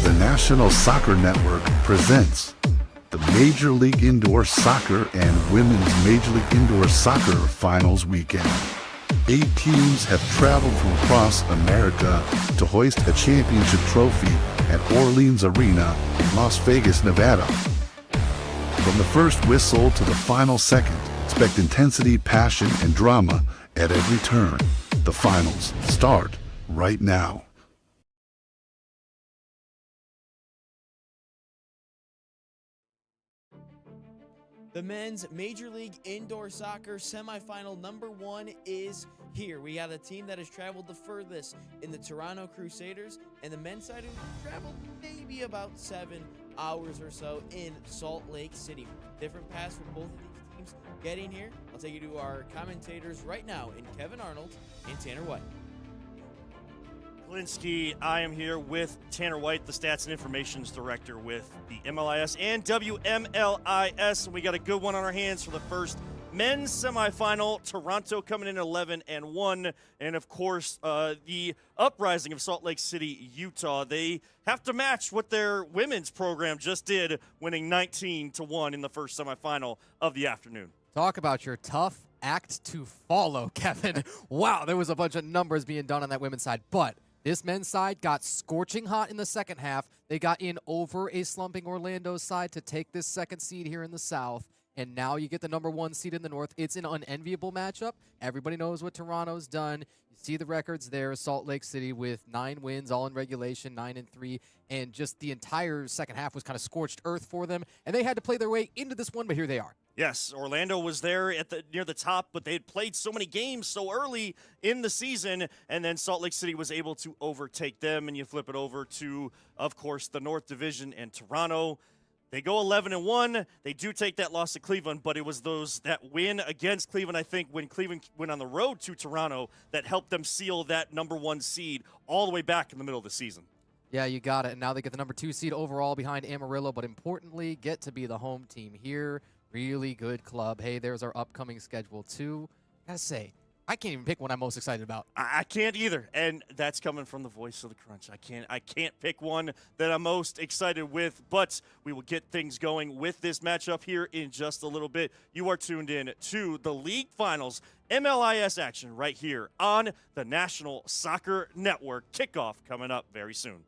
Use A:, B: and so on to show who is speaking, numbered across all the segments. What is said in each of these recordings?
A: The National Soccer Network presents the Major League Indoor Soccer and Women's Major League Indoor Soccer Finals weekend. 8 teams have traveled from across America to hoist a championship trophy at Orleans Arena in Las Vegas, Nevada. From the first whistle to the final second, expect intensity, passion, and drama at every turn. The finals start right now.
B: The men's Major League Indoor Soccer semifinal number 1 is here. We got a team that has traveled the furthest in the Toronto Crusaders, and the men's side who traveled maybe about 7 hours or so in Salt Lake City. Different paths for both of these teams getting here. I'll take you to our commentators right now in Kevin Arnold and Tanner White.
C: Klinsky, I am here with Tanner White, the Stats and Informations Director with the MLIS and WMLIS. We got a good one on our hands for the first men's semifinal. Toronto coming in 11-1, and of course, the Uprising of Salt Lake City, Utah. They have to match what their women's program just did, winning 19-1 in the first semifinal of the afternoon.
D: Talk about your tough act to follow, Kevin. Wow, there was a bunch of numbers being done on that women's side, but this men's side got scorching hot in the second half. They got in over a slumping Orlando side to take this second seed here in the South. And now you get the number 1 seed in the North. It's an unenviable matchup. Everybody knows what Toronto's done. You see the records there. Salt Lake City with 9 wins, all in regulation, 9-3. And just the entire second half was kind of scorched earth for them. And they had to play their way into this one, but here they are.
C: Yes, Orlando was there at near the top, but they had played so many games so early in the season, and then Salt Lake City was able to overtake them, and you flip it over to, of course, the North Division and Toronto. They go 11-1. They do take that loss to Cleveland, but it was that win against Cleveland, I think, when Cleveland went on the road to Toronto, that helped them seal that number 1 seed all the way back in the middle of the season.
D: Yeah, you got it. And now they get the number 2 seed overall behind Amarillo, but importantly, get to be the home team here. Really good club. Hey, there's our upcoming schedule, too. Gotta say, I can't even pick one I'm most excited about.
C: I can't either, and that's coming from the voice of the Crunch. I can't pick one that I'm most excited with, but we will get things going with this matchup here in just a little bit. You are tuned in to the League Finals MLIS action right here on the National Soccer Network. Kickoff coming up very soon.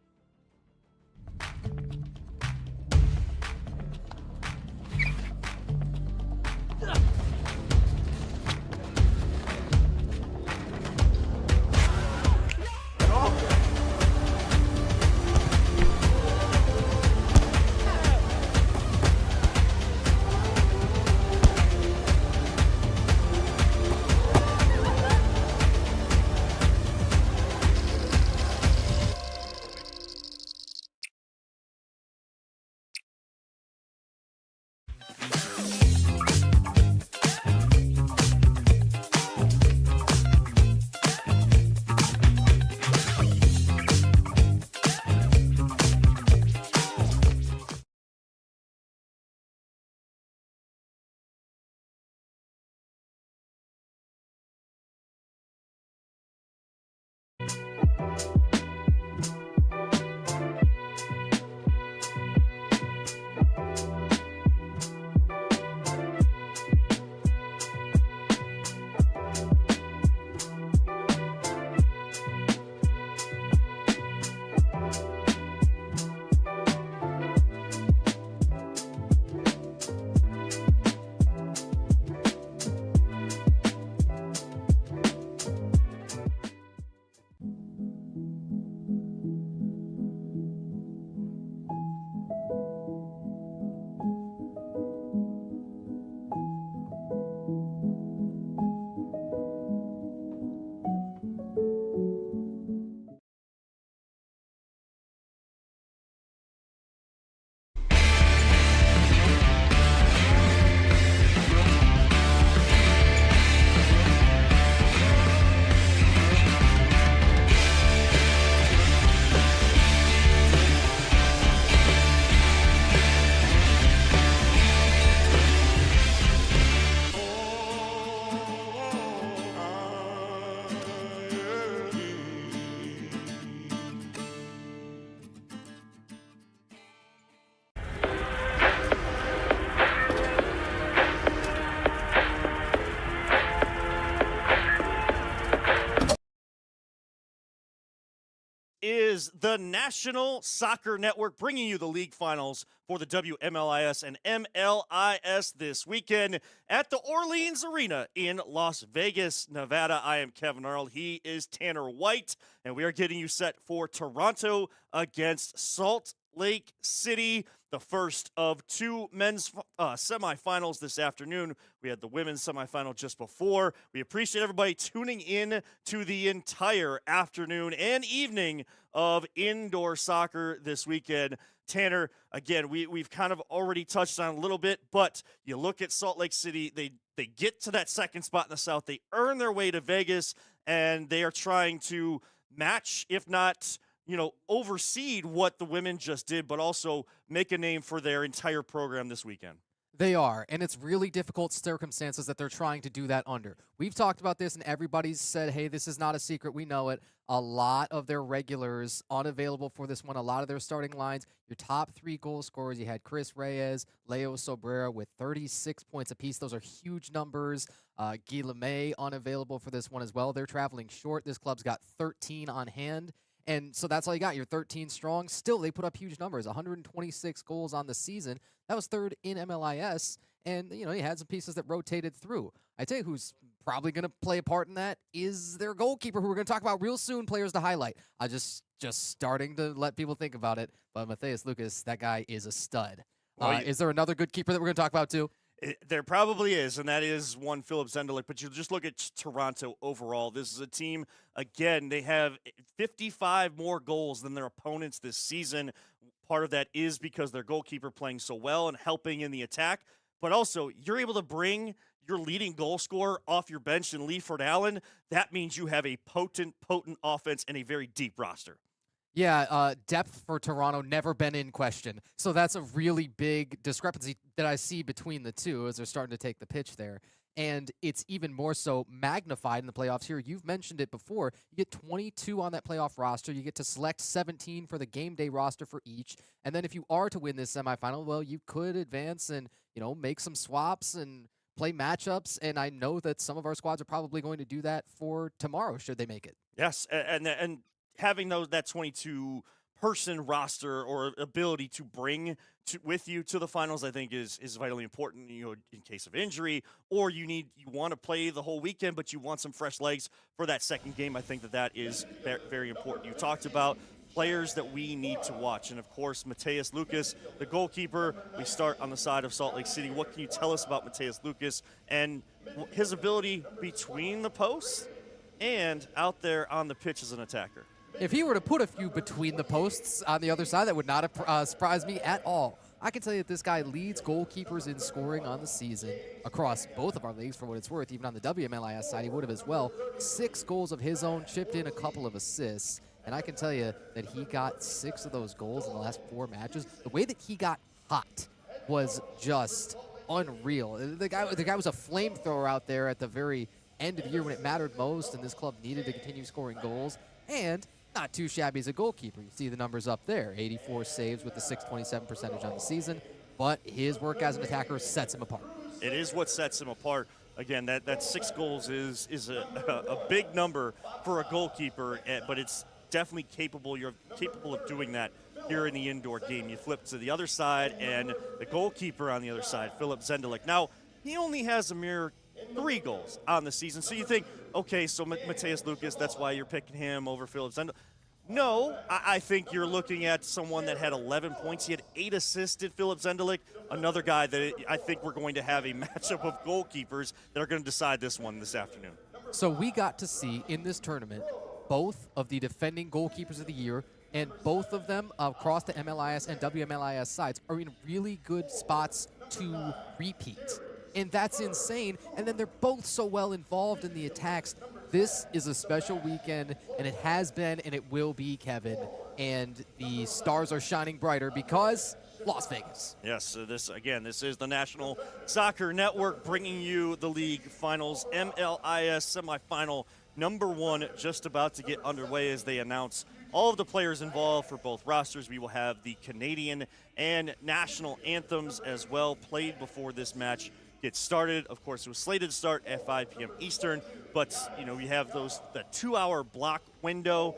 C: is the National Soccer Network bringing you the league finals for the WMLIS and MLIS this weekend at the Orleans Arena in Las Vegas, Nevada. I am Kevin Arnold. He is Tanner White, and we are getting you set for Toronto against Salt Lake City, the first of two men's semifinals this afternoon. We had the women's semifinal just before. We appreciate everybody tuning in to the entire afternoon and evening of indoor soccer this weekend. Tanner, again, we've kind of already touched on a little bit, but you look at Salt Lake City, they get to that second spot in the South. They earn their way to Vegas, and they are trying to match, if not overseed what the women just did, but also make a name for their entire program this weekend.
D: They are, and it's really difficult circumstances that they're trying to do that under. We've talked about this, and everybody's said, hey, this is not a secret. We know it. A lot of their regulars unavailable for this one. A lot of their starting lines. Your top three goal scorers, you had Chris Reyes, Leo Sobrera with 36 points apiece. Those are huge numbers. Guy LeMay unavailable for this one as well. They're traveling short. This club's got 13 on hand. And so that's all you got. You're 13 strong. Still, they put up huge numbers, 126 goals on the season. That was third in MLIS. And, you had some pieces that rotated through. I tell you who's probably going to play a part in that is their goalkeeper, who we're going to talk about real soon, players to highlight. I just starting to let people think about it. But Matthias Lucas, that guy is a stud. Is there another good keeper that we're going to talk about too?
C: There probably is, and that is one Philip Zendelik. But you just look at Toronto overall. This is a team, again, they have 55 more goals than their opponents this season. Part of that is because their goalkeeper playing so well and helping in the attack. But also, you're able to bring your leading goal scorer off your bench in Leiford Allen. That means you have a potent offense and a very deep roster.
D: Yeah, depth for Toronto never been in question. So that's a really big discrepancy that I see between the two as they're starting to take the pitch there. And it's even more so magnified in the playoffs here. You've mentioned it before. You get 22 on that playoff roster. You get to select 17 for the game day roster for each. And then if you are to win this semifinal, well, you could advance and, make some swaps and play matchups. And I know that some of our squads are probably going to do that for tomorrow, should they make it.
C: Yes, and having that 22-person roster or ability to bring with you to the finals, I think is vitally important. In case of injury, or you want to play the whole weekend, but you want some fresh legs for that second game. I think that is very important. You talked about players that we need to watch, and of course, Matthias Lucas, the goalkeeper. We start on the side of Salt Lake City. What can you tell us about Matthias Lucas and his ability between the posts and out there on the pitch as an attacker?
D: If he were to put a few between the posts on the other side, that would not surprise me at all. I can tell you that this guy leads goalkeepers in scoring on the season across both of our leagues, for what it's worth. Even on the WMLIS side, he would have as well. 6 goals of his own, chipped in a couple of assists. And I can tell you that he got 6 of those goals in the last 4 matches. The way that he got hot was just unreal. The guy was a flamethrower out there at the very end of the year when it mattered most, and this club needed to continue scoring goals. And not too shabby as a goalkeeper. You see the numbers up there. 84 saves with the .627 percentage on the season. But his work as an attacker sets him apart.
C: It is what sets him apart. Again, that 6 goals is a big number for a goalkeeper, but it's definitely capable. You're capable of doing that here in the indoor game. You flip to the other side, and the goalkeeper on the other side, Philip Zendelik. Now, he only has a mere 3 goals on the season. So you think, okay, so Matthias Lucas, that's why you're picking him over Philip Zendelik. No, I think you're looking at someone that had 11 points. He had 8 assists at Philip Zendelik, another guy that I think we're going to have a matchup of goalkeepers that are going to decide this one this afternoon.
D: So we got to see in this tournament both of the defending goalkeepers of the year, and both of them across the MLIS and WMLIS sides are in really good spots to repeat. And that's insane. And then they're both so well involved in the attacks. This is a special weekend, and it has been, and it will be, Kevin. And the stars are shining brighter because Las Vegas.
C: Yes, so this is the National Soccer Network bringing you the league finals. MLIS semifinal number 1 just about to get underway as they announce all of the players involved for both rosters. We will have the Canadian and national anthems as well played before this match get started. Of course, it was slated to start at 5 p.m. Eastern, but we have the 2-hour block window.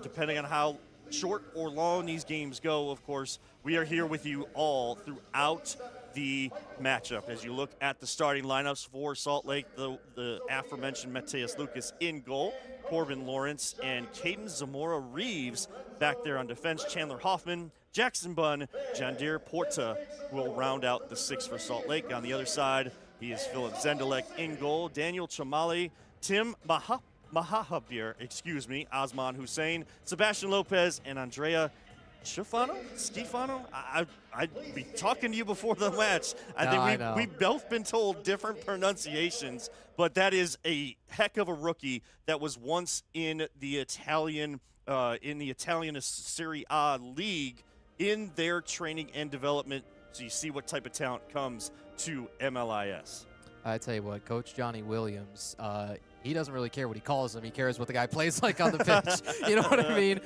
C: Depending on how short or long these games go, of course, we are here with you all throughout the matchup. As you look at the starting lineups for Salt Lake, the aforementioned Mateus Lucas in goal, Corbin Lawrence and Caden Zamora-Reeves back there on defense, Chandler Hoffman, Jackson Bunn, Jandir Porta will round out the six for Salt Lake. On the other side, he is Philip Zendelek in goal, Daniel Chamali, Tim Mahahabir, Osman Hussein, Sebastian Lopez, and Andrea Schifano? I'd be talking to you before the match. I think we've both been told different pronunciations, but that is a heck of a rookie that was once in the Italian Serie A league in their training and development. So you see what type of talent comes to MLIS.
D: I tell you what, Coach Johnny Williams, he doesn't really care what he calls him. He cares what the guy plays like on the pitch. You know what I mean?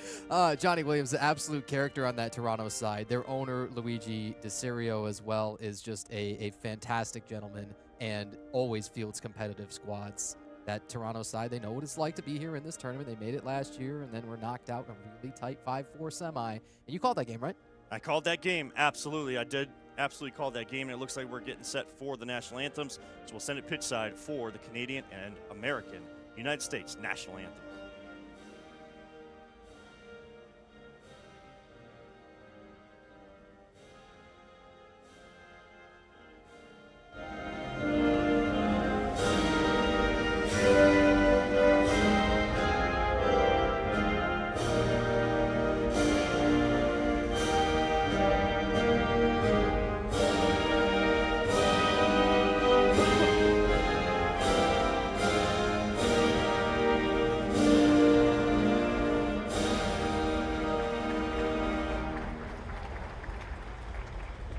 D: Johnny Williams, the absolute character on that Toronto side. Their owner, Luigi DeCirio, as well, is just a fantastic gentleman and always fields competitive squads. That Toronto side, they know what it's like to be here in this tournament. They made it last year, and then were knocked out in a really tight 5-4 semi. And you called that game, right?
C: I called that game, absolutely. I did absolutely call that game, and it looks like we're getting set for the national anthems. So we'll send it pitch side for the Canadian and American United States national anthem.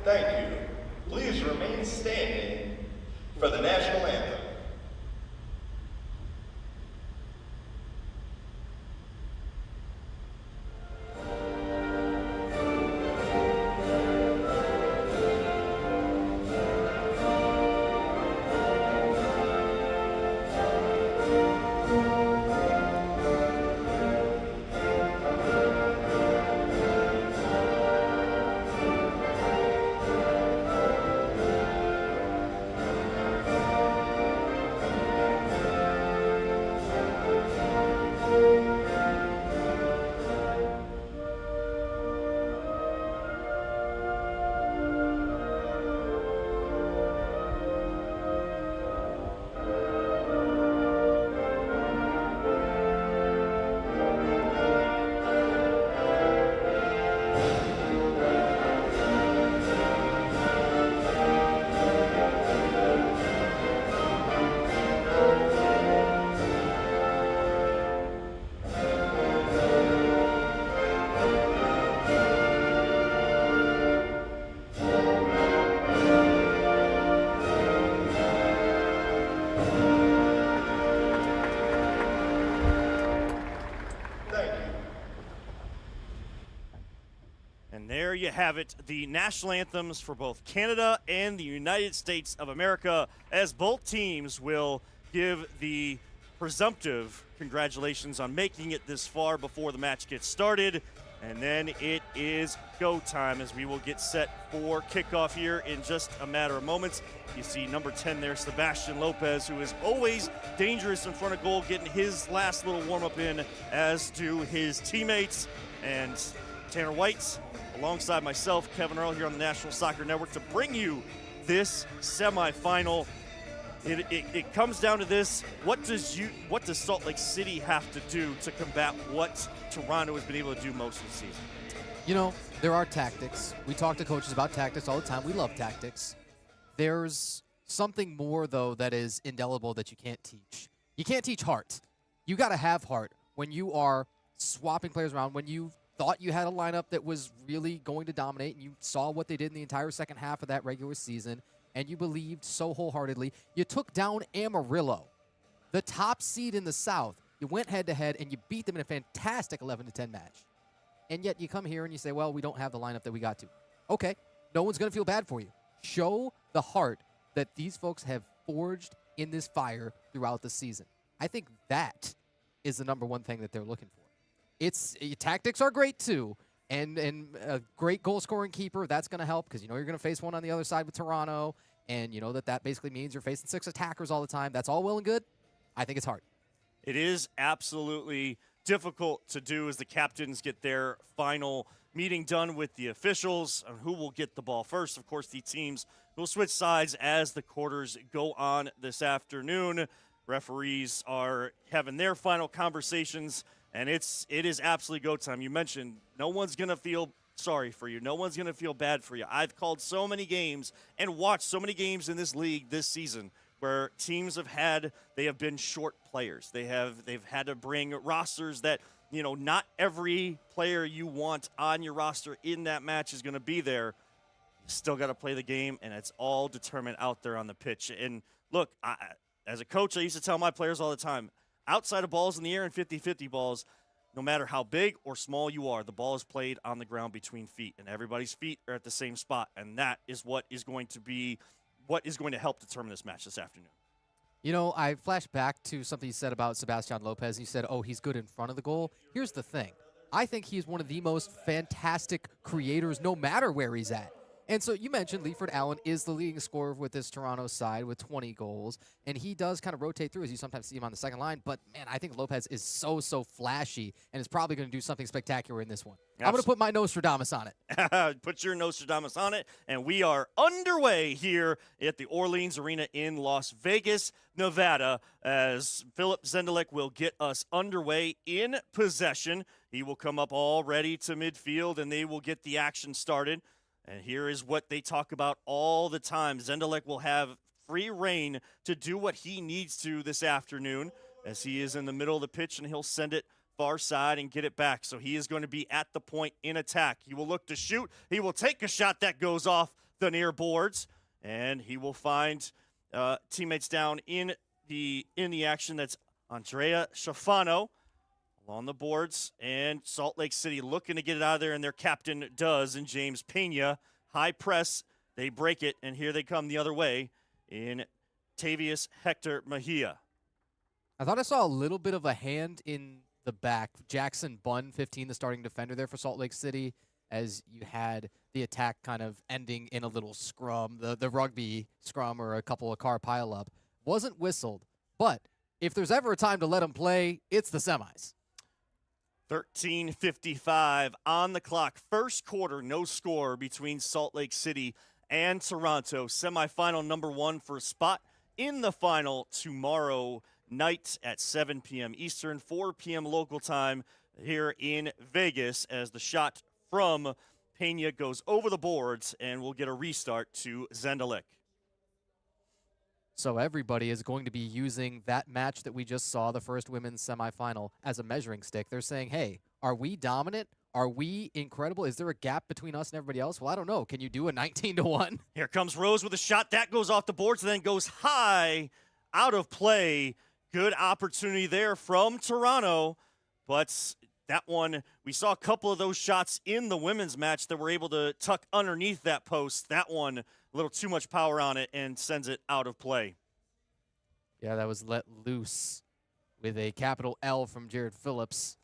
E: Thank you. Please remain standing for the national anthem.
C: And there you have it, the national anthems for both Canada and the United States of America, as both teams will give the presumptive congratulations on making it this far before the match gets started. And then it is go time as we will get set for kickoff here in just a matter of moments. You see number 10 there, Sebastian Lopez, who is always dangerous in front of goal, getting his last little warm-up in, as do his teammates. And Tanner White, alongside myself, Kevin Earl, here on the National Soccer Network to bring you this semifinal. It comes down to this: what does Salt Lake City have to do to combat what Toronto has been able to do most of the season?
D: You know, there are tactics. We talk to coaches about tactics all the time. We love tactics. There's something more, though, that is indelible that you can't teach. You can't teach heart. You got to have heart when you are swapping players around, when you thought you had a lineup that was really going to dominate, and you saw what they did in the entire second half of that regular season, and you believed so wholeheartedly. You took down Amarillo, the top seed in the South. You went head-to-head, and you beat them in a fantastic 11-10 match. And yet you come here and you say, well, we don't have the lineup that we got to. Okay, no one's going to feel bad for you. Show the heart that these folks have forged in this fire throughout the season. I think that is the number one thing that they're looking for. Tactics are great too, and a great goal scoring keeper, that's going to help because you know you're going to face one on the other side with Toronto, and you know that basically means you're facing 6 attackers all the time. That's all well and good. I think it's hard.
C: It is absolutely difficult to do as the captains get their final meeting done with the officials on who will get the ball first. Of course, the teams will switch sides as the quarters go on this afternoon. Referees are having their final conversations, and it is absolutely go time. You mentioned no one's going to feel sorry for you. No one's going to feel bad for you. I've called so many games and watched so many games in this league this season where teams have been short players. They've had to bring rosters that, you know, not every player you want on your roster in that match is going to be there. You still got to play the game, and it's all determined out there on the pitch. And look, as a coach, I used to tell my players all the time, outside of balls in the air and 50-50 balls, no matter how big or small you are, the ball is played on the ground between feet, and everybody's feet are at the same spot, and that is what is going to help determine this match this afternoon.
D: You know, I flashed back to something you said about Sebastian Lopez. You said, oh, he's good in front of the goal. Here's the thing. I think he's one of the most fantastic creators no matter where he's at. And so you mentioned Leiford Allen is the leading scorer with this Toronto side with 20 goals, and he does kind of rotate through as you sometimes see him on the second line. But, man, I think Lopez is so flashy and is probably going to do something spectacular in this one. Absolutely. I'm going to put my Nostradamus on it.
C: Put your Nostradamus on it, and we are underway here at the Orleans Arena in Las Vegas, Nevada, as Philip Zendelik will get us underway in possession. He will come up all ready to midfield, and they will get the action started. And here is what they talk about all the time. Zendelik will have free reign to do what he needs to this afternoon as he is in the middle of the pitch, and he'll send it far side and get it back. So he is going to be at the point in attack. He will look to shoot. He will take a shot that goes off the near boards, and he will find teammates down in the action. That's Andrea Schifano on the boards, and Salt Lake City looking to get it out of there, and their captain does, and James Pena. High press, they break it, and here they come the other way in Tavius Hector Mejia.
D: I thought I saw a little bit of a hand in the back. Jackson Bunn, 15, the starting defender there for Salt Lake City, as you had the attack kind of ending in a little scrum, the rugby scrum or a couple of car pileup. Wasn't whistled, but if there's ever a time to let them play, it's the semis.
C: 13:55 on the clock. First quarter, no score between Salt Lake City and Toronto. Semifinal number 1 for a spot in the final tomorrow night at 7 p.m. Eastern, 4 p.m. local time here in Vegas as the shot from Pena goes over the boards, and we'll get a restart to Zendelik.
D: So everybody is going to be using that match that we just saw, the first women's semifinal, as a measuring stick. They're saying, hey, are we dominant? Are we incredible? Is there a gap between us and everybody else? Well, I don't know. Can you do a 19-1?
C: Here comes Rose with a shot. That goes off the boards and then goes high, out of play. Good opportunity there from Toronto. But that one, we saw a couple of those shots in the women's match that were able to tuck underneath that post. That one, a little too much power on it and sends it out of play.
D: Yeah, that was let loose with a capital L from Jared Phillips.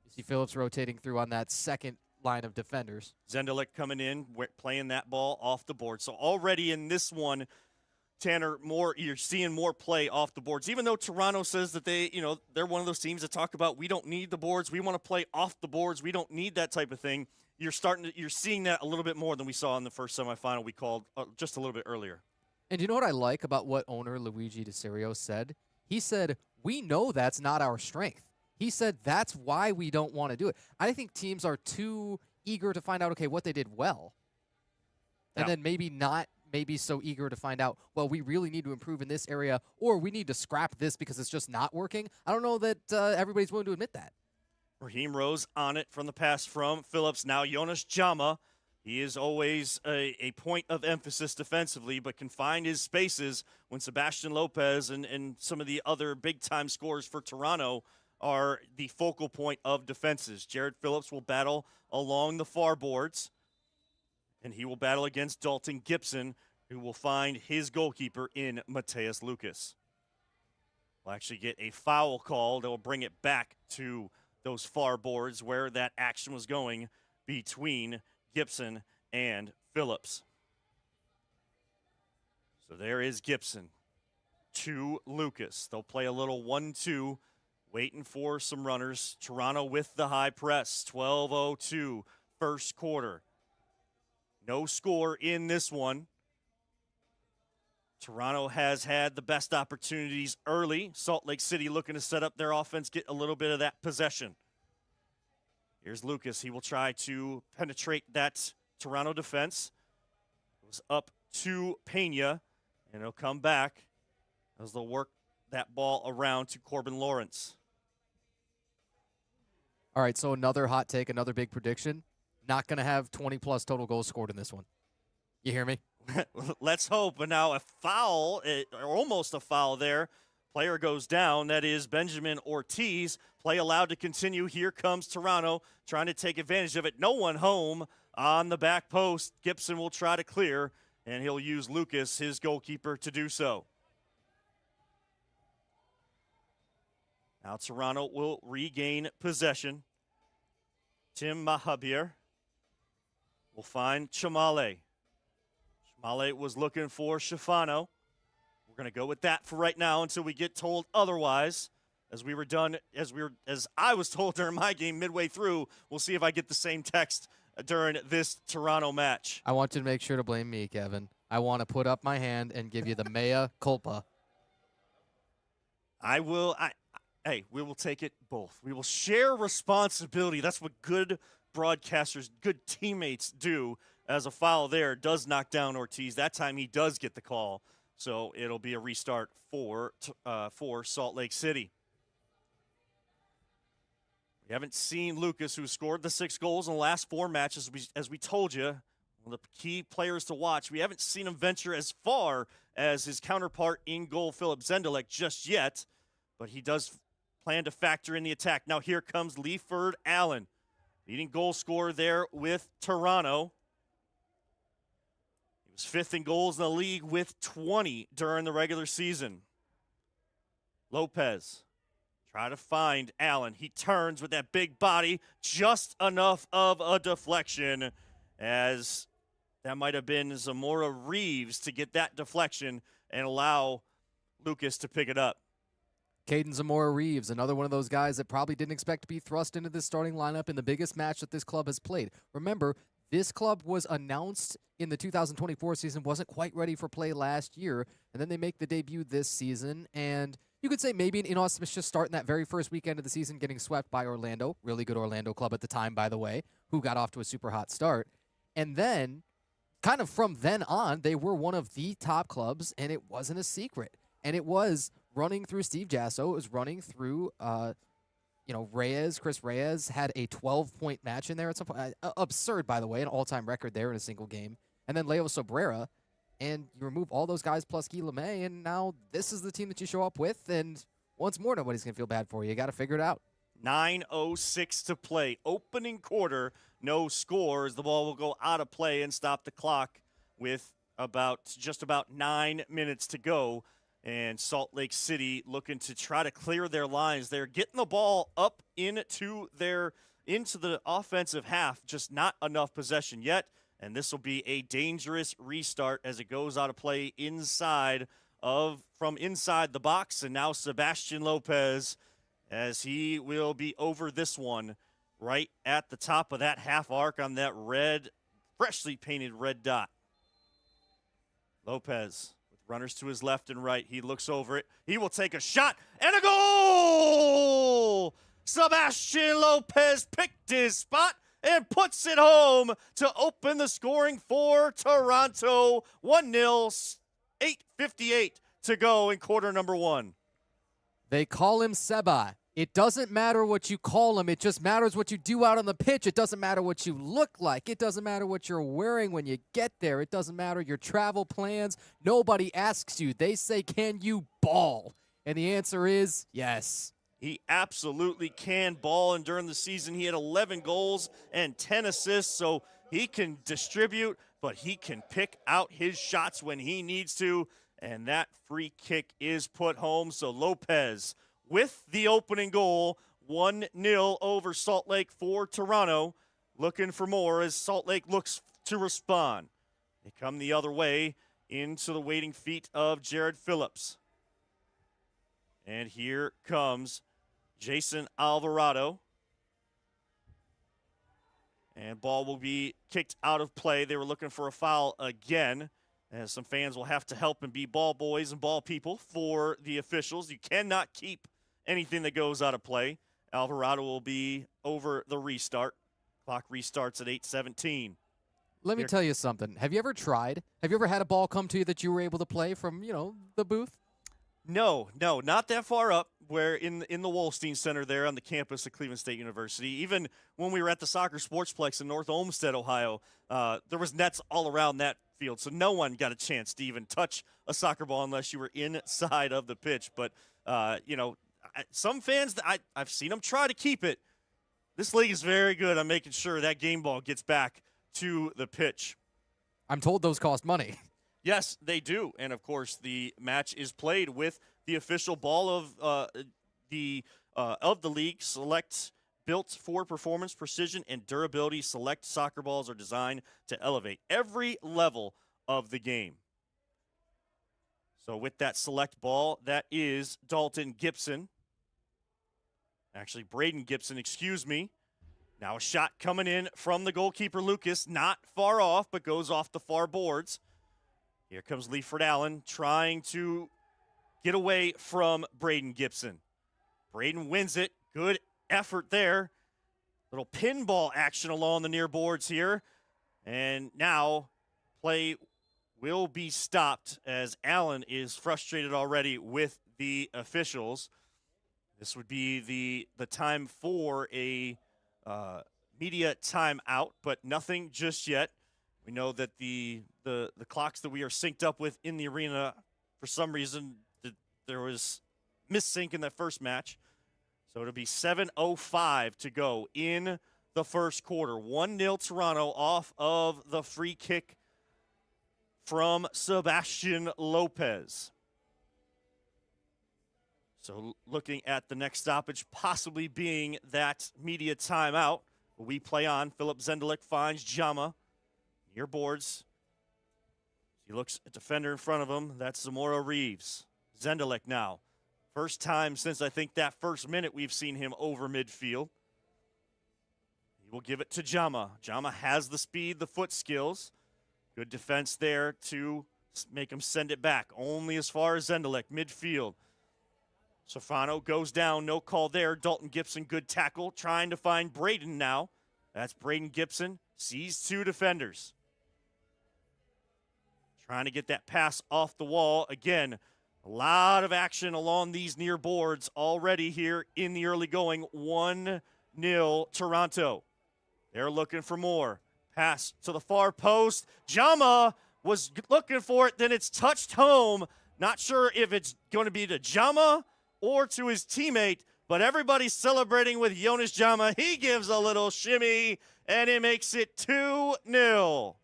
D: You see Phillips rotating through on that second line of defenders.
C: Zendelik coming in, playing that ball off the board. So already in this one, Tanner, you're seeing more play off the boards. Even though Toronto says that they're one of those teams that talk about we don't need the boards, we want to play off the boards, we don't need that type of thing. You're seeing that a little bit more than we saw in the first semifinal we called just a little bit earlier.
D: And you know what I like about what owner Luigi DeCerio said? He said, we know that's not our strength. He said that's why we don't want to do it. I think teams are too eager to find out, okay, what they did well. And then maybe so eager to find out, well, we really need to improve in this area, or we need to scrap this because it's just not working. I don't know that everybody's willing to admit that.
C: Raheem Rose on it from the pass from Phillips. Now Jonas Jama. He is always a point of emphasis defensively, but can find his spaces when Sebastian Lopez and some of the other big-time scorers for Toronto are the focal point of defenses. Jared Phillips will battle along the far boards, and he will battle against Dalton Gibson. who will find his goalkeeper in Mateus Lucas. Will actually get a foul call that will bring it back to those far boards where that action was going between Gibson and Phillips. So there is Gibson to Lucas. They'll play a little 1-2, waiting for some runners. Toronto with the high press, 12:02, first quarter. No score in this one. Toronto has had the best opportunities early. Salt Lake City looking to set up their offense, get a little bit of that possession. Here's Lucas. He will try to penetrate that Toronto defense. It was up to Pena, and he'll come back as they'll work that ball around to Corbin Lawrence.
D: All right, so another hot take, another big prediction. Not going to have 20-plus total goals scored in this one. You hear me?
C: Let's hope. But now a foul, or almost a foul there. Player goes down. That is Benjamin Ortiz. Play allowed to continue. Here comes Toronto trying to take advantage of it. No one home on the back post. Gibson will try to clear, and he'll use Lucas, his goalkeeper, to do so. Now Toronto will regain possession. Tim Mahabir will find Chamale. Chamale was looking for Shafano. We're going to go with that for right now until we get told otherwise. As I was told during my game midway through, we'll see if I get the same text during this Toronto match.
D: I want you to make sure to blame me, Kevin. I want to put up my hand and give you the mea culpa.
C: I will. Hey, we will take it both. We will share responsibility. That's what good broadcasters, good teammates do. As a foul there does knock down Ortiz. That time he does get the call. So it'll be a restart for Salt Lake City. We haven't seen Lucas, who scored the 6 goals in the last 4 matches. As we told you, one of the key players to watch. We haven't seen him venture as far as his counterpart in goal, Philip Zendelek, just yet. But he does plan to factor in the attack. Now here comes Leiford Allen, leading goal scorer there with Toronto. He was 5th in goals in the league with 20 during the regular season. Lopez try to find Allen. He turns with that big body, just enough of a deflection, as that might have been Zamora Reeves to get that deflection and allow Lucas to pick it up.
D: Caden Zamora Reeves, another one of those guys that probably didn't expect to be thrust into this starting lineup in the biggest match that this club has played. Remember, this club was announced in the 2024 season, wasn't quite ready for play last year, and then they make the debut this season, and you could say maybe an inauspicious start in that very first weekend of the season, getting swept by Orlando, really good Orlando club at the time, by the way, who got off to a super hot start. And then, kind of from then on, they were one of the top clubs, and it wasn't a secret. And it was running through Steve Jasso. It was running through, Reyes. Chris Reyes had a 12-point match in there at some point. Absurd, by the way, an all-time record there in a single game. And then Leo Sobrera. And you remove all those guys plus Guy LeMay, and now this is the team that you show up with. And once more, nobody's going to feel bad for you. You got to figure it out.
C: 9:06 to play. Opening quarter, no scores. The ball will go out of play and stop the clock with just about 9 minutes to go. And Salt Lake City looking to try to clear their lines. They're getting the ball up into the offensive half, just not enough possession yet. And this will be a dangerous restart as it goes out of play from inside the box. And now Sebastian Lopez, as he will be over this one right at the top of that half arc on that freshly painted red dot. Lopez with runners to his left and right. He looks over it. He will take a shot and a goal! Sebastian Lopez picked his spot and puts it home to open the scoring for Toronto. 1-0, 8:58 to go in quarter number 1.
D: They call him Seba. It doesn't matter what you call him. It just matters what you do out on the pitch. It doesn't matter what you look like. It doesn't matter what you're wearing when you get there. It doesn't matter your travel plans. Nobody asks you. They say, can you ball? And the answer is yes.
C: He absolutely can ball, and during the season he had 11 goals and 10 assists, so he can distribute, but he can pick out his shots when he needs to, and that free kick is put home. So Lopez with the opening goal, 1-0 over Salt Lake for Toronto. Looking for more as Salt Lake looks to respond. They come the other way into the waiting feet of Jared Phillips. And here comes Jason Alvarado. And ball will be kicked out of play. They were looking for a foul again, as some fans will have to help and be ball boys and ball people for the officials. You cannot keep anything that goes out of play. Alvarado will be over the restart. Clock restarts at 8:17.
D: Let me tell you something. Have you ever tried? Have you ever had a ball come to you that you were able to play from, the booth?
C: No, not that far up. Where in the Wolstein Center there on the campus of Cleveland State University. Even when we were at the Soccer Sportsplex in North Olmsted, Ohio, there was nets all around that field, so no one got a chance to even touch a soccer ball unless you were inside of the pitch. But some fans, I've seen them try to keep it. This league is very good on making sure that game ball gets back to the pitch.
D: I'm told those cost money.
C: Yes, they do. And, of course, the match is played with the official ball of the league. Select built for performance, precision, and durability. Select soccer balls are designed to elevate every level of the game. So with that select ball, that is Dalton Gibson. Actually, Braden Gibson, excuse me. Now a shot coming in from the goalkeeper, Lucas. Not far off, but goes off the far boards. Here comes Leiford Allen trying to get away from Braden Gibson. Braden wins it. Good effort there. Little pinball action along the near boards here. And now play will be stopped as Allen is frustrated already with the officials. This would be the time for a media timeout, but nothing just yet. We know that the clocks that we are synced up with in the arena, for some reason, there was missync in that first match. So it'll be 7:05 to go in the first quarter. 1-0 Toronto off of the free kick from Sebastian Lopez. So looking at the next stoppage possibly being that media timeout. We play on. Philip Zendelik finds Jama near boards. He looks at defender in front of him. That's Zamora Reeves. Zendelik now. First time since I think that first minute we've seen him over midfield. He will give it to Jama. Jama has the speed, the foot skills. Good defense there to make him send it back. Only as far as Zendelik, midfield. Sofano goes down, no call there. Dalton Gibson, good tackle, trying to find Braden now. That's Braden Gibson, sees two defenders. Trying to get that pass off the wall. Again, a lot of action along these near boards already here in the early going. 1-0 Toronto. They're looking for more. Pass to the far post. Jama was looking for it, then it's touched home. Not sure if it's going to be to Jama or to his teammate, but everybody's celebrating with Jonas Jama. He gives a little shimmy, and it makes it 2-0.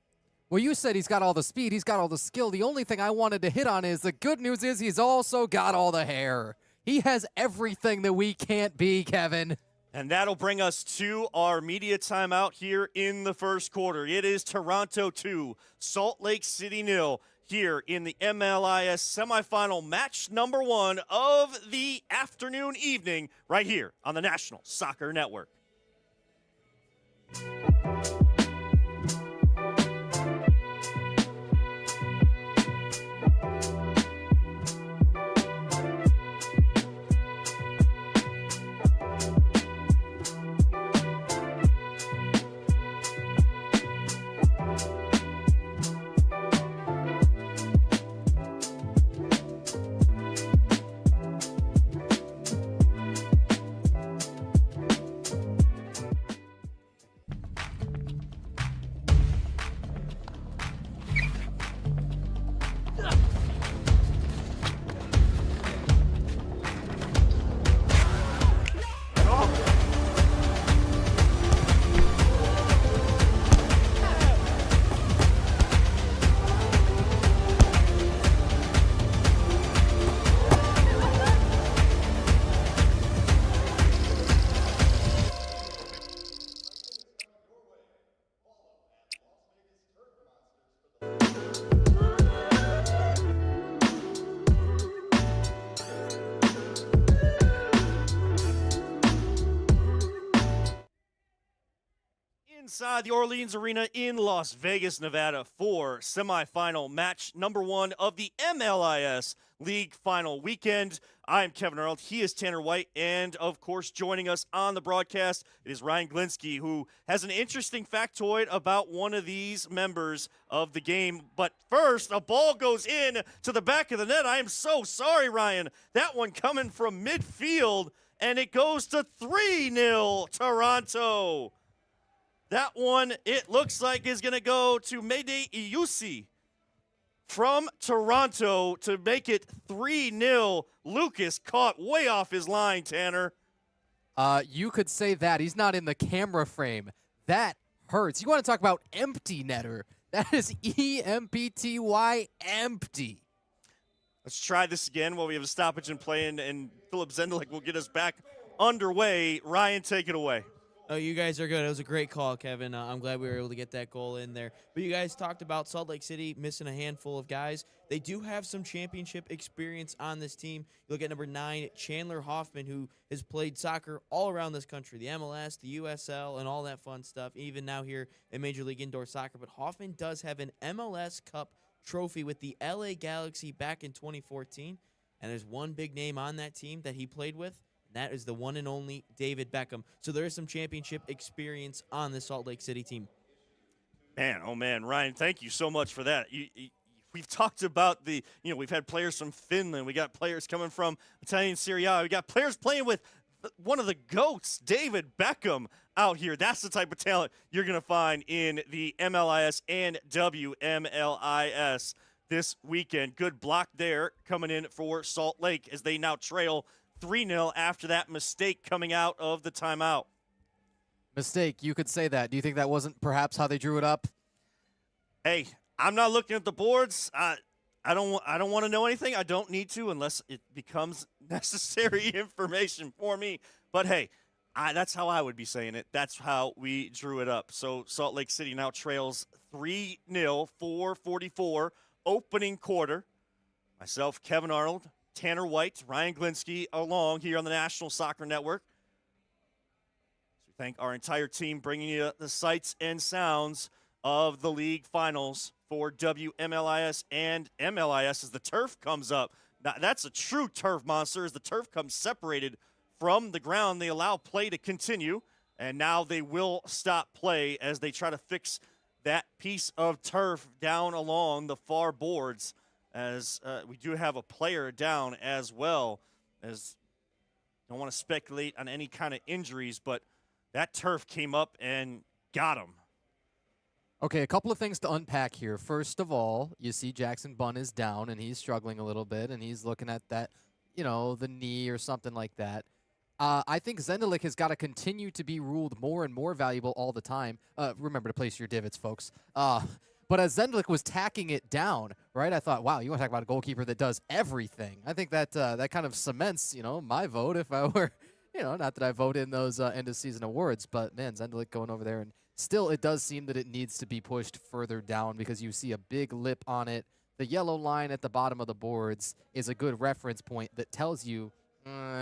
D: Well, you said he's got all the speed, he's got all the skill. The only thing I wanted to hit on is the good news is he's also got all the hair. He has everything that we can't be, Kevin.
C: And that'll bring us to our media timeout here in the first quarter. It is Toronto 2, Salt Lake City 0. Here in the MLIS semifinal match number 1 of the afternoon evening right here on the National Soccer Network. Inside the Orleans Arena in Las Vegas, Nevada for semifinal match number 1 of the MLIS League Final Weekend. I'm Kevin Arnold. He is Tanner White. And, of course, joining us on the broadcast, it is Ryan Glinsky, who has an interesting factoid about one of these members of the game. But first, a ball goes in to the back of the net. I am so sorry, Ryan. That one coming from midfield, and it goes to 3-0 Toronto. That one, it looks like, is going to go to Mede Iusi from Toronto to make it 3-0. Lucas caught way off his line, Tanner.
D: You could say that. He's not in the camera frame. That hurts. You want to talk about empty netter. That is E-M-P-T-Y, empty.
C: Let's try this again while we have a stoppage in play, and Philip Zendelik will get us back underway. Ryan, take it away.
B: Oh, you guys are good. It was a great call, Kevin. I'm glad we were able to get that goal in there. But you guys talked about Salt Lake City missing a handful of guys. They do have some championship experience on this team. You look at number 9, Chandler Hoffman, who has played soccer all around this country, the MLS, the USL, and all that fun stuff, even now here in Major League Indoor Soccer. But Hoffman does have an MLS Cup trophy with the LA Galaxy back in 2014. And there's one big name on that team that he played with. That is the one and only David Beckham. So there is some championship experience on the Salt Lake City team.
C: Man, oh man, Ryan, thank you so much for that. We've talked about we've had players from Finland. We got players coming from Italian Serie A. We got players playing with one of the GOATs, David Beckham, out here. That's the type of talent you're going to find in the MLIS and WMLIS this weekend. Good block there coming in for Salt Lake as they now trail 3-0 after that mistake coming out of the timeout.
D: Mistake, you could say that. Do you think that wasn't perhaps how they drew it up?
C: Hey, I'm not looking at the boards. I don't want to know anything. I don't need to unless it becomes necessary information for me. But hey, that's how I would be saying it. That's how we drew it up. So Salt Lake City now trails 3-0, 4:44 opening quarter. Myself, Kevin Arnold, Tanner White, Ryan Glinsky, along here on the National Soccer Network. So we thank our entire team bringing you the sights and sounds of the league finals for WMLIS and MLIS as the turf comes up. Now, that's a true turf monster as the turf comes separated from the ground. They allow play to continue, and now they will stop play as they try to fix that piece of turf down along the far boards. As we do have a player down as well, as don't want to speculate on any kind of injuries, but that turf came up and got him.
D: Okay, a couple of things to unpack here. First of all, you see Jackson Bunn is down, and he's struggling a little bit, and he's looking at that, the knee or something like that. I think Zendelik has got to continue to be ruled more and more valuable all the time. Remember to place your divots, folks. But as Zendelik was tacking it down, right, I thought, wow, you want to talk about a goalkeeper that does everything. I think that that kind of cements, my vote if I were, not that I vote in those end-of-season awards, but, man, Zendelik going over there. And still, it does seem that it needs to be pushed further down because you see a big lip on it. The yellow line at the bottom of the boards is a good reference point that tells you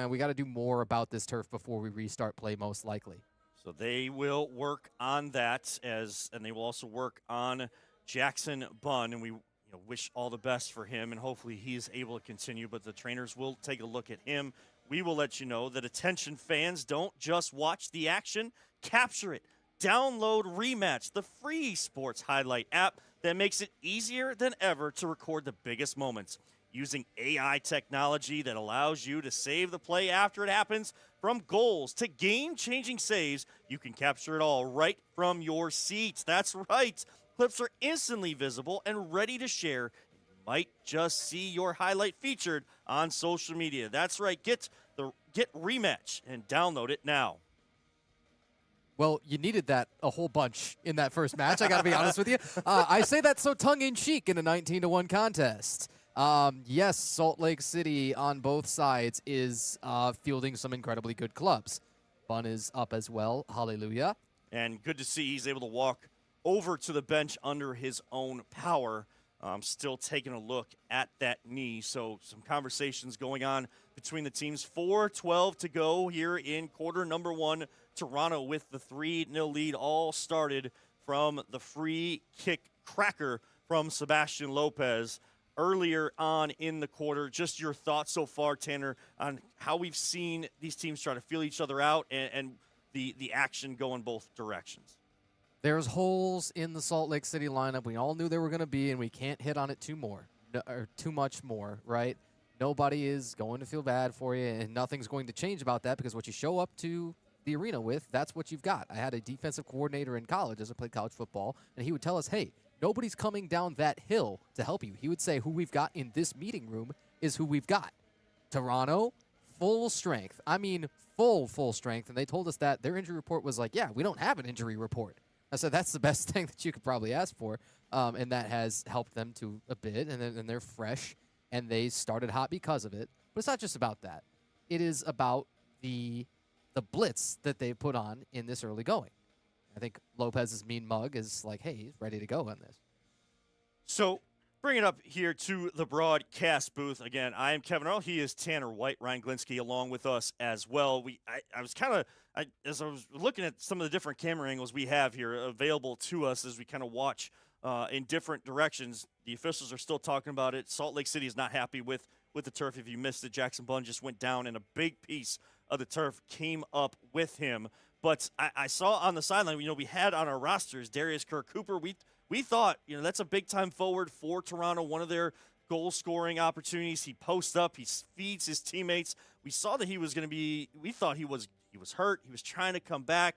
D: we got to do more about this turf before we restart play, most likely.
C: So they will work on that, and they will also work on Jackson Bunn, and we wish all the best for him, and hopefully he's able to continue, but the trainers will take a look at him. We will let you know that attention fans, don't just watch the action, capture it. Download Rematch, the free sports highlight app that makes it easier than ever to record the biggest moments. Using AI technology that allows you to save the play after it happens, from goals to game-changing saves, you can capture it all right from your seat. That's right. Clips are instantly visible and ready to share. You might just see your highlight featured on social media. That's right. Get Rematch and download it now.
D: Well, you needed that a whole bunch in that first match, I got to be honest with you. I say that so tongue-in-cheek in a 19-1 contest. Yes, Salt Lake City on both sides is fielding some incredibly good clubs. Bunn is up as well. Hallelujah.
C: And good to see he's able to walk over to the bench under his own power. Still taking a look at that knee. So some conversations going on between the teams. 4:12 to go here in quarter number 1 Toronto with the 3-0 lead. All started from the free kick cracker from Sebastian Lopez earlier on in the quarter. Just your thoughts so far, Tanner, on how we've seen these teams try to feel each other out and the action go in both directions.
D: There's holes in the Salt Lake City lineup. We all knew there were going to be, and we can't hit on it too much more, right? Nobody is going to feel bad for you, and nothing's going to change about that because what you show up to the arena with, that's what you've got. I had a defensive coordinator in college as I played college football, and he would tell us, hey, nobody's coming down that hill to help you. He would say, who we've got in this meeting room is who we've got. Toronto, full strength. I mean, full strength. And they told us that their injury report was like, yeah, we don't have an injury report. I said, that's the best thing that you could probably ask for. And that has helped them to a bit. And they're fresh, and they started hot because of it. But it's not just about that. It is about the blitz that they put on in this early going. I think Lopez's mean mug is like, hey, he's ready to go on this.
C: So bring it up here to the broadcast booth. Again, I am Kevin Earl. He is Tanner White. Ryan Glinsky along with us as well. I was kind of, as I was looking at some of the different camera angles we have here available to us as we kind of watch in different directions, the officials are still talking about it. Salt Lake City is not happy with the turf. If you missed it, Jackson Bunn just went down and a big piece of the turf came up with him. But I saw on the sideline, we had on our rosters Darius Kerr-Cooper. We thought, that's a big-time forward for Toronto, one of their goal-scoring opportunities. He posts up. He feeds his teammates. We saw that he was going to be – we thought he was hurt. He was trying to come back.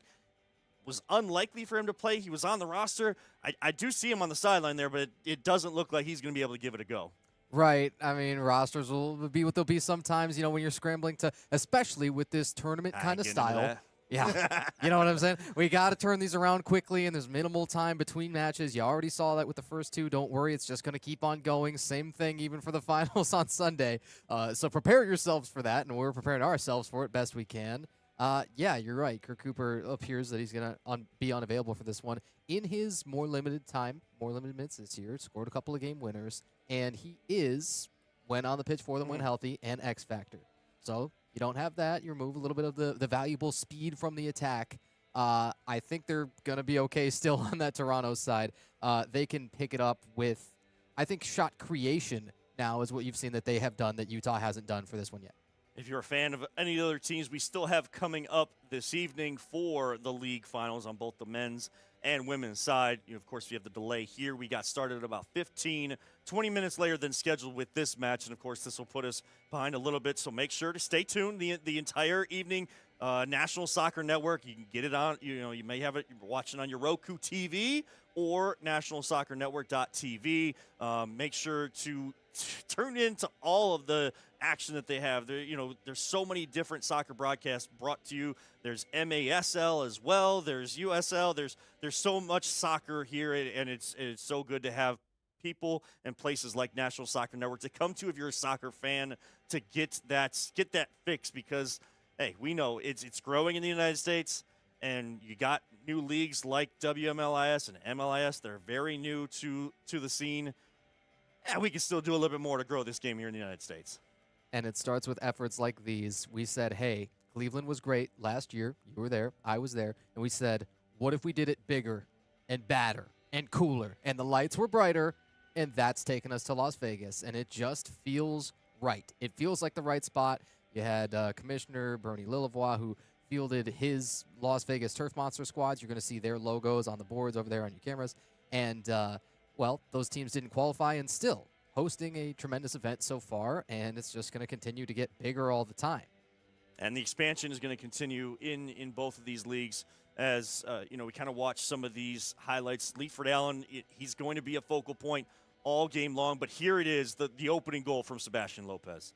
C: Was unlikely for him to play. He was on the roster. I do see him on the sideline there, but it doesn't look like he's going to be able to give it a go.
D: Right. I mean, rosters will be what they'll be sometimes, when you're scrambling to – especially with this tournament kind of style. Yeah, you know what I'm saying? We got to turn these around quickly, and there's minimal time between matches. You already saw that with the first two. Don't worry, it's just going to keep on going. Same thing even for the finals on Sunday. So prepare yourselves for that, and we're preparing ourselves for it best we can. Yeah, you're right. Kirk Cooper appears that he's going to be unavailable for this one. In his more limited minutes this year, scored a couple of game winners, and he is, when on the pitch for them, when healthy, an X factor. So you don't have that. You remove a little bit of the valuable speed from the attack. I think they're going to be okay still on that Toronto side. They can pick it up with, I think, shot creation now is what you've seen that they have done that Utah hasn't done for this one yet.
C: If you're a fan of any other teams, we still have coming up this evening for the league finals on both the men's and women's side. Of course, we have the delay here. We got started at about 20 minutes later than scheduled with this match. And, of course, this will put us behind a little bit. So make sure to stay tuned the entire evening. National Soccer Network, you can get it on, you may have it watching on your Roku TV or nationalsoccernetwork.tv. Make sure to tune into all of the action that they have. There's so many different soccer broadcasts brought to you. There's MASL as well. There's USL. There's so much soccer here, and it's so good to have people and places like National Soccer Network to come to if you're a soccer fan to get that fix because, hey, we know it's growing in the United States, and you got new leagues like WMLIS and MLIS. They're very new to the scene. And we can still do a little bit more to grow this game here in the United States.
D: And it starts with efforts like these. We said, hey, Cleveland was great last year. You were there. I was there. And we said, what if we did it bigger and badder and cooler? And the lights were brighter, and that's taken us to Las Vegas. And it just feels right. It feels like the right spot. You had Commissioner Bernie Lillevoix, who fielded his Las Vegas Turf Monster squads. You're going to see their logos on the boards over there on your cameras. And, well, those teams didn't qualify, and still hosting a tremendous event so far, and it's just going to continue to get bigger all the time.
C: And the expansion is going to continue in both of these leagues as, we kind of watch some of these highlights. Leaford Allen, he's going to be a focal point all game long, but here it is, the opening goal from Sebastian Lopez.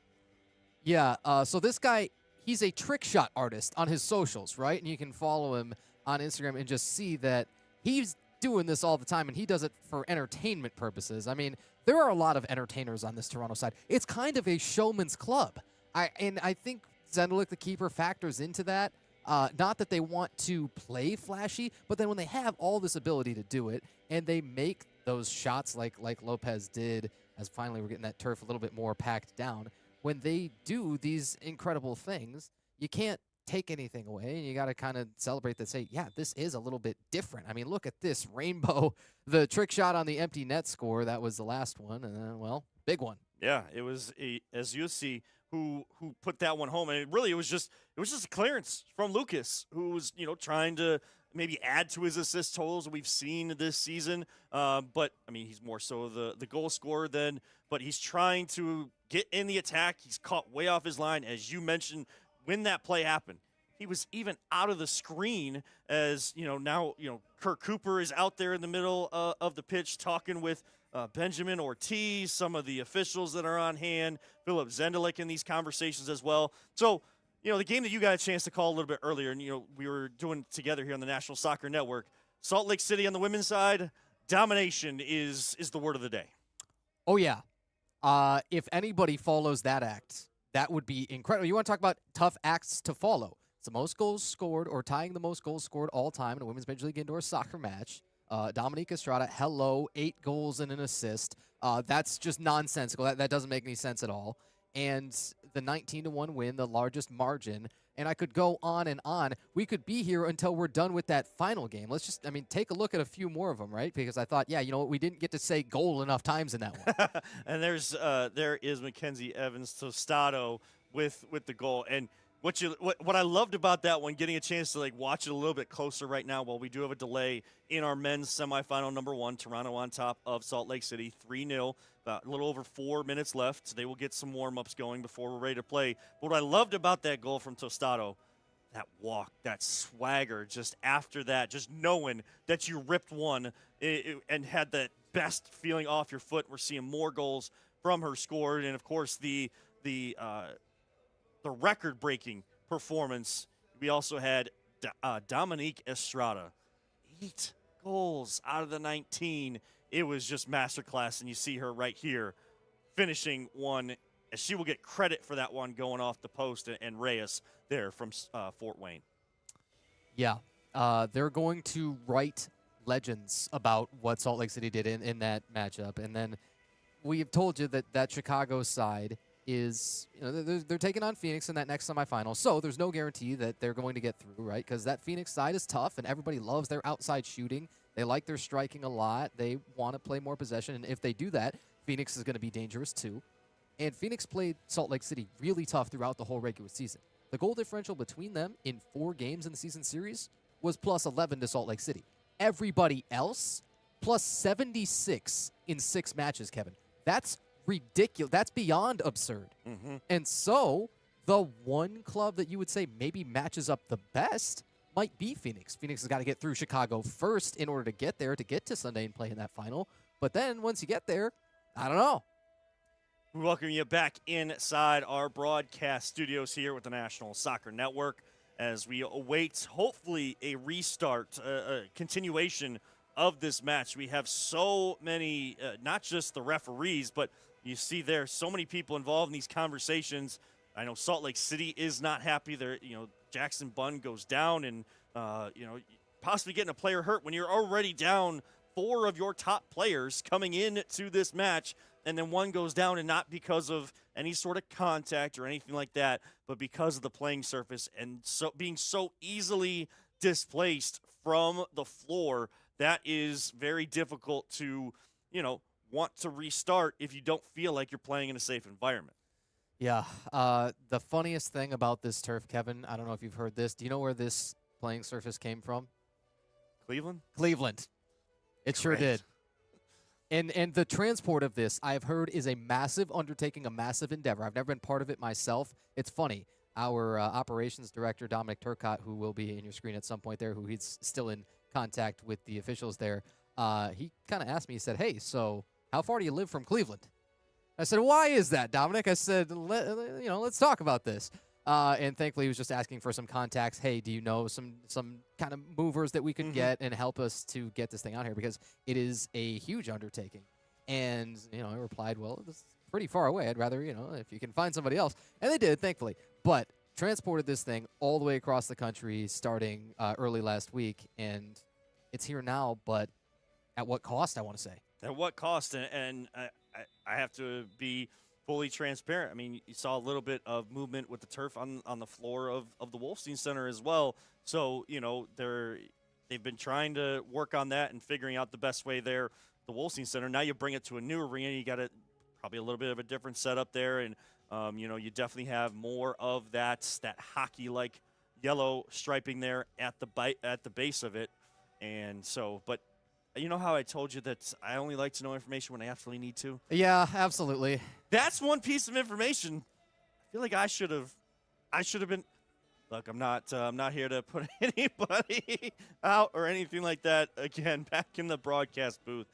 D: Yeah, so this guy, he's a trick shot artist on his socials, right? And you can follow him on Instagram and just see that he's doing this all the time, and he does it for entertainment purposes. I mean, there are a lot of entertainers on this Toronto side. It's kind of a showman's club. I think Zendelik, the keeper, factors into that. Not that they want to play flashy, but then when they have all this ability to do it, and they make those shots like Lopez did, as finally we're getting that turf a little bit more packed down, when they do these incredible things, you can't take anything away, and you got to kind of celebrate that. Say, yeah, this is a little bit different. I mean, look at this rainbow, the trick shot on the empty net score. That was the last one, and then, well, big one.
C: Yeah, it was as you see who put that one home, and it was just a clearance from Lucas, who was trying to maybe add to his assist totals we've seen this season. But I mean, he's more so the goal scorer but he's trying to get in the attack. He's caught way off his line, as you mentioned when that play happened. He was even out of the screen as now Kirk Cooper is out there in the middle of the pitch talking with Benjamin Ortiz, some of the officials that are on hand, Philip Zendelik in these conversations as well. So, the game that you got a chance to call a little bit earlier, and, we were doing together here on the National Soccer Network, Salt Lake City on the women's side, domination is the word of the day.
D: Oh, yeah. If anybody follows that act, that would be incredible. You want to talk about tough acts to follow. It's the most goals scored or tying the most goals scored all time in a Women's Major League Indoor Soccer match. Dominique Estrada, 8 goals and an assist. That's just nonsensical. That doesn't make any sense at all. And the 19-1 win, the largest margin. And I could go on and on. We could be here until we're done with that final game. Let's just, take a look at a few more of them, right? Because I thought, we didn't get to say goal enough times in that one.
C: And there is Mackenzie Evans Tostado with the goal. And what I loved about that one, getting a chance to watch it a little bit closer right now, while we do have a delay in our men's semifinal number 1, Toronto on top of Salt Lake City, 3-0. About a little over 4 minutes left. So they will get some warm-ups going before we're ready to play. But what I loved about that goal from Tostado, that walk, that swagger, just after that, just knowing that you ripped one and had that best feeling off your foot. We're seeing more goals from her scored, and of course the record-breaking performance. We also had Dominique Estrada, 8 goals out of the 19. It was just masterclass, and you see her right here finishing one, as she will get credit for that one going off the post, and Reyes there from Fort Wayne.
D: Yeah, they're going to write legends about what Salt Lake City did in that matchup. And then we've told you that Chicago side is, they're taking on Phoenix in that next semifinal. So there's no guarantee that they're going to get through, right? Because that Phoenix side is tough, and everybody loves their outside shooting. They like their striking a lot. They want to play more possession. And if they do that, Phoenix is going to be dangerous too. And Phoenix played Salt Lake City really tough throughout the whole regular season. The goal differential between them in 4 games in the season series was plus 11 to Salt Lake City. Everybody else, plus 76 in 6 matches, Kevin. That's ridiculous. That's beyond absurd.
C: Mm-hmm.
D: And so the one club that you would say maybe matches up the best might be Phoenix. Phoenix has got to get through Chicago first in order to get there, to get to Sunday and play in that final. But then once you get there, I don't know.
C: We welcome you back inside our broadcast studios here with the National Soccer Network as we await, hopefully, a restart, a continuation of this match. We have so many, not just the referees, but you see there so many people involved in these conversations. I know Salt Lake City is not happy. There, Jackson Bunn goes down, and possibly getting a player hurt when you're already down 4 of your top players coming into this match, and then one goes down, and not because of any sort of contact or anything like that, but because of the playing surface and so being so easily displaced from the floor. That is very difficult to, want to restart if you don't feel like you're playing in a safe environment.
D: Yeah. The funniest thing about this turf, Kevin, I don't know if you've heard this. Do you know where this playing surface came from?
C: Cleveland?
D: Cleveland. It sure did. And the transport of this, I've heard, is a massive undertaking, a massive endeavor. I've never been part of it myself. It's funny. Our operations director, Dominic Turcotte, who will be in your screen at some point there, who he's still in contact with the officials there, he kind of asked me, he said, hey, so how far do you live from Cleveland? I said, why is that, Dominic? I said, let's talk about this. And thankfully, he was just asking for some contacts. Hey, do you know some kind of movers that we could get and help us to get this thing out here? Because it is a huge undertaking. And, I replied, well, this is pretty far away. I'd rather, if you can find somebody else. And they did, thankfully. But transported this thing all the way across the country starting early last week. And it's here now, but at what cost, I want to say?
C: At what cost? And I have to be fully transparent. I mean, you saw a little bit of movement with the turf on the floor of the Wolfstein Center as well. So, they've been trying to work on that and figuring out the best way there, the Wolfstein Center. Now you bring it to a new arena. You got probably a little bit of a different setup there. And, you definitely have more of that hockey-like yellow striping there at the base of it. And so, but you know how I told you that I only like to know information when I absolutely need to?
D: Yeah, absolutely.
C: That's one piece of information I feel like I should have been. Look, I'm not here to put anybody out or anything like that. Again, back in the broadcast booth,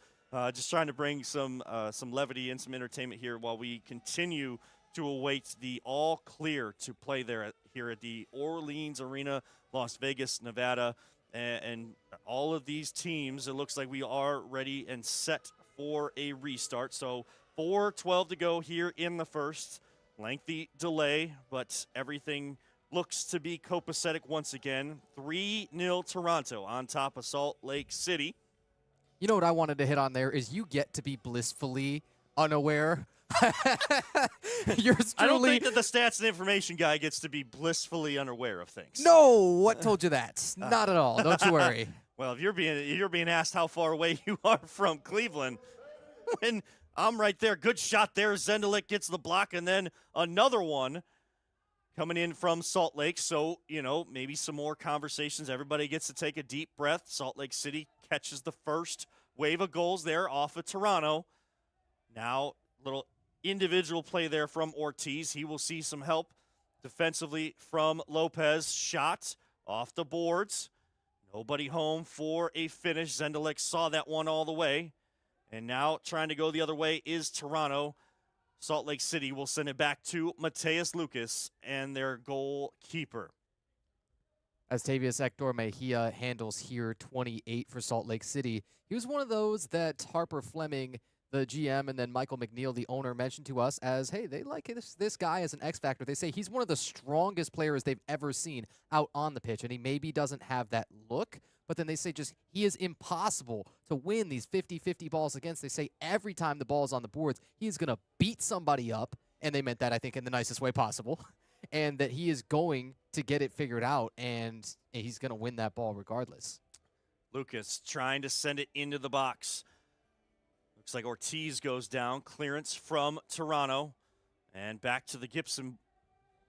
C: just trying to bring some levity and some entertainment here while we continue to await the all clear to play here at the Orleans Arena, Las Vegas, Nevada. And all of these teams, it looks like we are ready and set for a restart. So 4:12 to go here in the first. Lengthy delay, but everything looks to be copacetic once again. 3-0 Toronto on top of Salt Lake City.
D: You know what I wanted to hit on there is you get to be blissfully unaware. Yours
C: I don't
D: truly.
C: think that the stats and information guy gets to be blissfully unaware of things.
D: No, what told you that? Not at all. Don't you worry.
C: Well, if you're being asked how far away you are from Cleveland, when I'm right there, good shot there. Zendelik gets the block, and then another one coming in from Salt Lake. So, maybe some more conversations. Everybody gets to take a deep breath. Salt Lake City catches the first wave of goals there off of Toronto. Now, little individual play there from Ortiz. He will see some help defensively from Lopez. Shot off the boards. Nobody home for a finish. Zendelik saw that one all the way. And now trying to go the other way is Toronto. Salt Lake City will send it back to Mateus Lucas and their goalkeeper.
D: As Tavius Hector Mejia handles here 28 for Salt Lake City. He was one of those that Harper Fleming, the GM, and then Michael McNeil, the owner, mentioned to us as, hey, they like this guy as an X factor. They say he's one of the strongest players they've ever seen out on the pitch, and he maybe doesn't have that look, but then they say just he is impossible to win these 50-50 balls against. They say every time the ball is on the boards, he is going to beat somebody up, and they meant that, I think, in the nicest way possible, and that he is going to get it figured out, and he's going to win that ball regardless.
C: Lucas trying to send it into the box. Looks like Ortiz goes down. Clearance from Toronto. And back to the Gibson.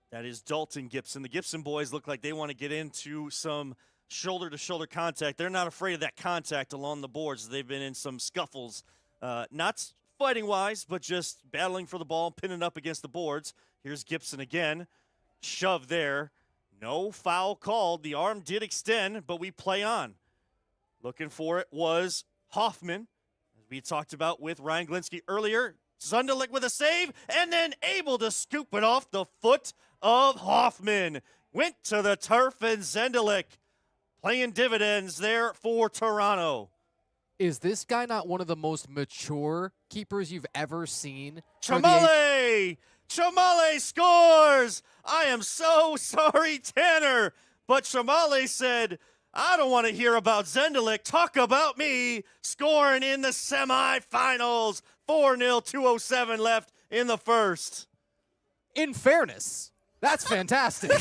C: That is Dalton Gibson. The Gibson boys look like they want to get into some shoulder-to-shoulder contact. They're not afraid of that contact along the boards. They've been in some scuffles. Not fighting-wise, but just battling for the ball, pinning up against the boards. Here's Gibson again. Shove there. No foul called. The arm did extend, but we play on. Looking for it was Hoffman. We talked about with Ryan Glinsky earlier. Zundelik with a save, and then able to scoop it off the foot of Hoffman. Went to the turf, and Zendelik playing dividends there for Toronto.
D: Is this guy not one of the most mature keepers you've ever seen?
C: Chamale! Chamale scores! I am so sorry, Tanner. But Chamale said, I don't want to hear about Zendelik. Talk about me scoring in the semifinals. 4-0, 2:07 left in the first.
D: In fairness, that's fantastic.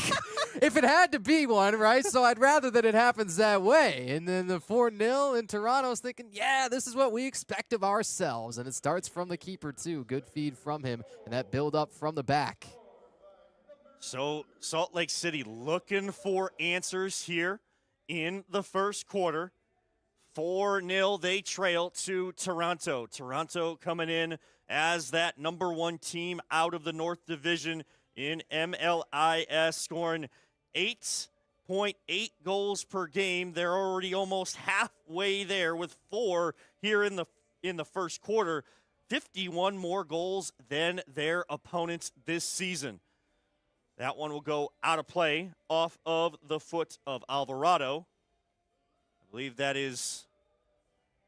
D: If it had to be one, right? So I'd rather that it happens that way. And then the 4-0 in Toronto's thinking, yeah, this is what we expect of ourselves. And it starts from the keeper, too. Good feed from him. And that build up from the back.
C: So Salt Lake City looking for answers here in the first quarter. 4-0, they trail to Toronto. Toronto coming in as that number one team out of the North Division in MLIS, scoring 8.8 goals per game. They're already almost halfway there with 4 here in the first quarter. 51 more goals than their opponents this season. That one will go out of play off of the foot of Alvarado. I believe that is,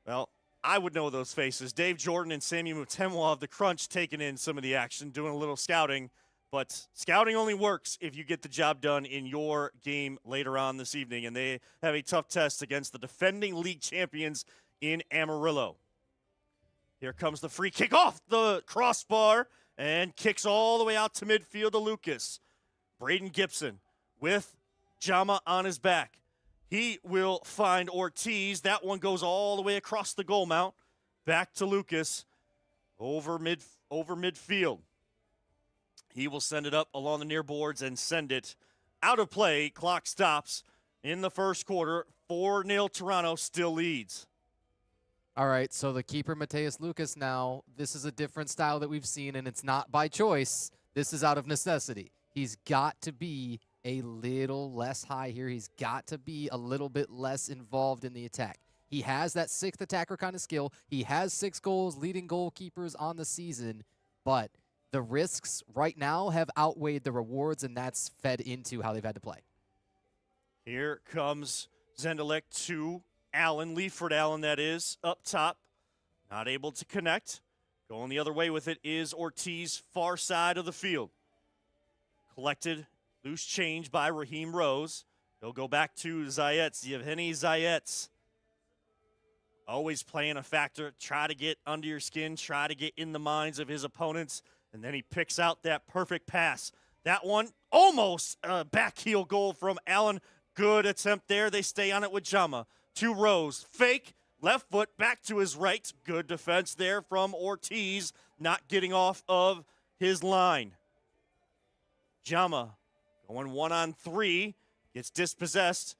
C: well, I would know those faces. Dave Jordan and Sammy Mutemwa of the Crunch taking in some of the action, doing a little scouting. But scouting only works if you get the job done in your game later on this evening. And they have a tough test against the defending league champions in Amarillo. Here comes the free kick off the crossbar. and kicks all the way out to midfield to Lucas. Braden Gibson with Jama on his back. He will find Ortiz. That one goes all the way across the goal mount. Back to Lucas over midfield. He will send it up along the near boards and send it out of play. Clock stops in the first quarter. 4-0 Toronto still leads.
D: All right, so the keeper, Mateus Lucas, now, this is a different style that we've seen, and it's not by choice. This is out of necessity. He's got to be a little less high here. He's got to be a little bit less involved in the attack. He has that sixth attacker kind of skill. He has 6 goals, leading goalkeepers on the season, but the risks right now have outweighed the rewards, and that's fed into how they've had to play.
C: Here comes Zendelek to Allen, Leaford Allen that is, up top. Not able to connect. Going the other way with it is Ortiz, far side of the field. Collected, loose change by Raheem Rose. He'll go back to Zayetz, Yevgeny Zayetz. Always playing a factor, try to get under your skin, try to get in the minds of his opponents, and then he picks out that perfect pass. That one, almost a back heel goal from Allen. Good attempt there. They stay on it with Jama. To Rose, fake, left foot, back to his right. Good defense there from Ortiz, not getting off of his line. Jama going 1-on-3, gets dispossessed.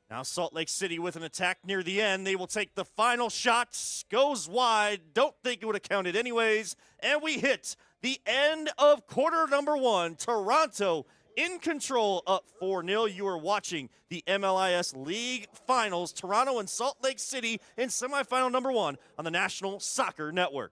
C: Now Salt Lake City with an attack near the end. They will take the final shot, goes wide. Don't think it would have counted anyways. And we hit the end of quarter number 1. Toronto in control, up 4-0. You are watching the MLIS League Finals, Toronto and Salt Lake City in semifinal number 1 on the National Soccer Network.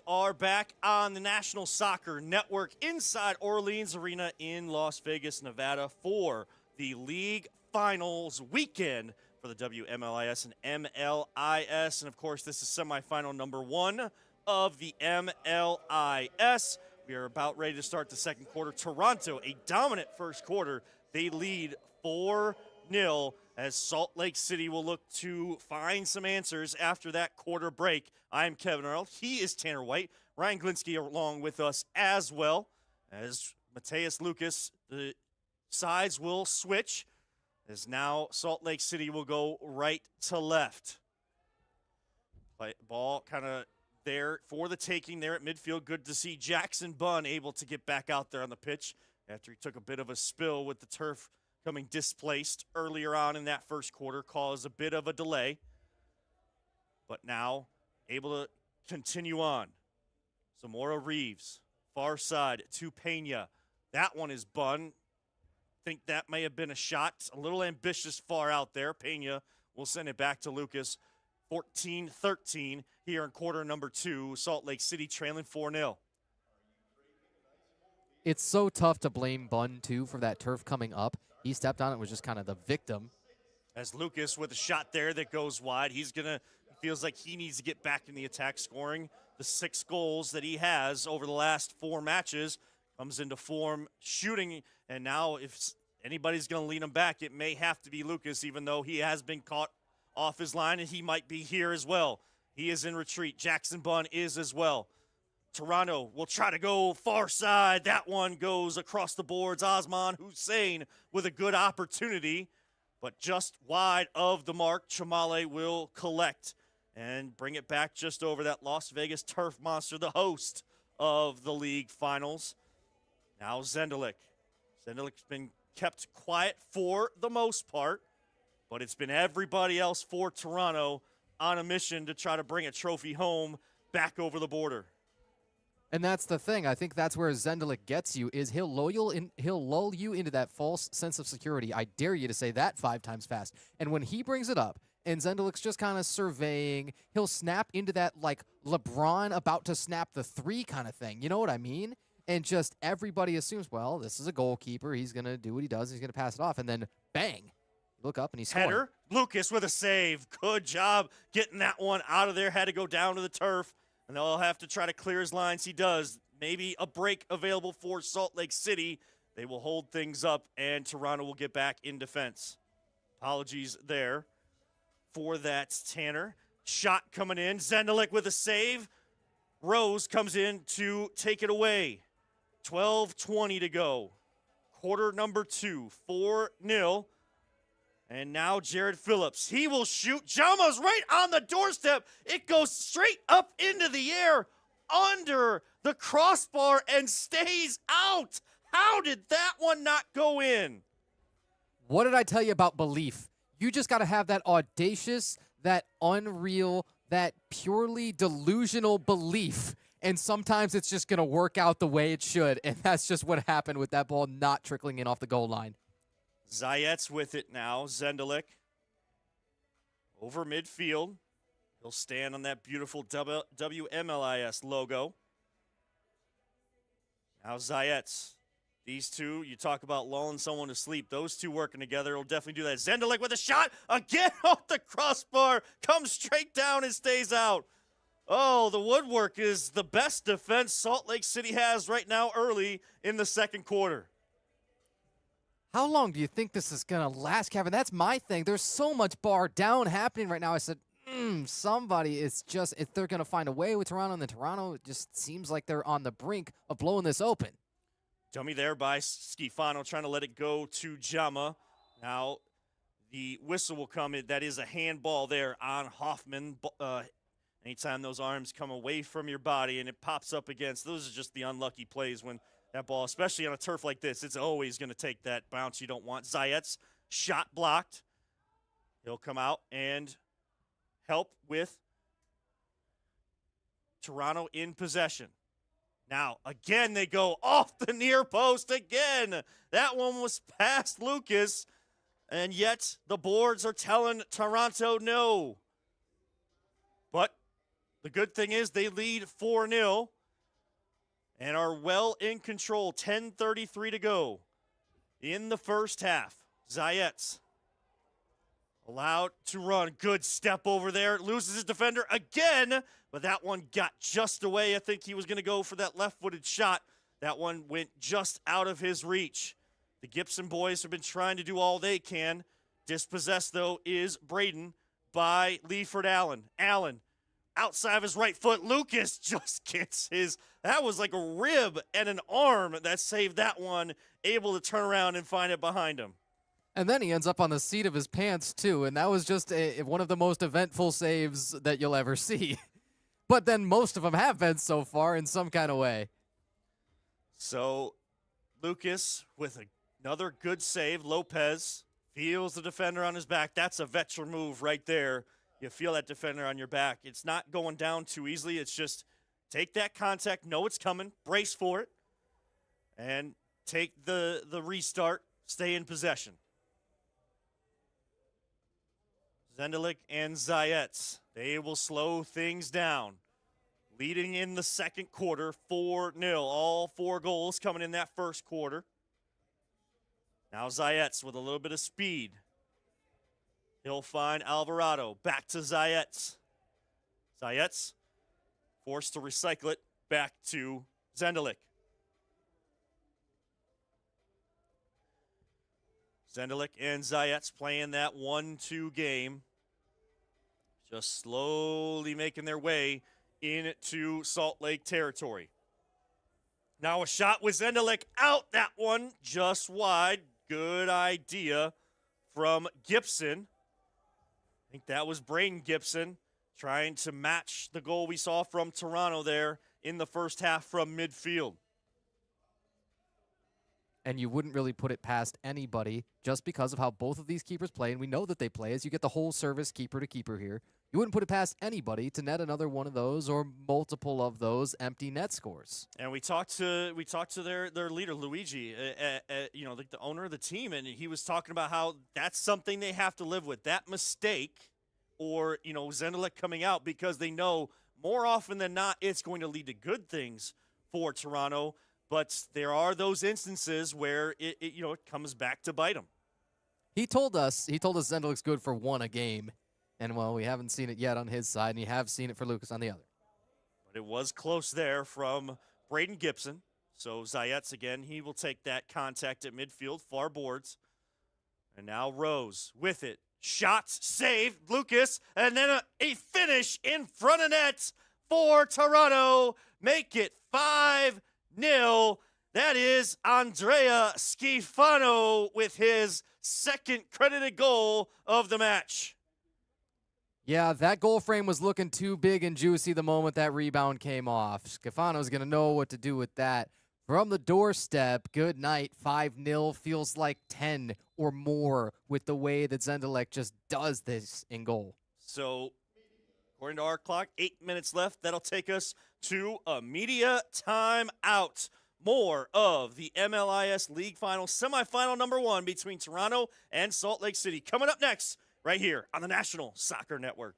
C: Are back on the National Soccer Network inside Orleans Arena in Las Vegas, Nevada for the league finals weekend for the WMLIS and MLIS. And of course, this is semifinal number 1 of the MLIS. We are about ready to start the second quarter. Toronto, a dominant first quarter. They lead 4-0 as Salt Lake City will look to find some answers after that quarter break. I'm Kevin Earl. He is Tanner White. Ryan Glinsky along with us as well as Mateus Lucas, the sides will switch, as now Salt Lake City will go right to left. Ball kind of there for the taking there at midfield. Good to see Jackson Bunn able to get back out there on the pitch after he took a bit of a spill with the turf coming displaced earlier on in that first quarter, caused a bit of a delay. But now able to continue on. Zamora Reeves, far side to Pena. That one is Bunn. Think that may have been a shot. A little ambitious far out there. Pena will send it back to Lucas. 14-13 here in quarter number 2. Salt Lake City trailing 4-0.
D: It's so tough to blame Bunn, too, for that turf coming up. He stepped on it, was just kind of the victim.
C: As Lucas with a shot there that goes wide, feels like he needs to get back in the attack, scoring the 6 goals that he has over the last 4 matches. Comes into form shooting, and now if anybody's going to lead him back, it may have to be Lucas, even though he has been caught off his line, and he might be here as well. He is in retreat. Jackson Bunn is as well. Toronto will try to go far side. That one goes across the boards. Osman Hussein with a good opportunity, but just wide of the mark. Chamale will collect and bring it back just over that Las Vegas Turf Monster, the host of the league finals. Now Zendelik. Zendelik's been kept quiet for the most part, but it's been everybody else for Toronto on a mission to try to bring a trophy home back over the border.
D: And that's the thing. I think that's where Zendelik gets you, is he'll lull you into that false sense of security. I dare you to say that 5 times fast. And when he brings it up, and Zendelik's just kind of surveying, he'll snap into that, like, LeBron about to snap the 3 kind of thing. You know what I mean? And just everybody assumes, well, this is a goalkeeper. He's going to do what he does. He's going to pass it off. And then, bang, you look up and he's scoring.
C: Header, Lucas with a save. Good job getting that one out of there. Had to go down to the turf. And they'll have to try to clear his lines. He does. Maybe a break available for Salt Lake City. They will hold things up, and Toronto will get back in defense. Apologies there for that, Tanner. Shot coming in. Zendelik with a save. Rose comes in to take it away. 12:20 to go. Quarter number 2, 4-0. And now Jared Phillips. He will shoot. Jama's right on the doorstep. It goes straight up into the air under the crossbar and stays out. How did that one not go in?
D: What did I tell you about belief? You just got to have that audacious, that unreal, that purely delusional belief. And sometimes it's just going to work out the way it should. And that's just what happened with that ball not trickling in off the goal line.
C: Zayet's with it now. Zendelik over midfield. He'll stand on that beautiful WMLIS logo. Now Zayet's. These two, you talk about lulling someone to sleep. Those two working together will definitely do that. Zendelik with a shot. Again off the crossbar. Comes straight down and stays out. Oh, the woodwork is the best defense Salt Lake City has right now early in the second quarter.
D: How long do you think this is going to last, Kevin? That's my thing. There's so much bar down happening right now. I said, somebody is just, if they're going to find a way with Toronto, and then Toronto just seems like they're on the brink of blowing this open.
C: Dummy there by Schifano, trying to let it go to Jama. Now the whistle will come in. That is a handball there on Hoffman. Anytime those arms come away from your body and it pops up against, those are just the unlucky plays when that ball, especially on a turf like this, it's always going to take that bounce you don't want. Zayet's shot blocked. He'll come out and help with Toronto in possession. Now, again, they go off the near post again. That one was past Lucas, and yet the boards are telling Toronto no. But the good thing is they lead 4-0. And are well in control. 10:33 to go in the first half. Zayet's allowed to run. Good step over there. Loses his defender again, but that one got just away. I think he was going to go for that left-footed shot. That one went just out of his reach. The Gibson boys have been trying to do all they can. Dispossessed, though, is Braden by Leaford Allen. Allen outside of his right foot. Lucas just gets that was like a rib and an arm that saved that one, able to turn around and find it behind him.
D: And then he ends up on the seat of his pants, too, and that was just one of the most eventful saves that you'll ever see. But then most of them have been so far in some kind of way.
C: So Lucas with another good save. Lopez feels the defender on his back. That's a veteran move right there. You feel that defender on your back. It's not going down too easily. It's just take that contact, know it's coming, brace for it, and take the restart, stay in possession. Zendelik and Zayets, they will slow things down. Leading in the second quarter, 4-0. All 4 goals coming in that first quarter. Now Zayets with a little bit of speed. He'll find Alvarado. Back to Zayets. Zayets forced to recycle it back to Zendelik. Zendelik and Zayets playing that 1-2 game. Just slowly making their way into Salt Lake territory. Now a shot with Zendelik out. That one just wide. Good idea from Gibson. I think that was Braden Gibson trying to match the goal we saw from Toronto there in the first half from midfield.
D: And you wouldn't really put it past anybody just because of how both of these keepers play, and we know that they play as you get the whole service keeper to keeper here. You wouldn't put it past anybody to net another one of those or multiple of those empty net scores.
C: And we talked to their leader Luigi, the owner of the team, and he was talking about how that's something they have to live with. That mistake, or Zendelik coming out, because they know more often than not it's going to lead to good things for Toronto. But there are those instances where it comes back to bite them.
D: He told us Zendelik's good for 1 a game. And, well, we haven't seen it yet on his side, and you have seen it for Lucas on the other.
C: But it was close there from Braden Gibson. So Zayets, again, he will take that contact at midfield, far boards. And now Rose with it. Shots saved, Lucas, and then a finish in front of net for Toronto. Make it 5-0. That is Andrea Schifano with his second credited goal of the match.
D: Yeah, that goal frame was looking too big and juicy the moment that rebound came off. Schifano's going to know what to do with that. From the doorstep, good night, 5-0. Feels like 10 or more with the way that Zendelik just does this in goal.
C: So, according to our clock, 8 minutes left. That'll take us to a media timeout. More of the MLIS League Final semifinal number 1 between Toronto and Salt Lake City. Coming up next, right here on the National Soccer Network.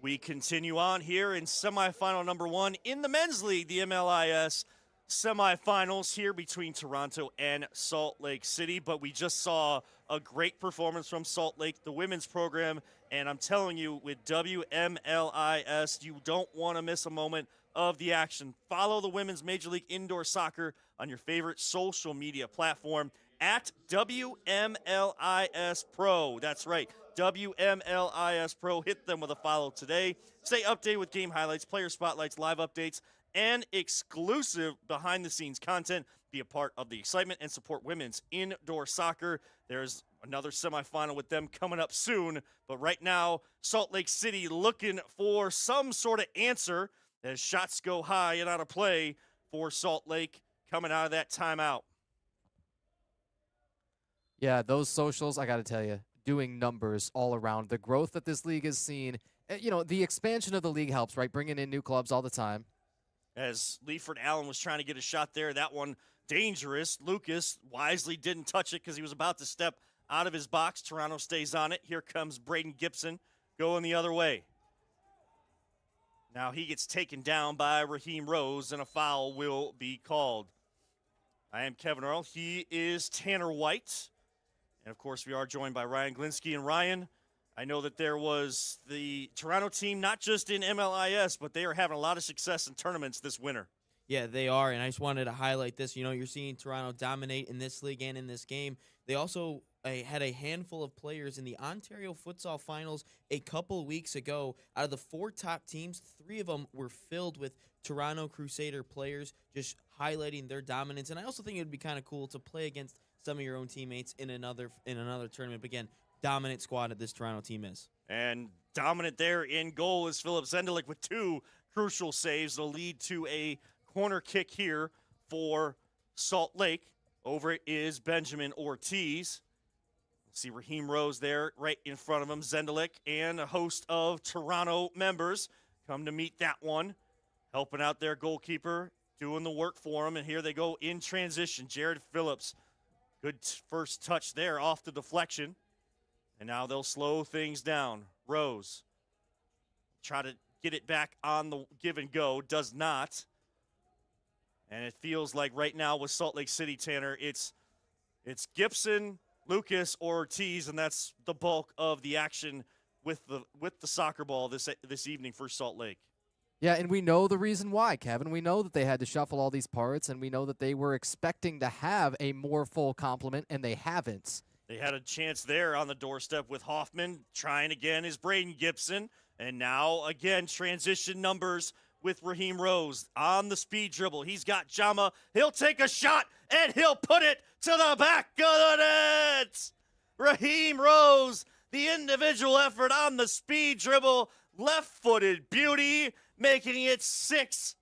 C: We continue on here in semifinal number 1 in the men's league, the MLIS semifinals here between Toronto and Salt Lake City, but we just saw a great performance from Salt Lake, the women's program, and I'm telling you, with WMLIS, you don't want to miss a moment of the action. Follow the Women's Major League Indoor Soccer on your favorite social media platform at WMLIS Pro. That's right, WMLIS Pro. Hit them with a follow today. Stay updated with game highlights, player spotlights, live updates, and exclusive behind-the-scenes content. Be a part of the excitement and support women's indoor soccer. There's another semifinal with them coming up soon. But right now, Salt Lake City looking for some sort of answer as shots go high and out of play for Salt Lake coming out of that timeout.
D: Yeah, those socials, I got to tell you, doing numbers all around. The growth that this league has seen, the expansion of the league helps, right? Bringing in new clubs all the time.
C: As Leiford Allen was trying to get a shot there, that one dangerous. Lucas wisely didn't touch it because he was about to step out of his box. Toronto stays on it. Here comes Braden Gibson going the other way. Now he gets taken down by Raheem Rose, and a foul will be called. I am Kevin Earl. He is Tanner White. And, of course, we are joined by Ryan Glinsky. And, Ryan, I know that there was the Toronto team, not just in MLIS, but they are having a lot of success in tournaments this winter.
B: Yeah, they are, and I just wanted to highlight this. You're seeing Toronto dominate in this league and in this game. They also had a handful of players in the Ontario Futsal Finals a couple weeks ago. Out of the 4 top teams, 3 of them were filled with Toronto Crusader players, just highlighting their dominance. And I also think it would be kind of cool to play against some of your own teammates in another tournament. But again, dominant squad that this Toronto team is.
C: And dominant there in goal is Philip Zendelik with 2 crucial saves. They'll lead to a corner kick here for Salt Lake. Over it is Benjamin Ortiz. See Raheem Rose there right in front of him. Zendelik and a host of Toronto members come to meet that one. Helping out their goalkeeper, doing the work for him. And here they go in transition. Jared Phillips. Good first touch there off the deflection. And now they'll slow things down. Rose try to get it back on the give and go. Does not. And it feels like right now with Salt Lake City, Tanner, it's Gibson, Lucas, or Ortiz, and that's the bulk of the action with the soccer ball this evening for Salt Lake.
D: Yeah, and we know the reason why, Kevin. We know that they had to shuffle all these parts, and we know that they were expecting to have a more full complement, and they haven't.
C: They had a chance there on the doorstep with Hoffman. Trying again is Braden Gibson. And now, again, transition numbers with Raheem Rose on the speed dribble. He's got Jama. He'll take a shot, and he'll put it to the back of the net. Raheem Rose, the individual effort on the speed dribble. Left-footed beauty, making it 6-0,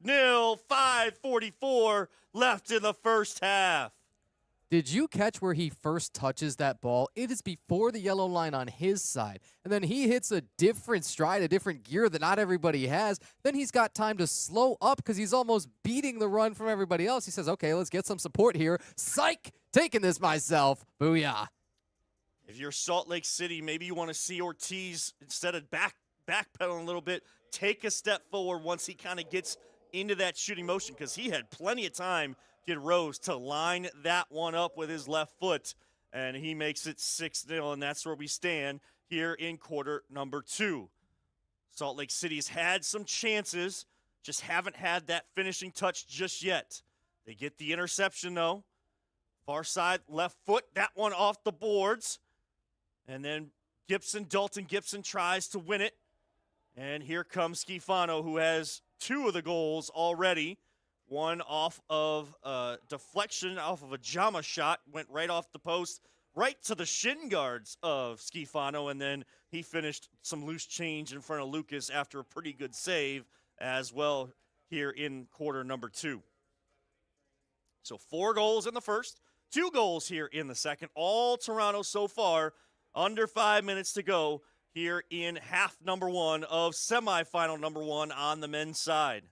C: 5:44 left in the first half.
D: Did you catch where he first touches that ball? It is before the yellow line on his side. And then he hits a different stride, a different gear that not everybody has. Then he's got time to slow up because he's almost beating the run from everybody else. He says, okay, let's get some support here. Psych! Taking this myself. Booyah.
C: If you're Salt Lake City, maybe you want to see Ortiz, instead of backpedaling a little bit, take a step forward once he kind of gets into that shooting motion, because he had plenty of time to get Rose to line that one up with his left foot, and he makes it 6-0, and that's where we stand here in quarter number 2. Salt Lake City's had some chances, just haven't had that finishing touch just yet. They get the interception, though. Far side, left foot, that one off the boards. And then Dalton Gibson tries to win it. And here comes Schifano, who has 2 of the goals already. One off of a deflection, off of a Jama shot, went right off the post, right to the shin guards of Schifano, and then he finished some loose change in front of Lucas after a pretty good save as well here in quarter number 2. So 4 goals in the first, 2 goals here in the second, all Toronto so far, under 5 minutes to go here in half number 1 of semifinal number 1 on the men's side.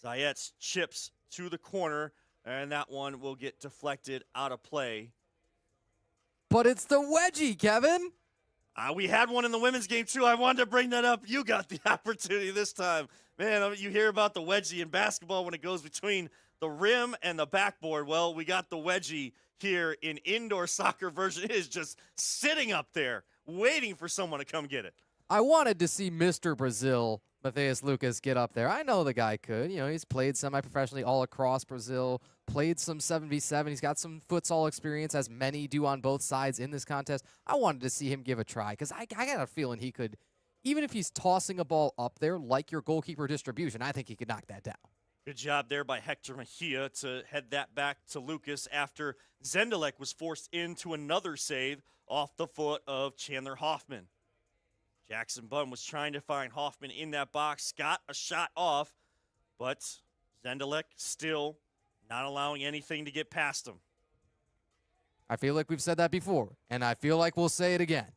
C: Zayet's chips to the corner, and that one will get deflected out of play.
D: But it's the wedgie, Kevin.
C: We had one in the women's game, too. I wanted to bring that up. You got the opportunity this time. Man, you hear about the wedgie in basketball when it goes between the rim and the backboard. Well, we got the wedgie here in indoor soccer version. It is just sitting up there, waiting for someone to come get it.
D: I wanted to see Mr. Brazil, Matheus Lucas, get up there. I know the guy could. You know, he's played semi-professionally all across Brazil, played some 7v7. He's got some futsal experience, as many do on both sides in this contest. I wanted to see him give a try because I got a feeling he could, even if he's tossing a ball up there like your goalkeeper distribution, I think he could knock that down.
C: Good job there by Hector Mejia to head that back to Lucas after Zendelek was forced into another save off the foot of Chandler Hoffman. Jackson Bunn was trying to find Hoffman in that box, got a shot off, but Zendelek still not allowing anything to get past him.
D: I feel like we've said that before, and I feel like we'll say it again.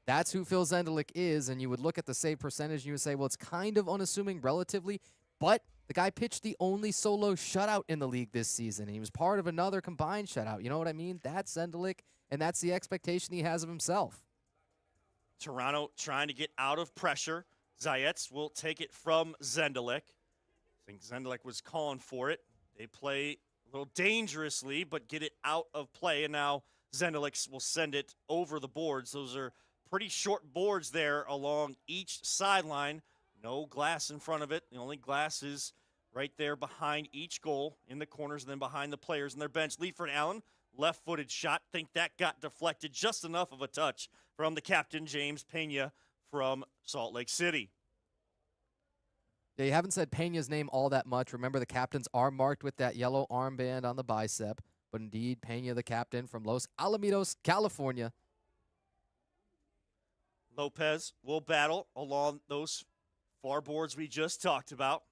D: That's who Phil Zendelek is, and you would look at the save percentage and you would say, well, it's kind of unassuming relatively, but the guy pitched the only solo shutout in the league this season, and he was part of another combined shutout. You know what I mean? That's Zendelek, and that's the expectation he has of himself.
C: Toronto trying to get out of pressure. Zayets will take it from Zendelek. I think Zendelek was calling for it. They play a little dangerously, but get it out of play, and now Zendelek will send it over the boards. Those are pretty short boards there along each sideline. No glass in front of it. The only glass is right there behind each goal in the corners and then behind the players in their bench. Leiford Allen, left-footed shot. Think that got deflected just enough of a touch from the captain, James Pena from Salt Lake City.
D: Yeah, you haven't said Pena's name all that much. Remember, the captains are marked with that yellow armband on the bicep. But indeed, Pena, the captain from Los Alamitos, California.
C: Lopez will battle along those far boards we just talked about.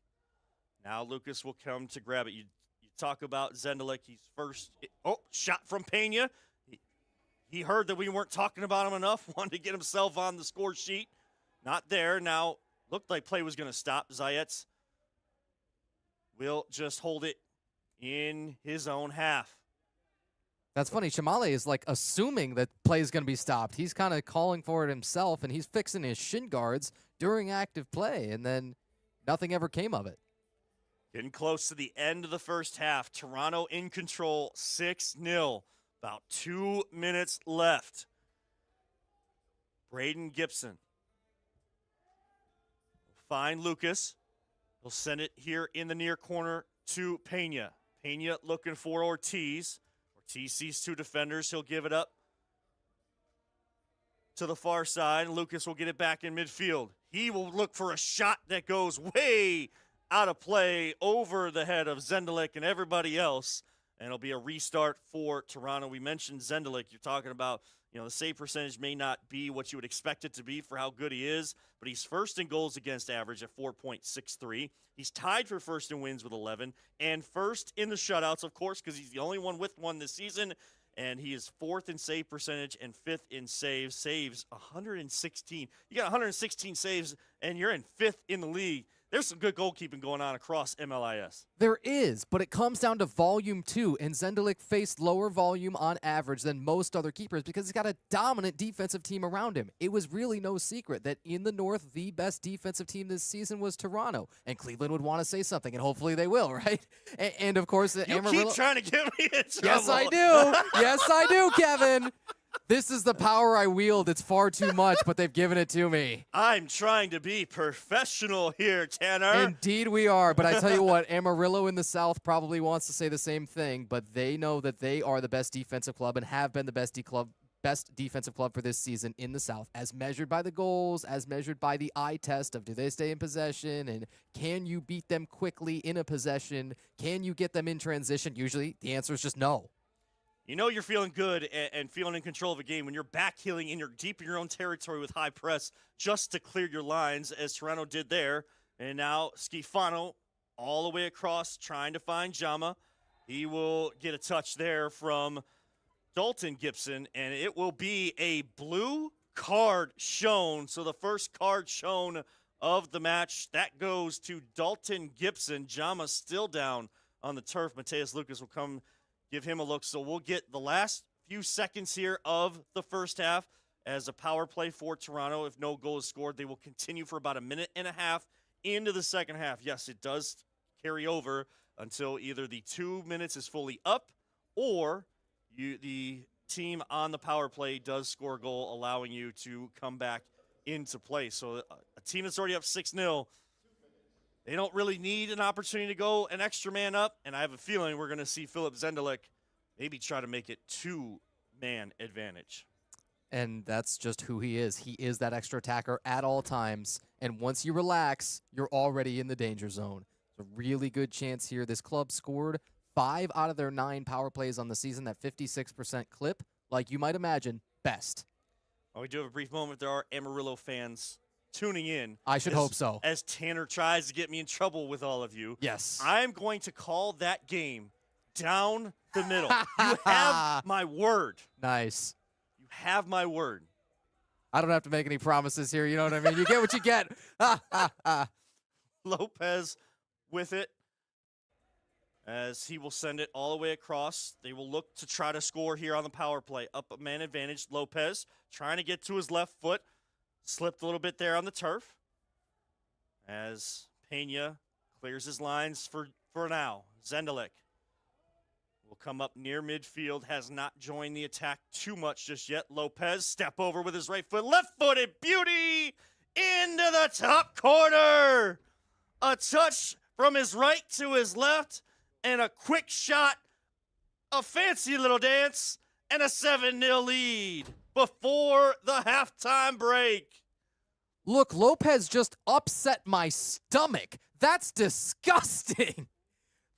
C: Now Lucas will come to grab it. You talk about Zendelek. He's first. Oh, shot from Pena. He heard that we weren't talking about him enough. Wanted to get himself on the score sheet. Not there. Now looked like play was going to stop. Zayets will just hold it in his own half.
D: That's funny. Shamale is like assuming that play is going to be stopped. He's kind of calling for it himself, and he's fixing his shin guards during active play, and then nothing ever came of it.
C: Getting close to the end of the first half. Toronto in control, 6-0. About 2 minutes left. Braden Gibson will find Lucas. He'll send it here in the near corner to Pena. Pena looking for Ortiz. Ortiz sees two defenders. He'll give it up to the far side, and Lucas will get it back in midfield. He will look for a shot that goes way out of play over the head of Zendelek and everybody else, and it'll be a restart for Toronto. We mentioned Zendelek. You're talking about, the save percentage may not be what you would expect it to be for how good he is, but he's first in goals against average at 4.63. He's tied for first in wins with 11, and first in the shutouts, of course, because he's the only one with one this season, and he is fourth in save percentage and fifth in saves. Saves 116. You got 116 saves, and you're in fifth in the league. There's some good goalkeeping going on across MLIS.
D: There is, but it comes down to volume too, and Zendelek faced lower volume on average than most other keepers because he's got a dominant defensive team around him. It was really no secret that in the North, the best defensive team this season was Toronto, and Cleveland would want to say something, and hopefully they will, right? And of course,
C: Keep trying to get me in trouble.
D: Yes, I do. Yes, I do, Kevin. This is the power I wield. It's far too much, but they've given it to me.
C: I'm trying to be professional here, Tanner.
D: Indeed we are, but I tell you what, Amarillo in the South probably wants to say the same thing, but they know that they are the best defensive club and have been the best defensive club for this season in the South, as measured by the goals, as measured by the eye test of do they stay in possession, and can you beat them quickly in a possession? Can you get them in transition? Usually the answer is just no.
C: You know you're feeling good and feeling in control of a game when you're back heeling and you're deep in your own territory with high press just to clear your lines, as Toronto did there. And now Schifano all the way across trying to find Jama. He will get a touch there from Dalton Gibson, and it will be a blue card shown. So the first card shown of the match, that goes to Dalton Gibson. Jama still down on the turf. Matheus Lucas will come give him a look. So we'll get the last few seconds here of the first half as a power play for Toronto. If no goal is scored, they will continue for about a minute and a half into the second half. Yes, it does carry over until either the 2 minutes is fully up or the team on the power play does score a goal, allowing you to come back into play. So a team that's already up 6-0, they don't really need an opportunity to go an extra man up, and I have a feeling we're going to see Philip Zendelik maybe try to make it 2-man advantage.
D: And that's just who he is. He is that extra attacker at all times. And once you relax, you're already in the danger zone. It's a really good chance here. This club scored 5 out of their 9 power plays on the season, that 56% clip. Like you might imagine, best.
C: Well, we do have a brief moment. There are Amarillo fans tuning in.
D: I should hope so.
C: As Tanner tries to get me in trouble with all of you.
D: Yes.
C: I'm going to call that game down the middle. You have my word.
D: Nice.
C: You have my word.
D: I don't have to make any promises here. You know what I mean? You get what you get.
C: Lopez with it as he will send it all the way across. They will look to try to score here on the power play. Up a man advantage. Lopez trying to get to his left foot. Slipped a little bit there on the turf as Pena clears his lines for now. Zendelik will come up near midfield, has not joined the attack too much just yet. Lopez, step over with his right foot, left-footed beauty into the top corner. A touch from his right to his left, and a quick shot, a fancy little dance, and a 7-0 lead before the halftime break.
D: Look, Lopez just upset my stomach. That's disgusting.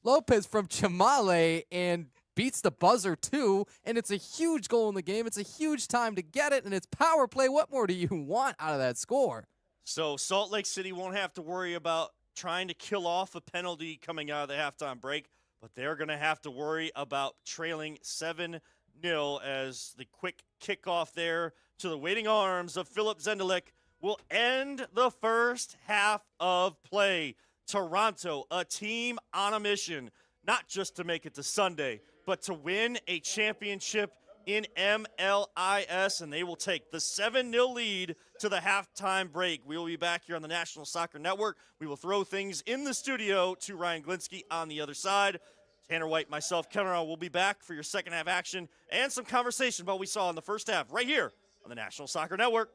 D: Lopez from Chamale and beats the buzzer too, and it's a huge goal in the game. It's a huge time to get it, and it's power play. What more do you want out of that score?
C: So Salt Lake City won't have to worry about trying to kill off a penalty coming out of the halftime break, but they're going to have to worry about trailing 7-0 as the quick kickoff there to the waiting arms of Philip Zendelik will end the first half of play. Toronto, a team on a mission, not just to make it to Sunday, but to win a championship in MLIS, and they will take the 7-0 lead to the halftime break. We will be back here on the National Soccer Network. We will throw things in the studio to Ryan Glinsky on the other side. Tanner White, myself, Kevin Arnold will be back for your second half action and some conversation about what we saw in the first half right here on the National Soccer Network.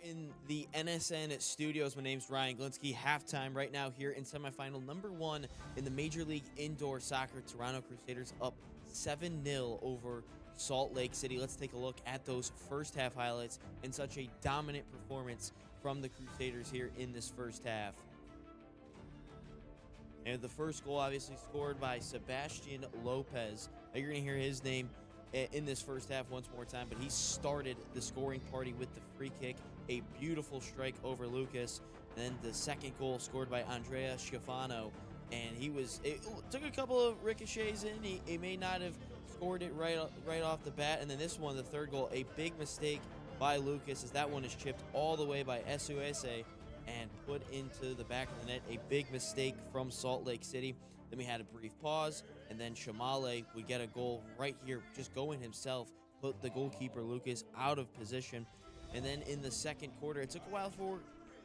B: In the NSN studios, my name's Ryan Glinsky. Halftime right now here in semifinal number 1 in the Major League Indoor Soccer. Toronto Crusaders up 7-0 over Salt Lake City. Let's take a look at those first half highlights and such a dominant performance from the Crusaders here in this first half. And the first goal obviously scored by Sebastian Lopez. Now you're going to hear his name in this first half once more time, but he started the scoring party with the free kick. A beautiful strike over Lucas. And then the second goal scored by Andrea Schifano. And it took a couple of ricochets in. He may not have scored it right off the bat. And then this one, the third goal, a big mistake by Lucas, as that one is chipped all the way by SUSA and put into the back of the net. A big mistake from Salt Lake City. Then we had a brief pause, and then Shamale would get a goal right here, just going himself, put the goalkeeper Lucas out of position. And then in the second quarter, it took a while for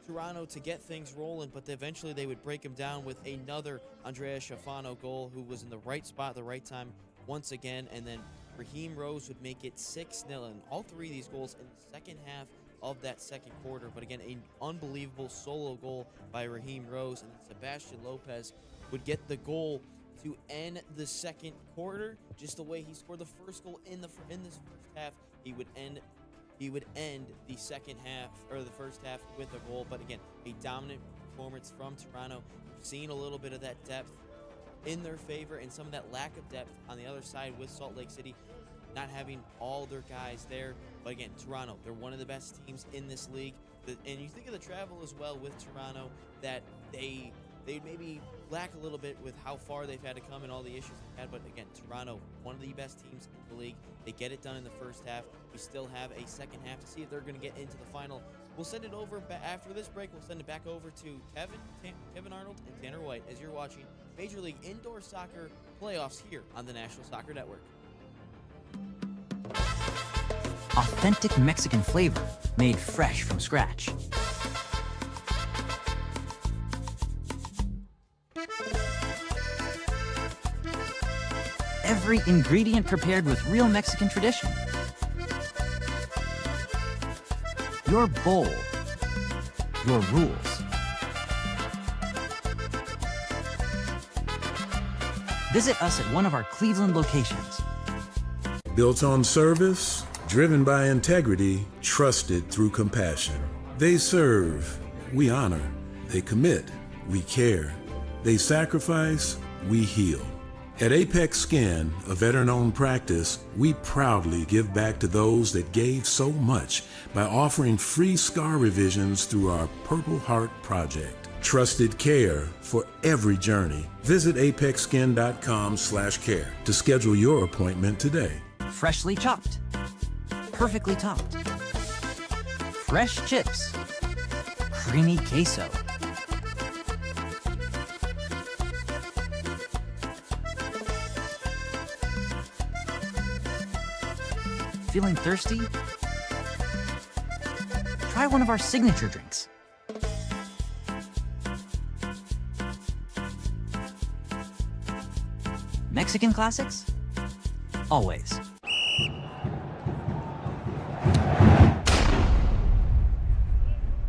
B: Toronto to get things rolling, but eventually they would break him down with another Andrea Schifano goal, who was in the right spot at the right time once again. And then Raheem Rose would make it 6-0, and all three of these goals in the second half of that second quarter. But again, an unbelievable solo goal by Raheem Rose, and then Sebastian Lopez would get the goal to end the second quarter. Just the way he scored the first goal in this first half, he would end the second half, or the first half, with a goal. But again, a dominant performance from Toronto. We've seen a little bit of that depth in their favor and some of that lack of depth on the other side with Salt Lake City not having all their guys there. But again, Toronto, they're one of the best teams in this league. And you think of the travel as well with Toronto, that they maybe lack a little bit with how far they've had to come and all the issues they've had. But again, Toronto, one of the best teams in the league. They get it done in the first half. We still have a second half to see if they're going to get into the final. We'll send it over after this break. We'll send it back over to Kevin Arnold and Tanner White as you're watching Major League Indoor Soccer playoffs here on the National Soccer Network.
F: Authentic Mexican flavor made fresh from scratch. Every ingredient prepared with real Mexican tradition. Your bowl, your rules. Visit us at one of our Cleveland locations.
G: Built on service, driven by integrity, trusted through compassion. They serve, we honor. They commit, we care. They sacrifice, we heal. At Apex Skin, a veteran-owned practice, we proudly give back to those that gave so much by offering free scar revisions through our Purple Heart Project. Trusted care for every journey. Visit apexskin.com/care to schedule your appointment today.
F: Freshly chopped, perfectly topped, fresh chips, creamy queso. Feeling thirsty? Try one of our signature drinks. Mexican classics? Always.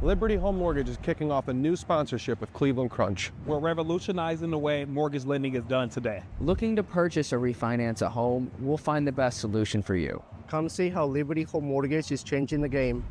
H: Liberty Home Mortgage is kicking off a new sponsorship with Cleveland Crunch.
I: We're revolutionizing the way mortgage lending is done today.
J: Looking to purchase or refinance a home, we'll find the best solution for you.
K: Come see how Liberty Home Mortgage is changing the game.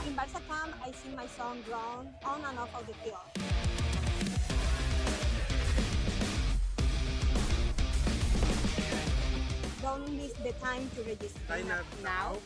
L: In Barsacam, I sing my song grown on and off of the field. Don't miss the time to register. Sign up now.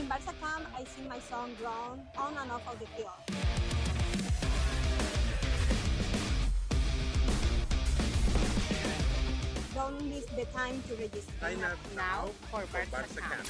L: Barca camp, I sing my song grown on and off of the field. Don't miss the time to register.
M: Sign up now for Barca camp.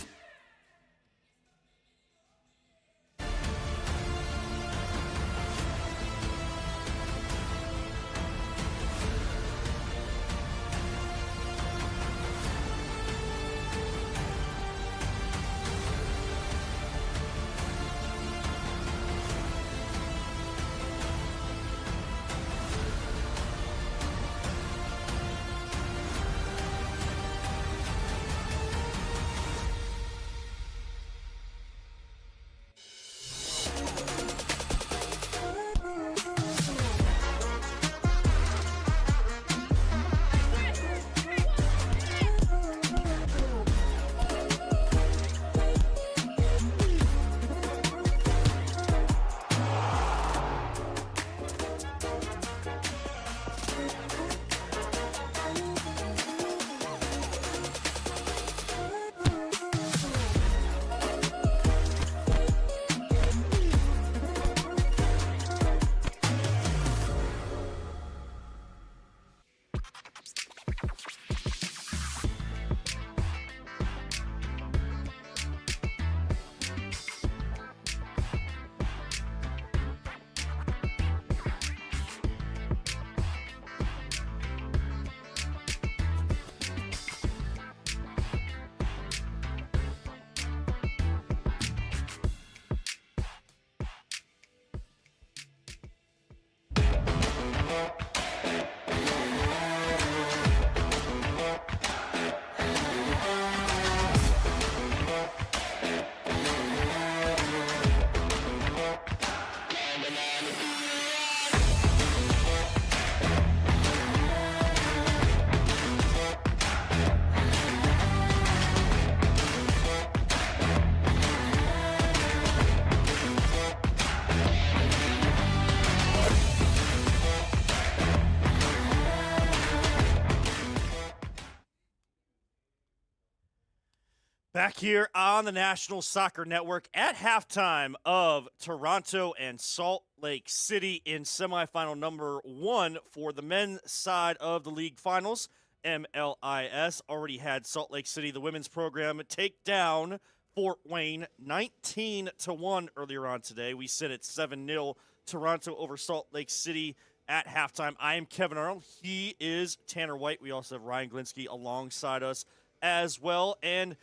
C: Back here on the National Soccer Network at halftime of Toronto and Salt Lake City in semifinal number 1 for the men's side of the league finals. MLIS already had Salt Lake City, the women's program, take down Fort Wayne 19-1 earlier on today. We sit at 7-0 Toronto over Salt Lake City at halftime. I am Kevin Arnold. He is Tanner White. We also have Ryan Glinsky alongside us as well. And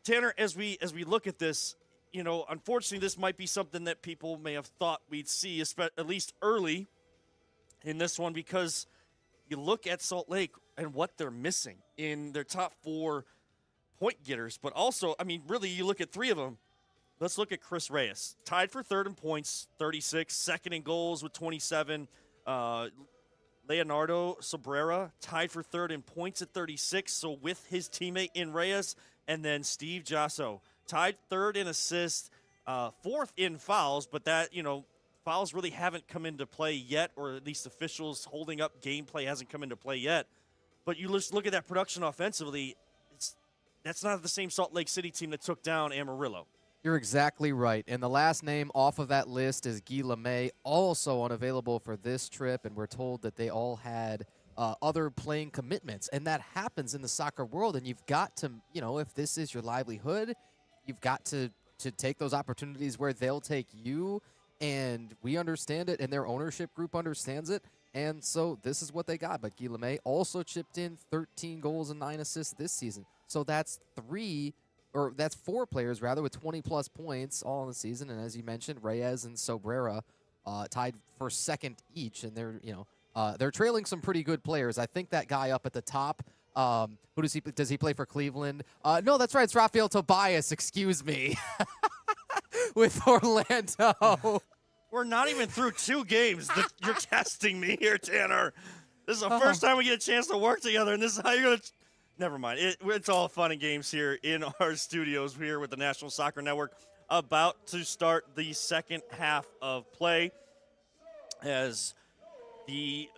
C: Tanner, as we look at this, you know, unfortunately, this might be something that people may have thought we'd see, at least early in this one, because you look at Salt Lake and what they're missing in their top 4 point getters. But also, I mean, really, you look at 3 of them. Let's look at Chris Reyes, tied for 3rd in points, 36, 2nd in goals with 27. Leonardo Sobrera tied for 3rd in points at 36, so with his teammate in Reyes. And then Steve Jasso tied 3rd in assists, 4th in fouls, but that, you know, fouls really haven't come into play yet, or at least officials holding up gameplay hasn't come into play yet. But you just look at that production offensively, that's not the same Salt Lake City team that took down Amarillo.
D: You're exactly right. And the last name off of that list is Guy LeMay, also unavailable for this trip, and we're told that they all had other playing commitments. And that happens in the soccer world, and you've got to, you know, if this is your livelihood, you've got to take those opportunities where they'll take you, and we understand it, and their ownership group understands it, and so this is what they got. But Guy LeMay also chipped in 13 goals and 9 assists this season. So that's 4 players, rather, with 20-plus points all in the season. And as you mentioned, Reyes and Sobrera tied for 2nd each, and they're trailing some pretty good players. I think that guy up at the top, who does he play for Cleveland? No, that's right, it's Rafael Tobias, excuse me, with Orlando.
C: We're not even through 2 games. You're testing me here, Tanner. This is the first time we get a chance to work together, and this is how you're going to... Never mind. It's all fun and games here in our studios here with the National Soccer Network, about to start the second half of play, as the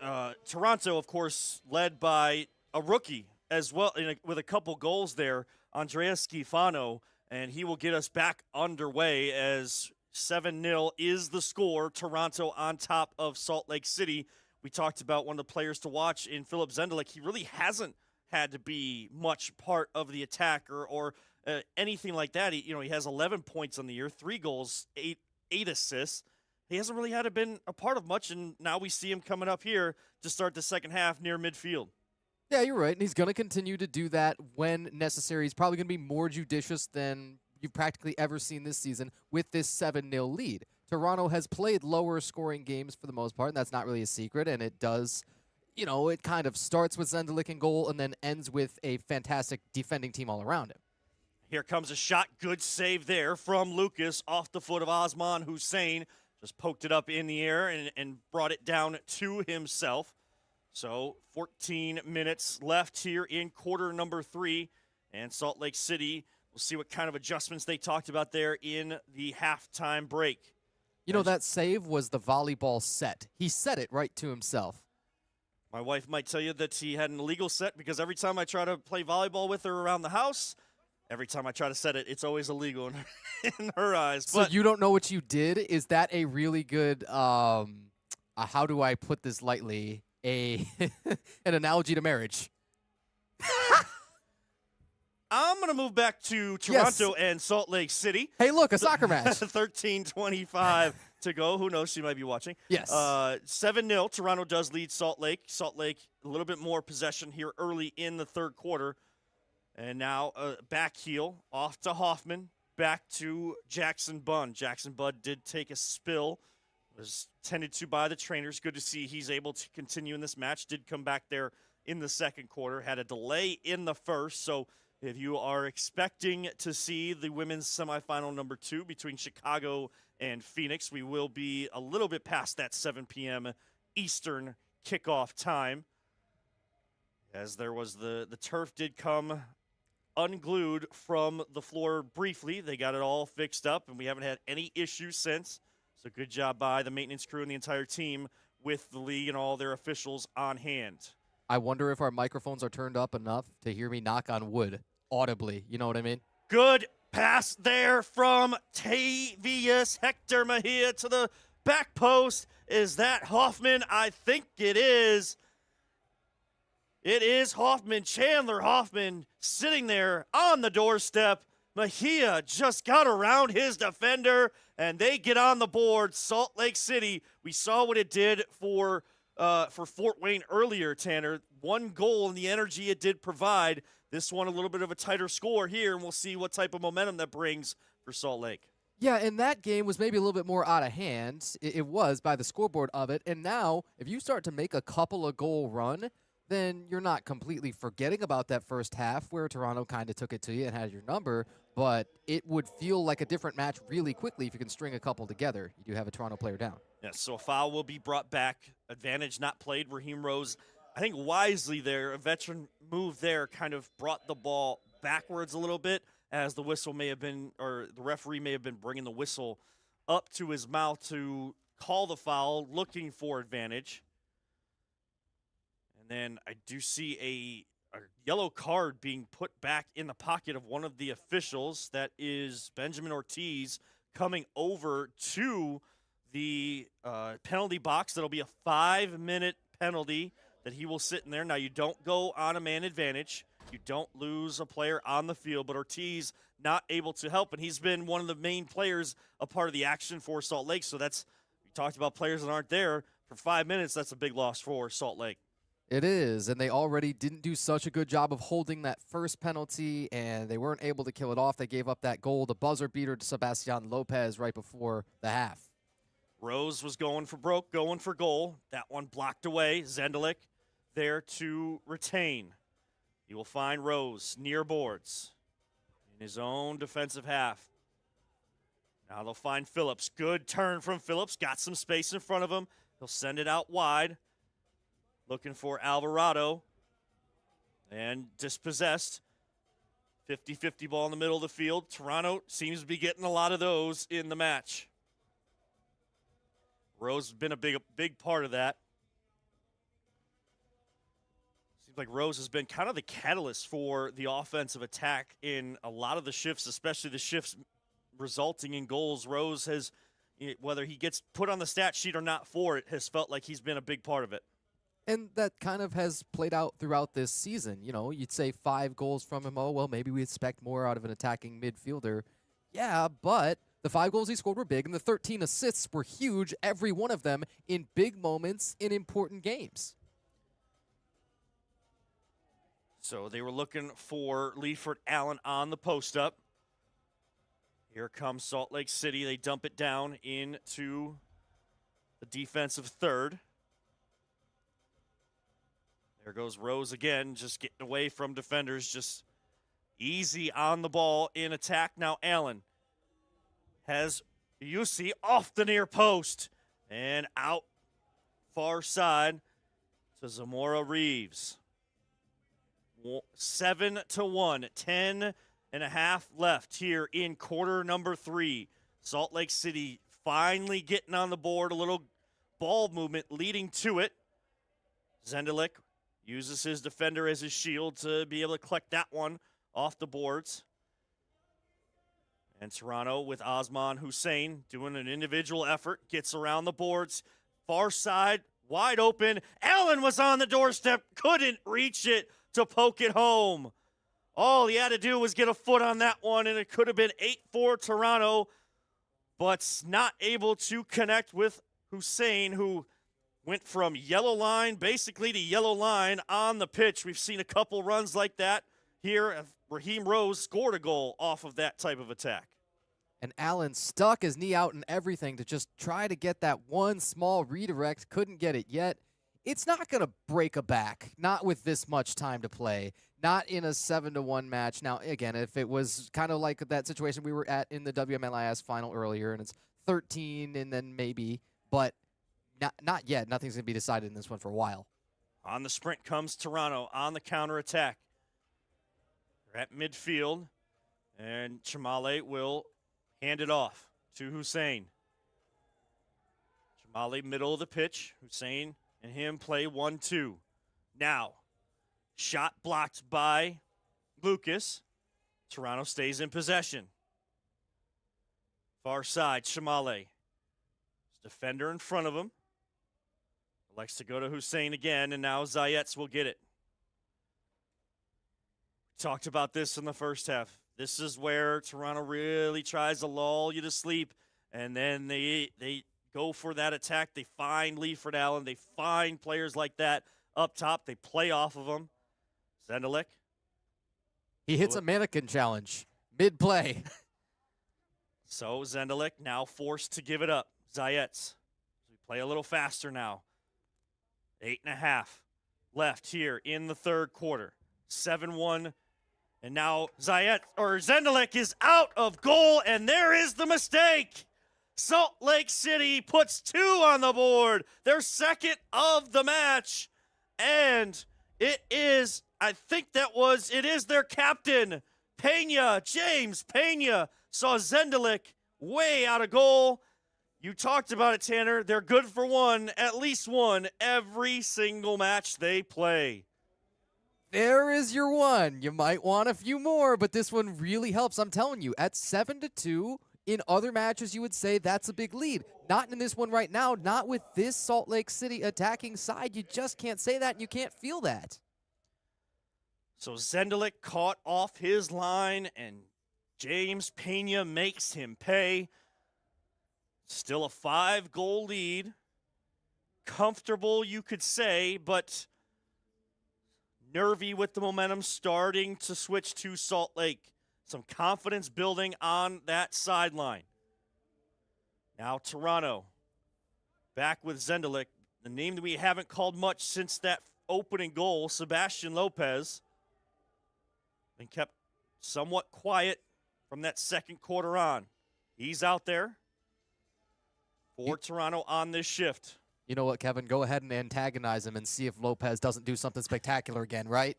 C: Toronto, of course, led by a rookie as well, with a couple goals there, Andrea Schifano, and he will get us back underway as 7-0 is the score. Toronto on top of Salt Lake City. We talked about one of the players to watch in Philip Zendelik. He really hasn't had to be much part of the attack or anything like that. He has 11 points on the year, 3 goals, 8 assists. He hasn't really had to been a part of much, and now we see him coming up here to start the second half near midfield.
D: Yeah, you're right, and he's going to continue to do that when necessary. He's probably going to be more judicious than you've practically ever seen this season with this 7-0 lead. Toronto has played lower scoring games for the most part, and that's not really a secret, and it does... You know, it kind of starts with Zendelik in goal and then ends with a fantastic defending team all around him.
C: Here comes a shot. Good save there from Lucas off the foot of Osman Hussein. Just poked it up in the air and brought it down to himself. So 14 minutes left here in quarter number 3. And Salt Lake City, we'll see what kind of adjustments they talked about there in the halftime break.
D: You know, that save was the volleyball set. He set it right to himself.
C: My wife might tell you that he had an illegal set because every time I try to play volleyball with her around the house, every time I try to set it, it's always illegal in her eyes.
D: So you don't know what you did? Is that a really good, how do I put this lightly, an analogy to marriage?
C: I'm going to move back to Toronto and Salt Lake City.
D: Hey, look, a soccer match.
C: 13:25 to go. Who knows? She might be watching.
D: Yes.
C: 7-0. Toronto does lead Salt Lake. Salt Lake, a little bit more possession here early in the third quarter. And now back heel off to Hoffman. Back to Jackson Bunn. Jackson Bunn did take a spill. Was tended to by the trainers. Good to see he's able to continue in this match. Did come back there in the second quarter. Had a delay in the first. So if you are expecting to see the women's semifinal number 2 between Chicago and Phoenix, we will be a little bit past that 7 p.m. Eastern kickoff time. As there was the turf did come unglued from the floor briefly. They got it all fixed up, and we haven't had any issues since. So good job by the maintenance crew and the entire team with the league and all their officials on hand.
D: I wonder if our microphones are turned up enough to hear me knock on wood audibly. You know what I mean?
C: Good pass there from Tavius Hector Mejia to the back post. Is that Hoffman? I think it is. It is Hoffman, Chandler Hoffman, sitting there on the doorstep. Mejia just got around his defender, and they get on the board. Salt Lake City, we saw what it did for Fort Wayne earlier, Tanner. One goal and the energy it did provide. This one a little bit of a tighter score here, and we'll see what type of momentum that brings for Salt Lake.
D: Yeah, and that game was maybe a little bit more out of hand. It was by the scoreboard of it. And now, if you start to make a couple of goal run, then you're not completely forgetting about that first half where Toronto kind of took it to you and had your number. But it would feel like a different match really quickly if you can string a couple together. You do have a Toronto player down.
C: Yes, so a foul will be brought back. Advantage not played. Raheem Rose, I think wisely there, a veteran move there, kind of brought the ball backwards a little bit, as the whistle may have been, or the referee may have been bringing the whistle up to his mouth to call the foul, looking for advantage. And then I do see a yellow card being put back in the pocket of one of the officials. That is Benjamin Ortiz coming over to the penalty box. That'll be a 5-minute penalty that he will sit in there. Now, you don't go on a man advantage. You don't lose a player on the field, but Ortiz not able to help, and he's been one of the main players, a part of the action for Salt Lake. So that's, we talked about players that aren't there for 5 minutes. That's a big loss for Salt Lake.
D: It is, and they already didn't do such a good job of holding that first penalty, and they weren't able to kill it off. They gave up that goal, the buzzer beater to Sebastian Lopez right before the half.
C: Rose was going for broke, going for goal. That one blocked away. Zendelik there to retain. He will find Rose near boards in his own defensive half. Now they'll find Phillips. Good turn from Phillips. Got some space in front of him. He'll send it out wide. Looking for Alvarado. And dispossessed. 50-50 ball in the middle of the field. Toronto seems to be getting a lot of those in the match. Rose has been a big part of that. Seems like Rose has been kind of the catalyst for the offensive attack in a lot of the shifts, especially the shifts resulting in goals. Rose has, whether he gets put on the stat sheet or not for it, has felt like he's been a big part of it.
D: And that kind of has played out throughout this season. You know, you'd say 5 goals from him. Oh, well, maybe we expect more out of an attacking midfielder. Yeah, but the 5 goals he scored were big, and the 13 assists were huge, every one of them in big moments in important games.
C: So they were looking for Leifert Allen on the post-up. Here comes Salt Lake City. They dump it down into the defensive third. There goes Rose again, just getting away from defenders, just easy on the ball in attack. Now Allen has Yussi off the near post and out far side to Zamora Reeves. 7-1, 10 and a half left here in quarter number 3. Salt Lake City finally getting on the board, a little ball movement leading to it. Zendelik uses his defender as his shield to be able to collect that one off the boards. And Toronto with Osman Hussein doing an individual effort, gets around the boards. Far side, wide open. Allen was on the doorstep, couldn't reach it to poke it home. All he had to do was get a foot on that one, and it could have been 8-4 Toronto, but not able to connect with Hussein, who went from yellow line basically to yellow line on the pitch. We've seen a couple runs like that here. Raheem Rose scored a goal off of that type of attack.
D: And Allen stuck his knee out and everything to just try to get that one small redirect. Couldn't get it yet. It's not going to break a back, not with this much time to play, not in a 7-1 match. Now, again, if it was kind of like that situation we were at in the WMLIS final earlier, and it's 13 and then maybe, but not yet. Nothing's going to be decided in this one for a while.
C: On the sprint comes Toronto on the counterattack. They're at midfield, and Chamale will hand it off to Hussein. Chamale, middle of the pitch. Hussein and him play 1-2. Now, shot blocked by Lucas. Toronto stays in possession. Far side, Shamale. Defender in front of him. Likes to go to Hussein again, and now Zayets will get it. Talked about this in the first half. This is where Toronto really tries to lull you to sleep, and then they go for that attack. They find Leifert Allen. They find players like that up top. They play off of them. Zendelik.
D: He hits a mannequin challenge mid-play.
C: So Zendelik now forced to give it up. Zayets. We play a little faster now. 8.5 left here in the third quarter. 7-1. And now Zendelik is out of goal, and there is the mistake. Salt Lake City puts 2 on the board, their second of the match. And it is their captain, Pena, James Pena, saw Zendelik way out of goal. You talked about it, Tanner. They're good for one, at least one, every single match they play.
D: There is your one. You might want a few more, but this one really helps. I'm telling you, at 7-2, in other matches, you would say that's a big lead. Not in this one right now, not with this Salt Lake City attacking side. You just can't say that, and you can't feel that.
C: So Zendelik caught off his line, and James Pena makes him pay. Still a 5-goal lead. Comfortable, you could say, but nervy with the momentum starting to switch to Salt Lake. Some confidence building on that sideline. Now Toronto back with Zendelik, the name that we haven't called much since that opening goal, Sebastian Lopez. Been kept somewhat quiet from that second quarter on. He's out there for Toronto on this shift.
D: You know what, Kevin? Go ahead and antagonize him and see if Lopez doesn't do something spectacular again, right?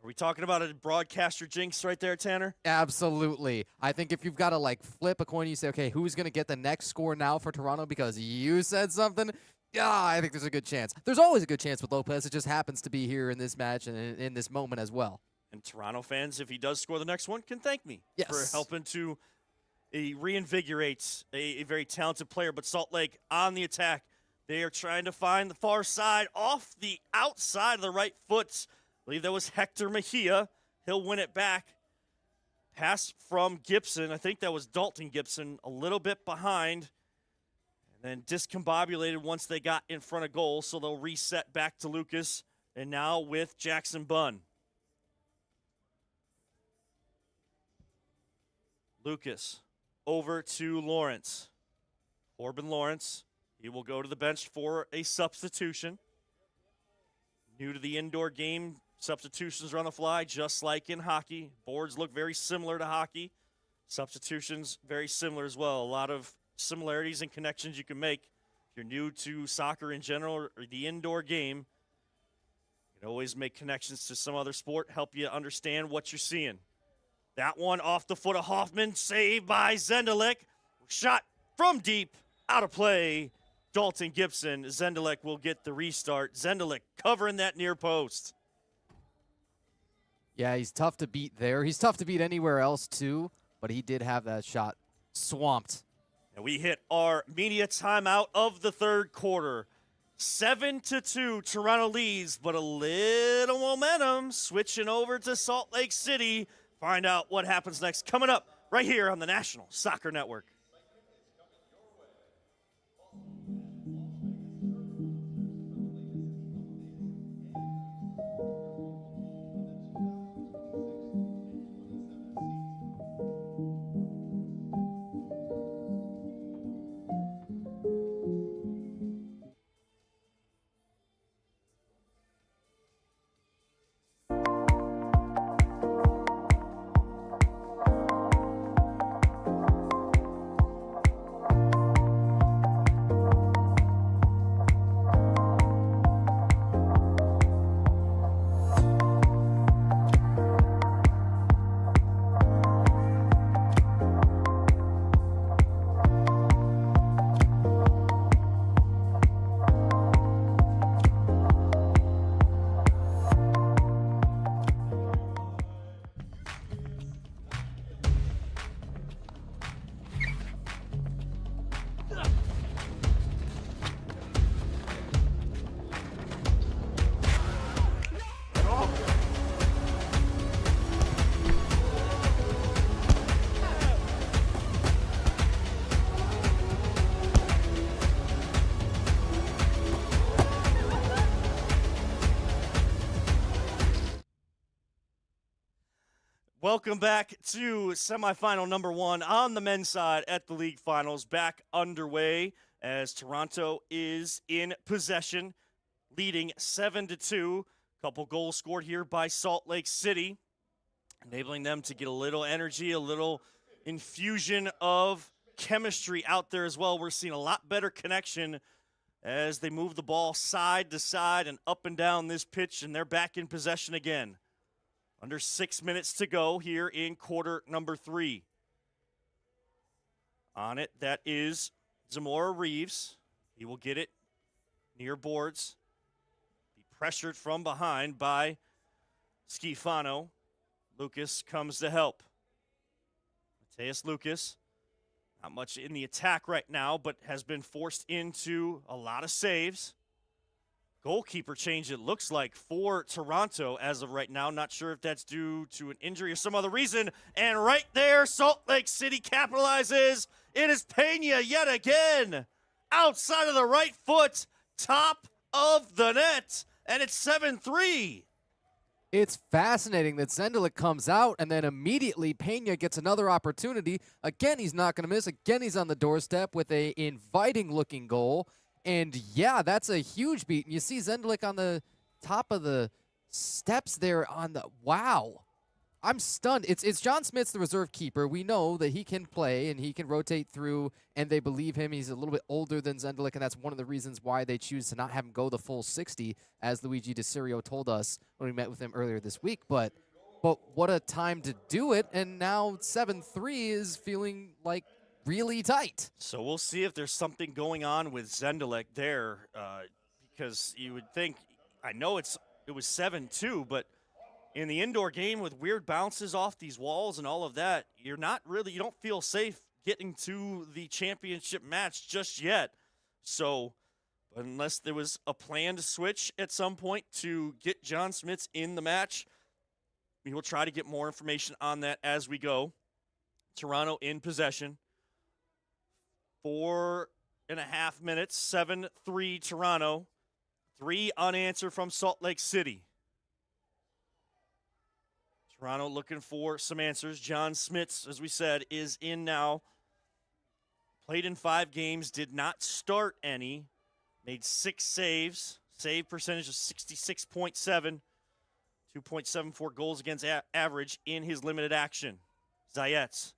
C: Are we talking about a broadcaster jinx right there, Tanner?
D: Absolutely. I think if you've got to, flip a coin, you say, okay, who's going to get the next score now for Toronto because you said something? Yeah, I think there's a good chance. There's always a good chance with Lopez. It just happens to be here in this match and in this moment as well.
C: And Toronto fans, if he does score the next one, can thank me for helping to reinvigorate a very talented player. But Salt Lake on the attack. They are trying to find the far side off the outside of the right foot. I believe that was Hector Mejia. He'll win it back. Pass from Gibson. I think that was Dalton Gibson, a little bit behind. And then discombobulated once they got in front of goal, so they'll reset back to Lucas. And now with Jackson Bunn. Lucas over to Lawrence. Corbin Lawrence. He will go to the bench for a substitution. New to the indoor game, substitutions are on the fly, just like in hockey. Boards look very similar to hockey. Substitutions very similar as well. A lot of similarities and connections you can make. If you're new to soccer in general or the indoor game, you can always make connections to some other sport, help you understand what you're seeing. That one off the foot of Hoffman, saved by Zendelik. Shot from deep, out of play. Dalton Gibson. Zendelik will get the restart. Zendelik covering that near post.
D: Yeah, he's tough to beat there. He's tough to beat anywhere else, too, but he did have that shot swamped.
C: And we hit our media timeout of the third quarter. 7-2, Toronto leads, but a little momentum switching over to Salt Lake City. Find out what happens next coming up right here on the National Soccer Network. Welcome back to semifinal number 1 on the men's side at the league finals. Back underway as Toronto is in possession, leading 7-2. Couple goals scored here by Salt Lake City, enabling them to get a little energy, a little infusion of chemistry out there as well. We're seeing a lot better connection as they move the ball side to side and up and down this pitch, and they're back in possession again. Under 6 minutes to go here in quarter number 3. On it, that is Zamora Reeves. He will get it near boards. Be pressured from behind by Schifano. Lucas comes to help. Mateus Lucas, not much in the attack right now, but has been forced into a lot of saves. Goalkeeper change, it looks like, for Toronto as of right now. Not sure if that's due to an injury or some other reason. And right there, Salt Lake City capitalizes. It is Pena yet again. Outside of the right foot, top of the net. And it's 7-3.
D: It's fascinating that Zendelik comes out and then immediately Pena gets another opportunity. Again, he's not going to miss. Again, he's on the doorstep with a inviting-looking goal. And, yeah, that's a huge beat. And you see Zendelik on the top of the steps there on the – wow. I'm stunned. It's John Smith's the reserve keeper. We know that he can play and he can rotate through, and they believe him. He's a little bit older than Zendelik, and that's one of the reasons why they choose to not have him go the full 60, as Luigi DeCirio told us when we met with him earlier this week. But what a time to do it, and now 7-3 is feeling like really tight.
C: So we'll see if there's something going on with Zendelik there, because you would think, I know it was 7-2, but in the indoor game with weird bounces off these walls and all of that, you don't feel safe getting to the championship match just yet. So unless there was a planned switch at some point to get John Smits in the match, we will try to get more information on that as we go. Toronto in possession. 4.5 minutes, 7-3 Toronto. 3 unanswered from Salt Lake City. Toronto looking for some answers. John Smits, as we said, is in now. Played in 5 games, did not start any. Made 6 saves. Save percentage of 66.7. 2.74 goals against average in his limited action. Zayets,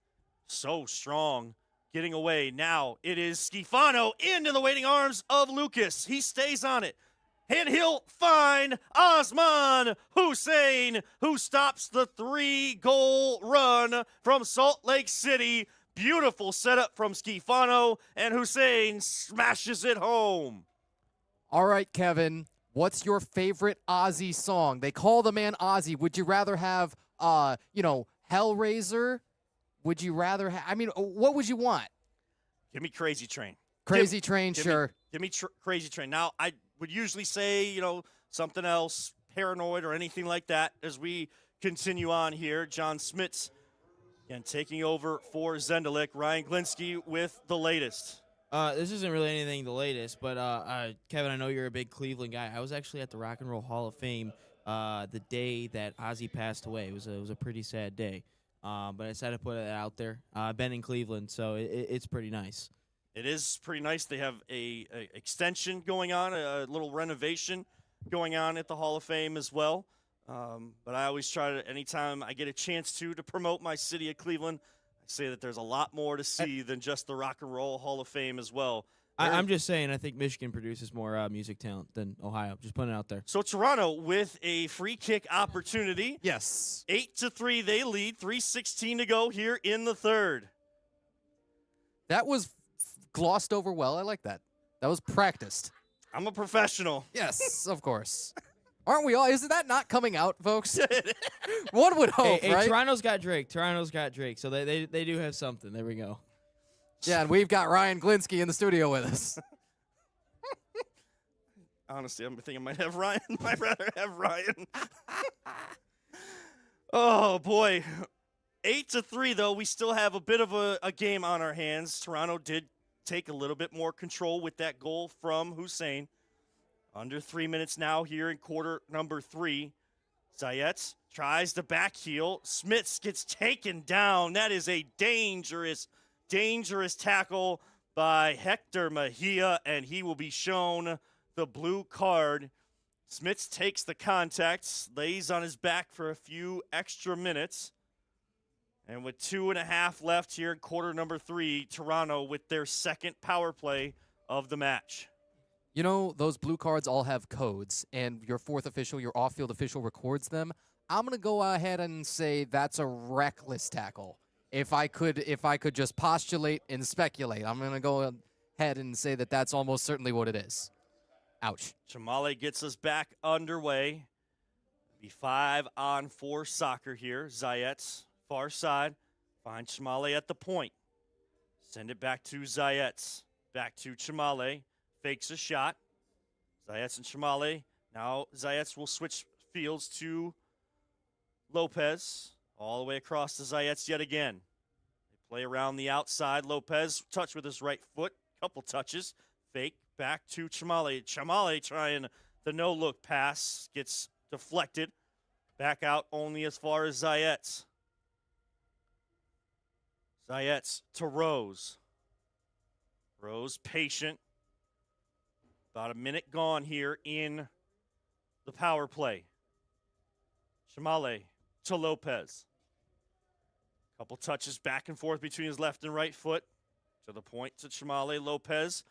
C: so strong. Getting away. Now it is Schifano into the waiting arms of Lucas. He stays on it. And he'll find Osman Hussein, who stops the 3-goal run from Salt Lake City. Beautiful setup from Schifano, and Hussein smashes it home.
D: All right, Kevin, what's your favorite Ozzy song? They call the man Ozzy. Would you rather have, Hellraiser? Would you rather have, what would you want?
C: Give me Crazy Train.
D: Crazy Train, sure.
C: Give me Crazy Train. Now, I would usually say, something else, Paranoid or anything like that as we continue on here. John Smits, again, taking over for Zendelik. Ryan Glinsky with the latest.
B: This isn't really anything the latest, but Kevin, I know you're a big Cleveland guy. I was actually at the Rock and Roll Hall of Fame the day that Ozzy passed away. It was a pretty sad day, but I decided to put it out there. I've been in Cleveland, so it's pretty nice.
C: It is pretty nice. They have a extension going on, a little renovation going on at the Hall of Fame as well. But I always try to, anytime I get a chance to promote my city of Cleveland, I say that there's a lot more to see than just the Rock and Roll Hall of Fame as well.
B: I'm just saying, I think Michigan produces more music talent than Ohio. Just putting it out there.
C: So Toronto with a free kick opportunity.
D: Yes.
C: 8-3, they lead. 3:16 to go here in the third.
D: That was glossed over well. I like that. That was practiced.
C: I'm a professional.
D: Yes, of course. Aren't we all? Isn't that not coming out, folks? One would hope,
B: hey,
D: right?
B: Toronto's got Drake. So they do have something. There we go.
D: Yeah, and we've got Ryan Glinsky in the studio with us.
C: Honestly, I'm thinking I might have Ryan. I'd rather have Ryan. Oh, boy. 8-3, though. We still have a bit of a game on our hands. Toronto did take a little bit more control with that goal from Hussein. Under 3 minutes now here in quarter number 3. Zayats tries to back heel. Smits gets taken down. That is a dangerous, dangerous tackle by Hector Mejia, and he will be shown the blue card. Smits takes the contact, lays on his back for a few extra minutes. And with 2.5 left here in quarter number 3, Toronto with their second power play of the match.
D: You know, those blue cards all have codes, and your fourth official, your off-field official, records them. I'm going to go ahead and say that's a reckless tackle. If I could just postulate and speculate, I'm going to go ahead and say that that's almost certainly what it is. Ouch.
C: Chamale gets us back underway. Be 5-on-4 soccer here. Zayats, far side. Find Chamale at the point. Send it back to Zayats. Back to Chamale. Fakes a shot. Zayats and Chamale. Now Zayats will switch fields to Lopez. All the way across to Zayats yet again. They play around the outside. Lopez touch with his right foot. Couple touches. Fake. Back to Chamale. Chamale trying the no-look pass. Gets deflected. Back out only as far as Zayats. Zayats to Rose. Rose patient. About a minute gone here in the power play. Chamale to Lopez. Couple touches back and forth between his left and right foot. To the point to Chamale. Lopez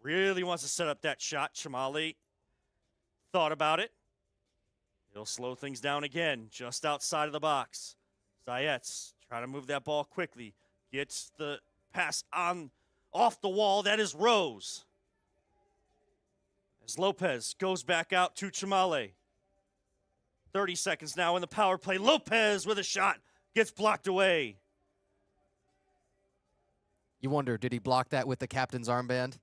C: really wants to set up that shot. Chamale thought about it. He'll slow things down again, just outside of the box. Zayats trying to move that ball quickly. Gets the pass off the wall. That is Rose. As Lopez goes back out to Chamale. 30 seconds now in the power play. Lopez with a shot. Gets blocked away.
D: You wonder, did he block that with the captain's armband?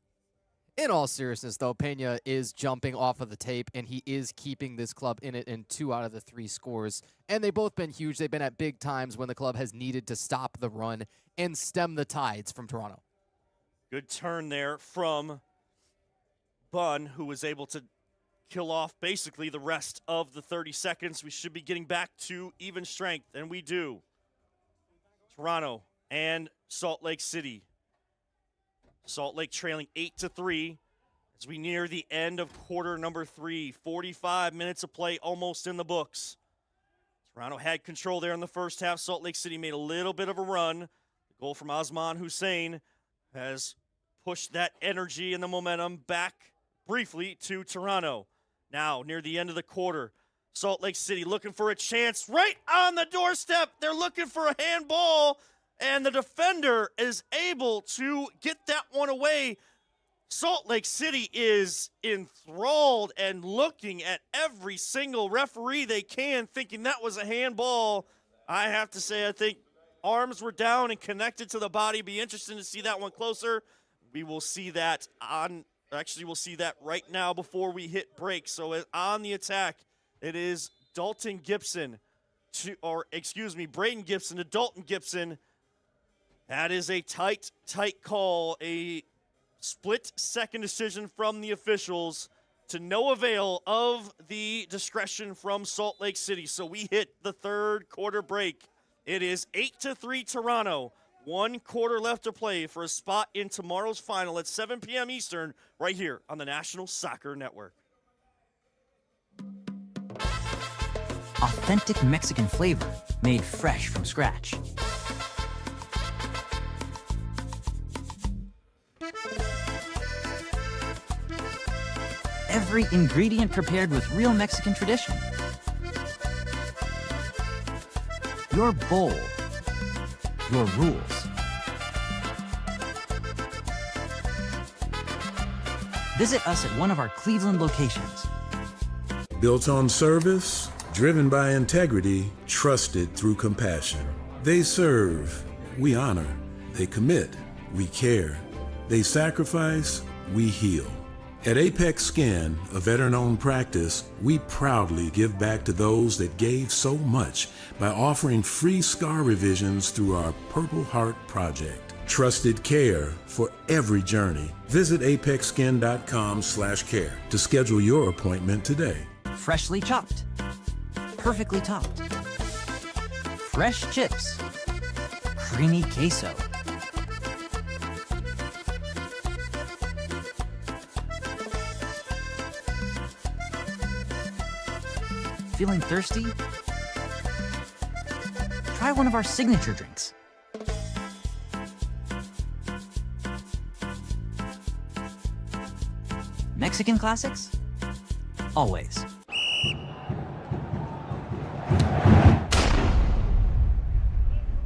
D: In all seriousness, though, Pena is jumping off of the tape, and he is keeping this club in it in 2 out of the 3 scores. And they've both been huge. They've been at big times when the club has needed to stop the run and stem the tides from Toronto.
C: Good turn there from Bunn, who was able to kill off basically the rest of the 30 seconds. We should be getting back to even strength, and we do. Toronto and Salt Lake City. Salt Lake trailing 8-3 as we near the end of quarter number 3. 45 minutes of play almost in the books. Toronto had control there in the first half. Salt Lake City made a little bit of a run. The goal from Osman Hussein has pushed that energy and the momentum back briefly to Toronto. Now, near the end of the quarter, Salt Lake City looking for a chance right on the doorstep. They're looking for a handball. And the defender is able to get that one away. Salt Lake City is enthralled and looking at every single referee they can, thinking that was a handball. I have to say, I think arms were down and connected to the body. Be interesting to see that one closer. We will see that we'll see that right now before we hit break. So on the attack, it is Braden Gibson to Dalton Gibson. That is a tight call, a split-second decision from the officials to no avail of the discretion from Salt Lake City. So we hit the third quarter break. It is 8-3 Toronto. 1 quarter left to play for a spot in tomorrow's final at 7 p.m. Eastern right here on the National Soccer Network.
F: Authentic Mexican flavor made fresh from scratch. Every ingredient prepared with real Mexican tradition. Your bowl, your rules. Visit us at one of our Cleveland locations.
G: Built on service, driven by integrity, trusted through compassion. They serve, we honor. They commit, we care. They sacrifice, we heal. At Apex Skin, a veteran-owned practice, we proudly give back to those that gave so much by offering free scar revisions through our Purple Heart Project. Trusted care for every journey. Visit apexskin.com/care to schedule your appointment today.
F: Freshly chopped. perfectly topped. Fresh chips, creamy queso. Feeling thirsty? Try one of our signature drinks. Mexican classics? Always.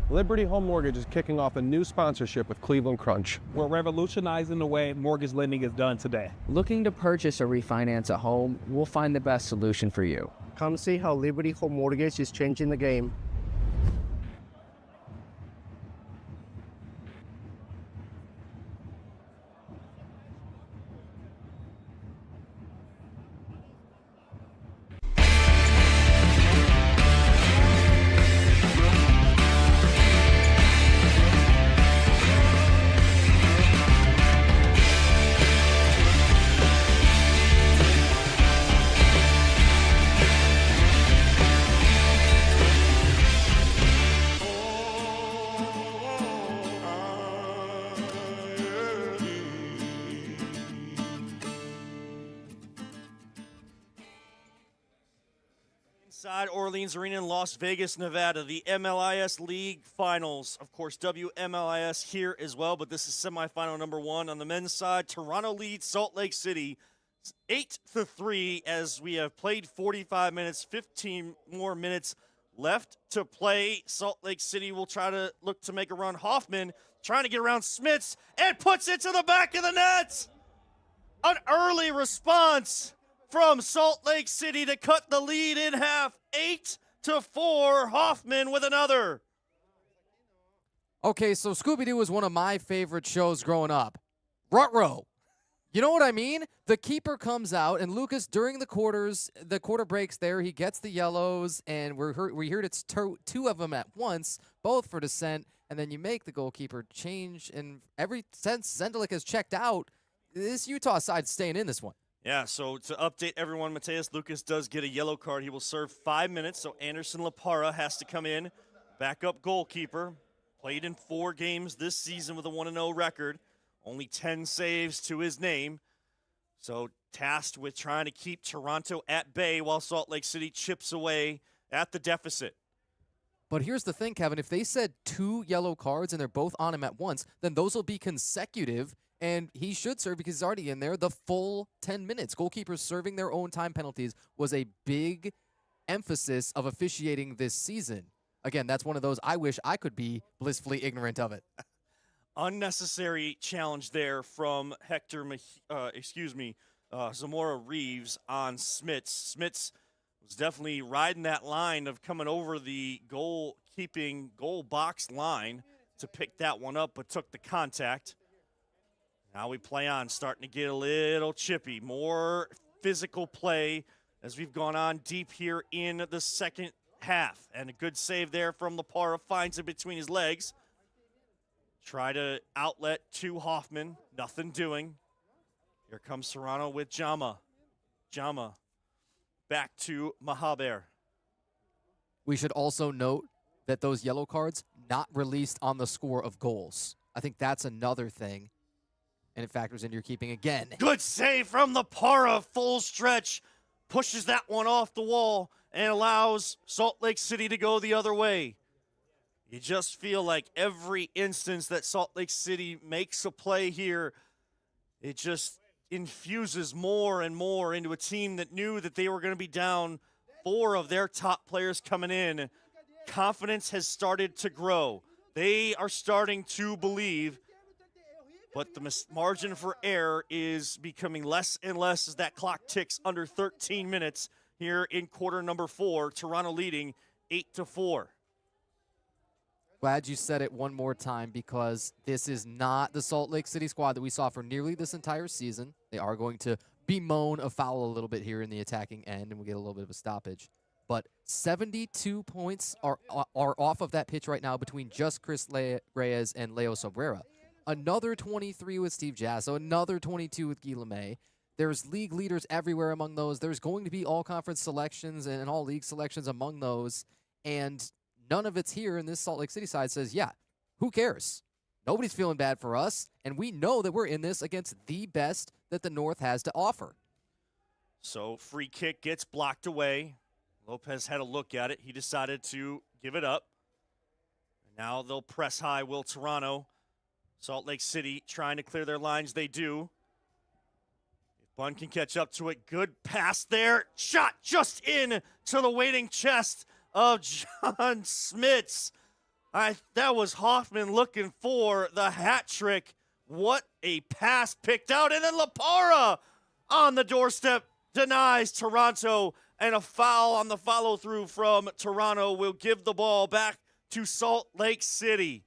H: Liberty Home Mortgage is kicking off a new sponsorship with Cleveland Crunch.
I: We're revolutionizing the way mortgage lending is done today.
J: Looking to purchase or refinance a home, we'll find the best solution for you.
K: Come see how Liberty Home Mortgage is changing the game.
C: Inside Orleans Arena in Las Vegas, Nevada, the MLIS League Finals. Of course, WMLIS here as well, but this is semifinal number 1 on the men's side. Toronto leads Salt Lake City 8-3 as we have played 45 minutes, 15 more minutes left to play. Salt Lake City will try to look to make a run. Hoffman trying to get around Smits and puts it to the back of the net. An early response from Salt Lake City to cut the lead in half, 8-4. Hoffman with another.
D: Okay, so Scooby-Doo was one of my favorite shows growing up. Ruh-roh. You know what I mean? The keeper comes out, and Lucas, during the quarter breaks there, he gets the yellows, and we heard it's two of them at once, both for dissent, and then you make the goalkeeper change, and since Zendelik has checked out, this Utah side's staying in this one.
C: Yeah, so to update everyone, Mateus Lucas does get a yellow card. He will serve 5 minutes, so Anderson Lapara has to come in. Backup goalkeeper. Played in 4 games this season with a 1-0 record. Only 10 saves to his name. So tasked with trying to keep Toronto at bay while Salt Lake City chips away at the deficit.
D: But here's the thing, Kevin. If they said 2 yellow cards and they're both on him at once, then those will be consecutive. And he should serve because he's already in there the full 10 minutes. Goalkeepers serving their own time penalties was a big emphasis of officiating this season. Again, that's one of those I wish I could be blissfully ignorant of it.
C: Unnecessary challenge there from Zamora Reeves on Smits. Smits was definitely riding that line of coming over the goal box line to pick that one up, but took the contact. Now we play on, starting to get a little chippy. More physical play as we've gone on deep here in the second half. And a good save there from Lapara, finds it between his legs. Try to outlet to Hoffman, nothing doing. Here comes Serrano with Jama. Jama back to Mahaber.
D: We should also note that those yellow cards not released on the score of goals. I think that's another thing. And it factors into your keeping again.
C: Good save from the Para, full stretch. Pushes that one off the wall and allows Salt Lake City to go the other way. You just feel like every instance that Salt Lake City makes a play here, it just infuses more and more into a team that knew that they were going to be down 4 of their top players coming in. Confidence has started to grow. They are starting to believe. But the margin for error is becoming less and less as that clock ticks under 13 minutes here in quarter number 4. Toronto leading 8-4.
D: Glad you said it one more time because this is not the Salt Lake City squad that we saw for nearly this entire season. They are going to bemoan a foul a little bit here in the attacking end, and we'll get a little bit of a stoppage. But 72 points are off of that pitch right now between just Chris Reyes and Leo Sobrera. Another 23 with Steve Jasso, another 22 with Guy Lemay. There's league leaders everywhere among those. There's going to be all conference selections and all league selections among those. And none of it's here in this Salt Lake City side says, yeah, who cares? Nobody's feeling bad for us. And we know that we're in this against the best that the North has to offer.
C: So free kick gets blocked away. Lopez had a look at it. He decided to give it up. Now they'll press high, will Toronto. Salt Lake City trying to clear their lines. They do. If Bunn can catch up to it, good pass there. Shot just in to the waiting chest of John Smits. That was Hoffman looking for the hat trick. What a pass picked out. And then Lapara on the doorstep denies Toronto. And a foul on the follow-through from Toronto will give the ball back to Salt Lake City.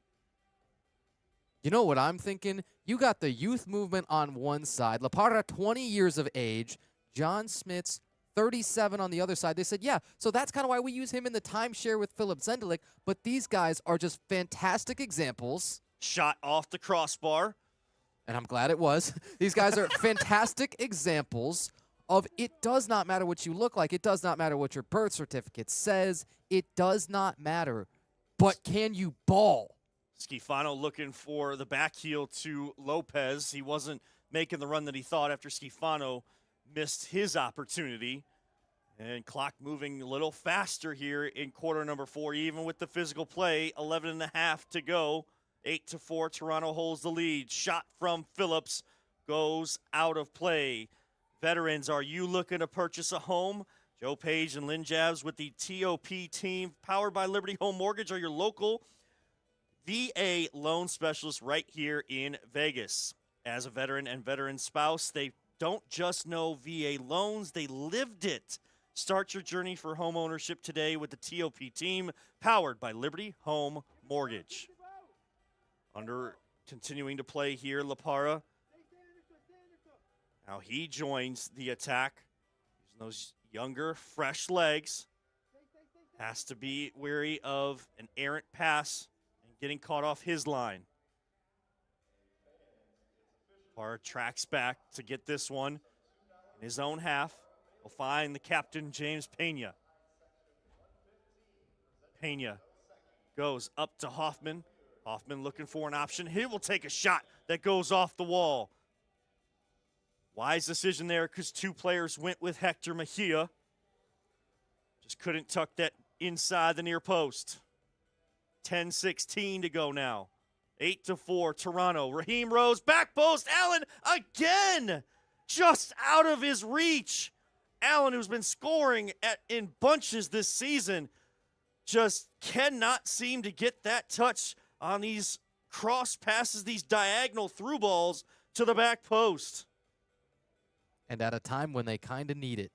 D: You know what I'm thinking? You got the youth movement on one side. Lapara, 20 years of age. John Smits, 37 on the other side. They said, yeah, so that's kind of why we use him in the timeshare with Philip Zendelik. But these guys are just fantastic examples.
C: Shot off the crossbar.
D: And I'm glad it was. These guys are fantastic examples of it does not matter what you look like. It does not matter what your birth certificate says. It does not matter. But can you ball?
C: Schifano looking for the back heel to Lopez. He wasn't making the run that he thought after Schifano missed his opportunity. And clock moving a little faster here in quarter number 4, even with the physical play. 11.5 to go. 8-4, Toronto holds the lead. Shot from Phillips goes out of play. Veterans, are you looking to purchase a home? Joe Page and Lynn Jabs with the TOP team, powered by Liberty Home Mortgage, are your local VA loan specialist right here in Vegas. As a veteran and veteran spouse, they don't just know VA loans, they lived it. Start your journey for home ownership today with the TOP team, powered by Liberty Home Mortgage. Continuing to play here, Lapara. Now he joins the attack. Using those younger, fresh legs. Has to be wary of an errant pass and getting caught off his line. Lapara tracks back to get this one in his own half. Will find the captain, James Pena. Pena goes up to Hoffman. Hoffman looking for an option. He will take a shot that goes off the wall. Wise decision there because two players went with Hector Mejia. Just couldn't tuck that inside the near post. 10-16 to go now. 8-4, Toronto. Raheem Rose, back post. Allen again, just out of his reach. Allen, who's been scoring in bunches this season, just cannot seem to get that touch on these cross passes, these diagonal through balls to the back post.
D: And at a time when they kind of need it,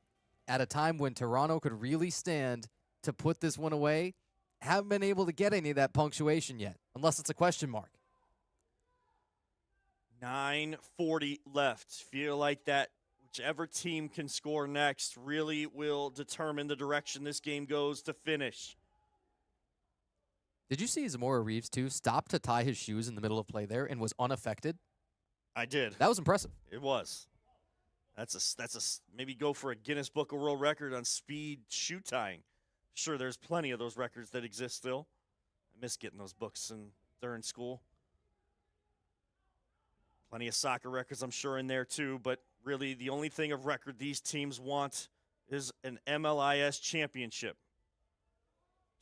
D: at a time when Toronto could really stand to put this one away, haven't been able to get any of that punctuation yet, unless it's a question mark.
C: 9:40 left. Feel like that whichever team can score next really will determine the direction this game goes to finish.
D: Did you see Zamora Reeves, too, stop to tie his shoes in the middle of play there and was unaffected?
C: I did.
D: That was impressive.
C: It was. That's maybe go for a Guinness Book of World Record on speed shoe tying. Sure, there's plenty of those records that exist still. I miss getting those books during school. Plenty of soccer records, I'm sure, in there too. But really, the only thing of record these teams want is an MLIS championship.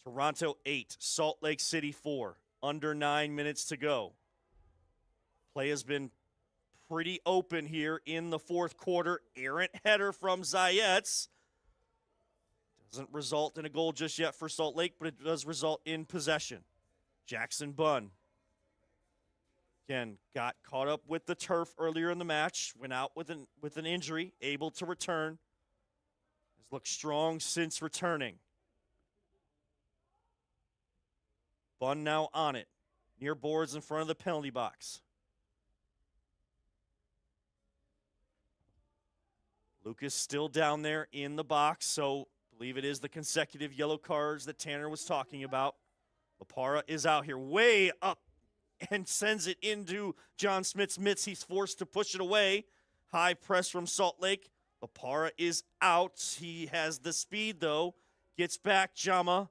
C: Toronto 8, Salt Lake City 4. Under 9 minutes to go. Play has been pretty open here in the fourth quarter. Errant header from Zayets. Doesn't result in a goal just yet for Salt Lake, but it does result in possession. Jackson Bunn. Again, got caught up with the turf earlier in the match. Went out with an injury, able to return. Has looked strong since returning. Bunn now on it. Near boards in front of the penalty box. Lucas still down there in the box, so I believe it is the consecutive yellow cards that Tanner was talking about. Lapara is out here way up and sends it into John Smith's mitts. He's forced to push it away. High press from Salt Lake. Lapara is out. He has the speed, though. Gets back, Jama.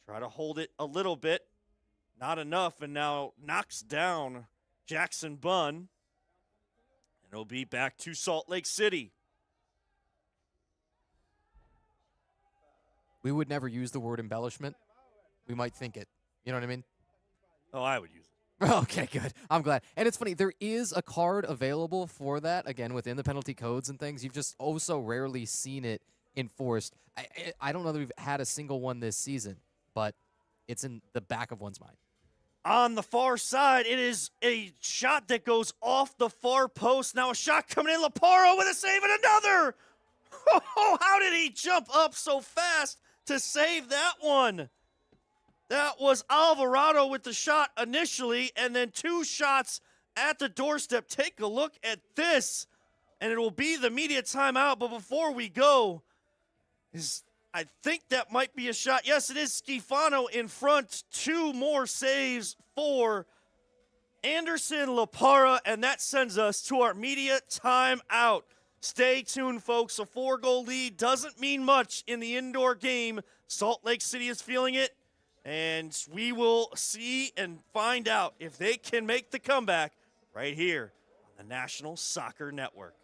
C: Try to hold it a little bit. Not enough, and now knocks down Jackson Bunn. And it'll be back to Salt Lake City.
D: We would never use the word embellishment. We might think it. You know what I mean?
C: Oh, I would use it.
D: Okay, good. I'm glad. And it's funny, there is a card available for that, again, within the penalty codes and things. You've just oh so rarely seen it enforced. I don't know that we've had a single one this season, but it's in the back of one's mind.
C: On the far side, it is a shot that goes off the far post. Now a shot coming in. Laparo with a save and another. Oh, how did he jump up so fast to save that one? That was Alvarado with the shot initially, and then 2 shots at the doorstep. Take a look at this, and it will be the media timeout. But before we go, I think that might be a shot. Yes, it is Schifano in front. 2 more saves for Anderson Lapara, and that sends us to our media timeout. Stay tuned, folks. A 4-goal lead doesn't mean much in the indoor game. Salt Lake City is feeling it, and we will see and find out if they can make the comeback right here on the National Soccer Network.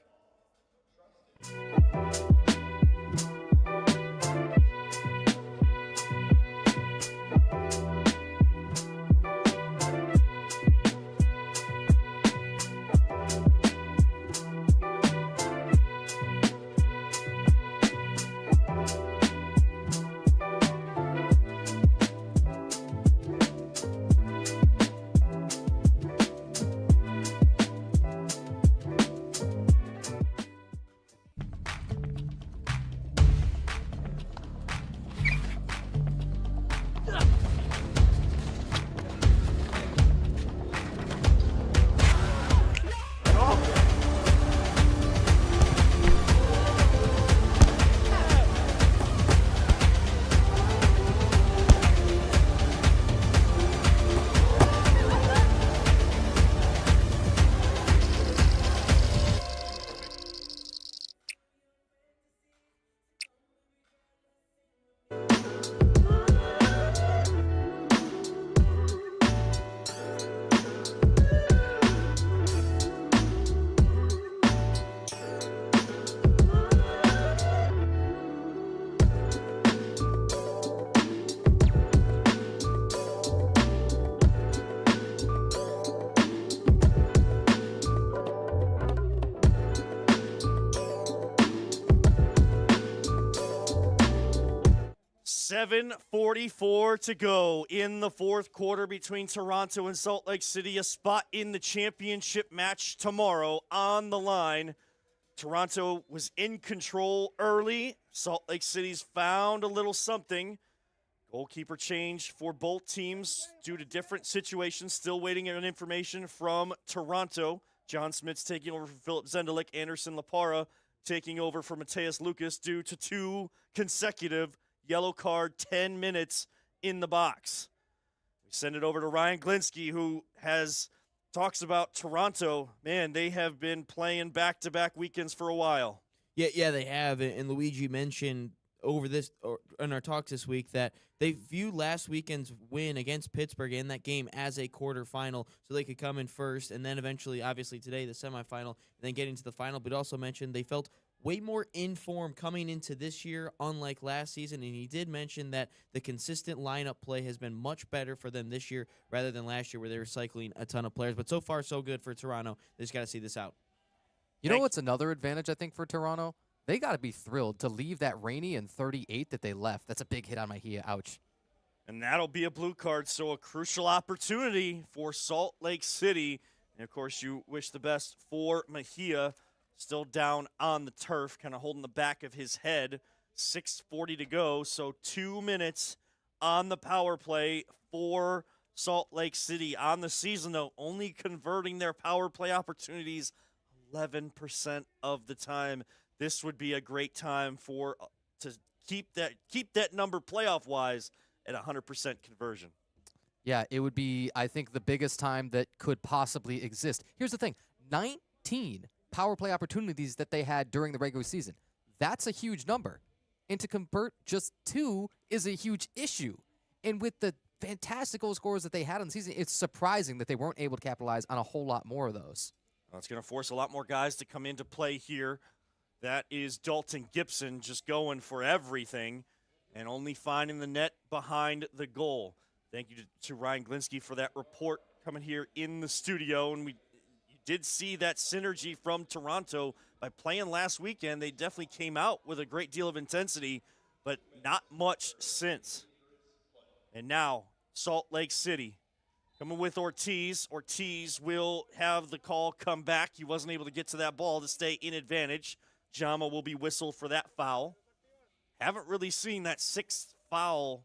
C: .44 to go in the fourth quarter between Toronto and Salt Lake City. A spot in the championship match tomorrow on the line. Toronto was in control early. Salt Lake City's found a little something. Goalkeeper change for both teams due to different situations. Still waiting on information from Toronto. John Smith's taking over for Philip Zendelik. Anderson Lapara taking over for Mateus Lucas due to 2 consecutive yellow card, 10 minutes in the box. We send it over to Ryan Glinsky, who talks about Toronto. Man, they have been playing back-to-back weekends for a while.
B: Yeah, they have. And Luigi mentioned in our talks this week that they view last weekend's win against Pittsburgh in that game as a quarterfinal, so they could come in first, and then eventually, obviously today, the semifinal, and then get into the final. But also mentioned they felt way more in form coming into this year, unlike last season. And he did mention that the consistent lineup play has been much better for them this year rather than last year where they were cycling a ton of players. But so far, so good for Toronto. They just got to see this out.
D: You know what's another advantage, I think, for Toronto? They got to be thrilled to leave that rainy and 38 that they left. That's a big hit on Mejia. Ouch.
C: And that'll be a blue card, so a crucial opportunity for Salt Lake City. And, of course, you wish the best for Mejia. Still down on the turf, kind of holding the back of his head. 6:40 to go, so 2 minutes on the power play for Salt Lake City. On the season, though, only converting their power play opportunities 11% of the time. This would be a great time to keep that number playoff-wise at 100% conversion.
D: Yeah, it would be, I think, the biggest time that could possibly exist. Here's the thing. 19 power play opportunities that they had during the regular season. That's a huge number. And to convert just 2 is a huge issue. And with the fantastic goal scorers that they had on the season, it's surprising that they weren't able to capitalize on a whole lot more of those.
C: Well, it's going to force a lot more guys to come into play here. That is Dalton Gibson just going for everything and only finding the net behind the goal. Thank you to Ryan Glinsky for that report coming here in the studio. And you did see that synergy from Toronto by playing last weekend. They definitely came out with a great deal of intensity, but not much since. And now Salt Lake City coming with Ortiz. Ortiz will have the call come back. He wasn't able to get to that ball to stay in advantage. Jama will be whistled for that foul. Haven't really seen that 6th foul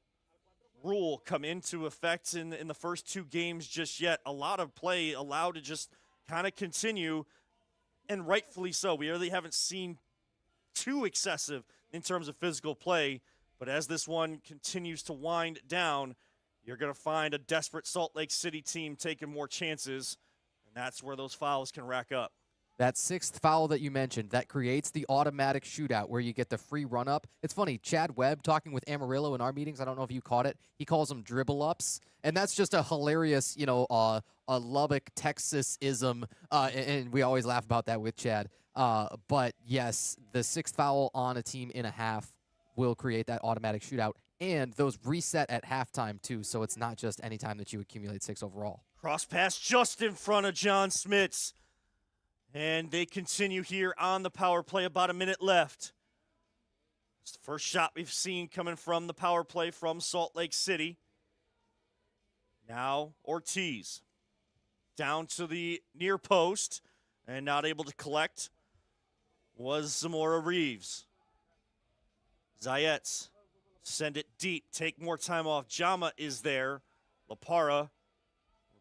C: rule come into effect in the first 2 games just yet. A lot of play allowed to just kind of continue, and rightfully so. We really haven't seen too excessive in terms of physical play, but as this one continues to wind down, you're going to find a desperate Salt Lake City team taking more chances, and that's where those fouls can rack up.
D: That 6th foul that you mentioned, that creates the automatic shootout where you get the free run-up. It's funny, Chad Webb talking with Amarillo in our meetings, I don't know if you caught it, he calls them dribble-ups, and that's just a hilarious, a Lubbock, Texas-ism, and we always laugh about that with Chad. But yes, the 6th foul on a team in a half will create that automatic shootout, and those reset at halftime, too, so it's not just any time that you accumulate 6 overall.
C: Cross pass just in front of John Smits. And they continue here on the power play, about a minute left. It's the first shot we've seen coming from the power play from Salt Lake City. Now Ortiz down to the near post and not able to collect was Zamora Reeves. Zayets send it deep, take more time off. Jama is there. Lapara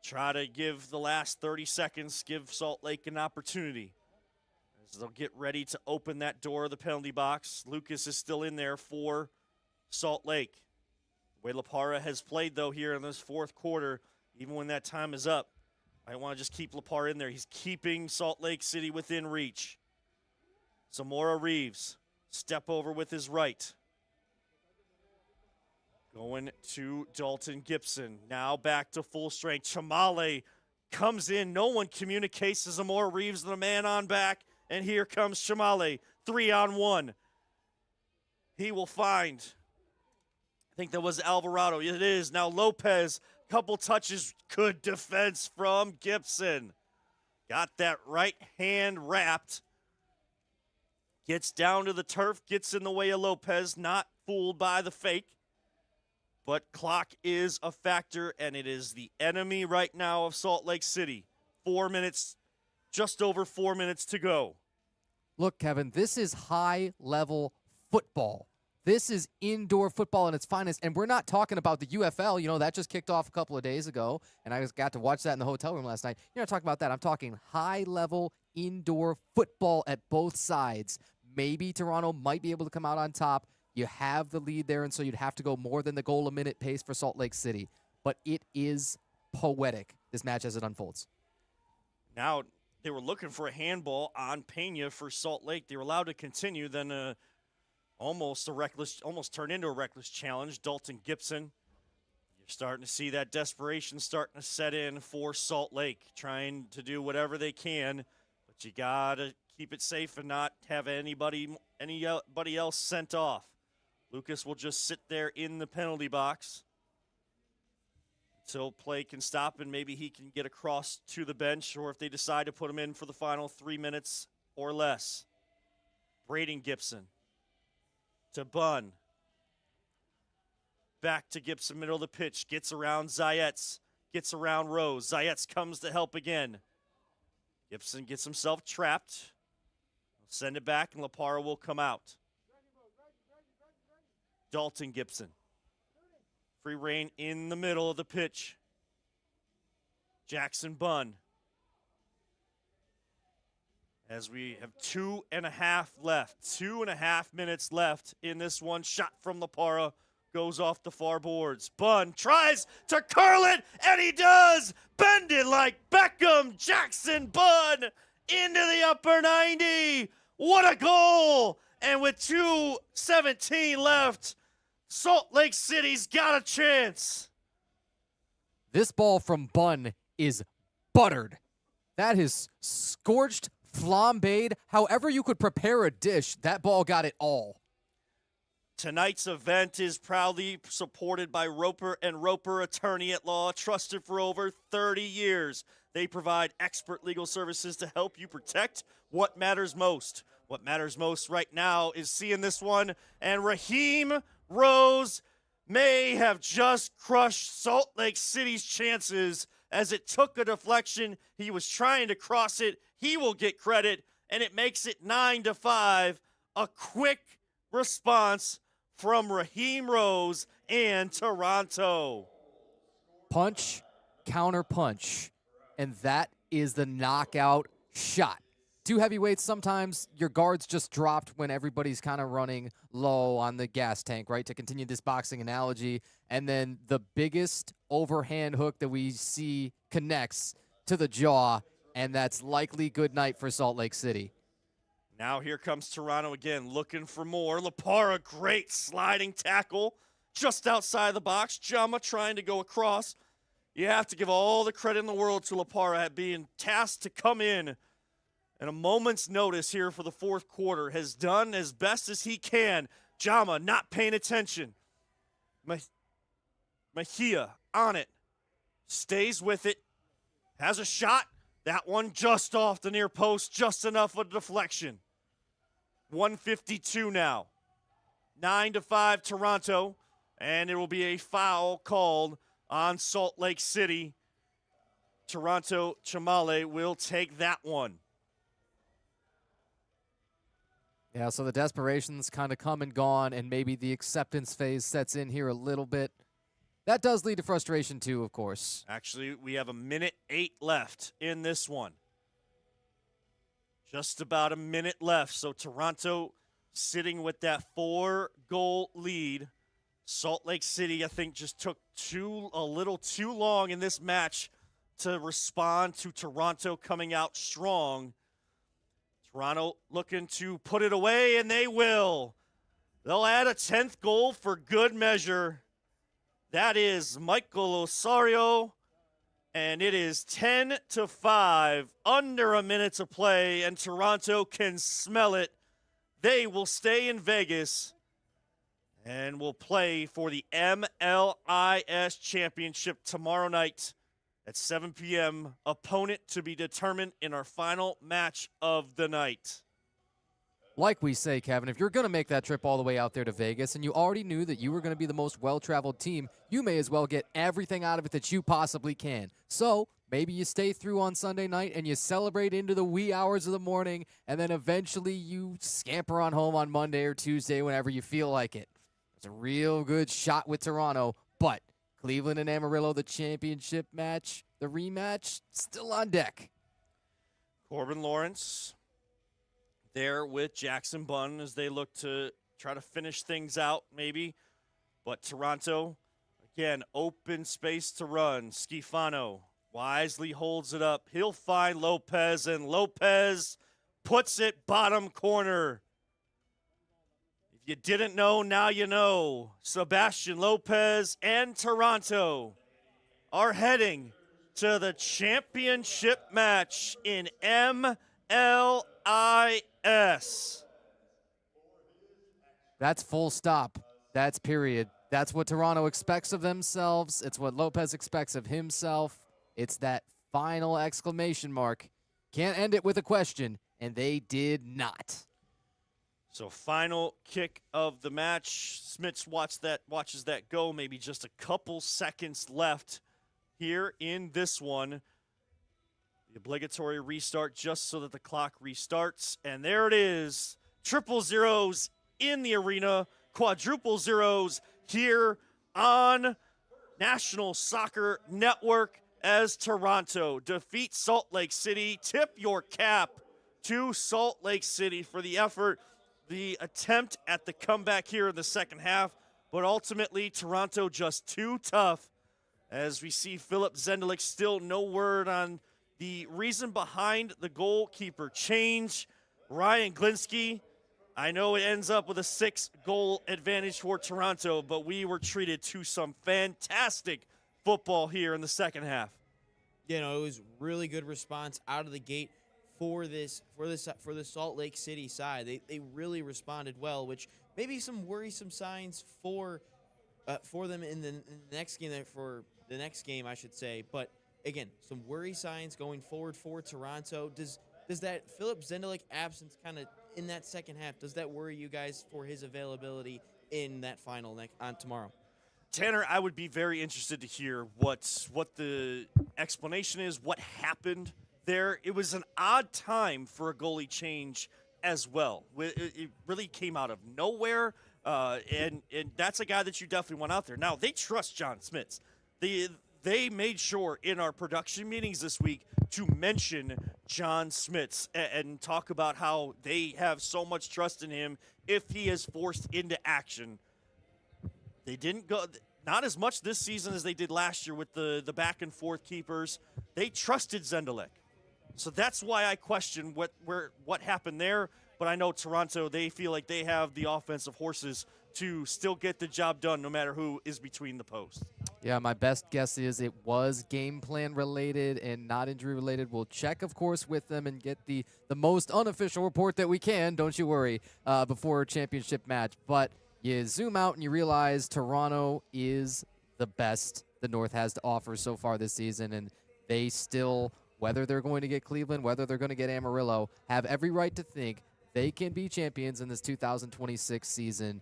C: try to give the last 30 seconds, give Salt Lake an opportunity as they'll get ready to open that door of the penalty box. Lucas is still in there for Salt Lake. The way Lapara has played, though, here in this 4th quarter, even when that time is up, I want to just keep Lapara in there. He's keeping Salt Lake City within reach. Zamora Reeves, step over with his right. Going to Dalton Gibson. Now back to full strength. Chamale comes in. No one communicates to Zamora Reeves, the man on back. And here comes Chamale. 3-on-1. He will find, I think that was Alvarado. It is. Now Lopez. Couple touches. Good defense from Gibson. Got that right hand wrapped. Gets down to the turf. Gets in the way of Lopez. Not fooled by the fake. But clock is a factor, and it is the enemy right now of Salt Lake City. 4 minutes, just over 4 minutes to go.
D: Look, Kevin, this is high-level football. This is indoor football in its finest, and we're not talking about the UFL. That just kicked off a couple of days ago, and I just got to watch that in the hotel room last night. You're not talking about that. I'm talking high-level indoor football at both sides. Maybe Toronto might be able to come out on top. You have the lead there, and so you'd have to go more than the goal-a-minute pace for Salt Lake City. But it is poetic, this match as it unfolds.
C: Now, they were looking for a handball on Pena for Salt Lake. They were allowed to continue, then almost turned into a reckless challenge. Dalton Gibson, you're starting to see that desperation starting to set in for Salt Lake, trying to do whatever they can, but you got to keep it safe and not have anybody else sent off. Lucas will just sit there in the penalty box until play can stop and maybe he can get across to the bench, or if they decide to put him in for the final 3 minutes or less. Braden Gibson to Bunn. Back to Gibson, middle of the pitch. Gets around Zayets. Gets around Rose. Zayets comes to help again. Gibson gets himself trapped. Send it back, and Lapara will come out. Dalton Gibson. Free reign in the middle of the pitch. Jackson Bunn. As we have 2.5 left. 2.5 minutes left in this one. Shot from Lapara goes off the far boards. Bunn tries to curl it, and he does! Bend it like Beckham! Jackson Bunn! into the upper 90. What a goal! And with 2:17 left, Salt Lake City's got a chance.
D: This ball from Bunn is buttered. That is scorched, flambéed. However you could prepare a dish, that ball got it all.
C: Tonight's event is proudly supported by Roper and Roper Attorney at Law, trusted for over 30 years. They provide expert legal services to help you protect what matters most. What matters most right now is seeing this one, and Raheem Rose may have just crushed Salt Lake City's chances as it took a deflection. He was trying to cross it. He will get credit, and it makes it 9-5. A quick response from Raheem Rose and Toronto.
D: Punch, counter punch, and that is the knockout shot. Two heavyweights, sometimes your guards just dropped when everybody's kind of running low on the gas tank, right, to continue this boxing analogy. And then the biggest overhand hook that we see connects to the jaw, and that's likely good night for Salt Lake City.
C: Now here comes Toronto again, looking for more. Lapara, great sliding tackle just outside the box. Jama trying to go across. You have to give all the credit in the world to Lapara at being tasked to come in and a moment's notice here for the fourth quarter. Has done as best as he can. Jama not paying attention. Mejia on it. Stays with it. Has a shot. That one just off the near post. Just enough of a deflection. 1:52 now. 9-5 Toronto. And it will be a foul called on Salt Lake City. Toronto Chamale will take that one.
D: Yeah, so the desperation's kind of come and gone, and maybe the acceptance phase sets in here a little bit. That does lead to frustration too, of course.
C: Actually, we have 1:08 left in this one. Just about a minute left. So Toronto sitting with that 4-goal lead. Salt Lake City, I think, just took a little too long in this match to respond to Toronto coming out strong. Toronto looking to put it away, and they will. They'll add a 10th goal for good measure. That is Michael Osorio, and it is 10-5, under a minute to play, and Toronto can smell it. They will stay in Vegas and will play for the MLIS Championship tomorrow night at 7 p.m. Opponent to be determined in our final match of the night.
D: Like we say, Kevin, if you're going to make that trip all the way out there to Vegas and you already knew that you were going to be the most well-traveled team, you may as well get everything out of it that you possibly can. So maybe you stay through on Sunday night and you celebrate into the wee hours of the morning, and then eventually you scamper on home on Monday or Tuesday whenever you feel like it. It's a real good shot with Toronto, but Cleveland and Amarillo, the championship match, the rematch, still on deck.
C: Corbin Lawrence there with Jackson Bunn as they look to try to finish things out maybe. But Toronto, again, open space to run. Schifano wisely holds it up. He'll find Lopez, and Lopez puts it bottom corner. If you didn't know, now you know. Sebastian Lopez and Toronto are heading to the championship match in MLIS.
D: That's full stop. That's period. That's what Toronto expects of themselves. It's what Lopez expects of himself. It's that final exclamation mark. Can't end it with a question, and they did not.
C: So final kick of the match. Smits watches that go. Maybe just a couple seconds left here in this one. The obligatory restart just so that the clock restarts. And there it is. Triple zeros in the arena. Quadruple zeros here on National Soccer Network as Toronto defeats Salt Lake City. Tip your cap to Salt Lake City for the effort, the attempt at the comeback here in the second half. But ultimately, Toronto just too tough. As we see Philip Zendelik, still no word on the reason behind the goalkeeper change, Ryan Glinsky. I know it ends up with a 6-goal advantage for Toronto, but we were treated to some fantastic football here in the second half.
B: You know, it was really good response out of the gate for the Salt Lake City side. They really responded well, which maybe some worrisome signs for them in the next game, for the next game, I should say. But again, some worry signs going forward for Toronto. Does that Philip Zendelik absence kind of in that second half, does that worry you guys for his availability in that final on tomorrow?
C: Tanner, I would be very interested to hear what the explanation is, what happened there. It was an odd time for a goalie change as well. It really came out of nowhere, and that's a guy that you definitely want out there. Now, they trust John Smits. They made sure in our production meetings this week to mention John Smits and talk about how they have so much trust in him if he is forced into action. They didn't go not as much this season as they did last year with the back and forth keepers. They trusted Zendelik. So that's why I question what happened there. But I know Toronto, they feel like they have the offensive horses to still get the job done no matter who is between the posts.
D: Yeah, my best guess is it was game plan related and not injury related. We'll check, of course, with them and get the most unofficial report that we can, don't you worry, before a championship match. But you zoom out and you realize Toronto is the best the North has to offer so far this season, and they still, whether they're going to get Cleveland, whether they're going to get Amarillo, have every right to think they can be champions in this 2026 season.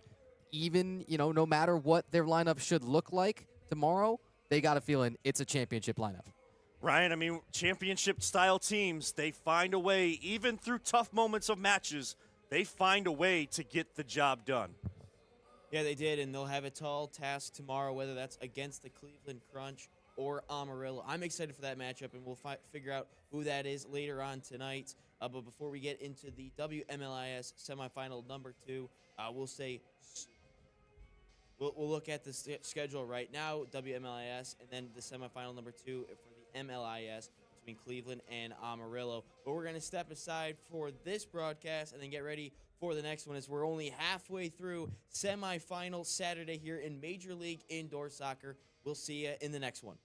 D: Even, no matter what their lineup should look like tomorrow, they got a feeling it's a championship lineup.
C: Ryan, I mean, championship-style teams, they find a way, even through tough moments of matches, they find a way to get the job done.
B: Yeah, they did, and they'll have a tall task tomorrow, whether that's against the Cleveland Crunch or Amarillo. I'm excited for that matchup, and we'll figure out who that is later on tonight. But before we get into the WMLIS semifinal number 2, We'll look at the schedule right now, WMLIS, and then the semifinal number 2 for the MLIS between Cleveland and Amarillo. But we're going to step aside for this broadcast and then get ready for the next one, as we're only halfway through semifinal Saturday here in Major League Indoor Soccer. We'll see you in the next one.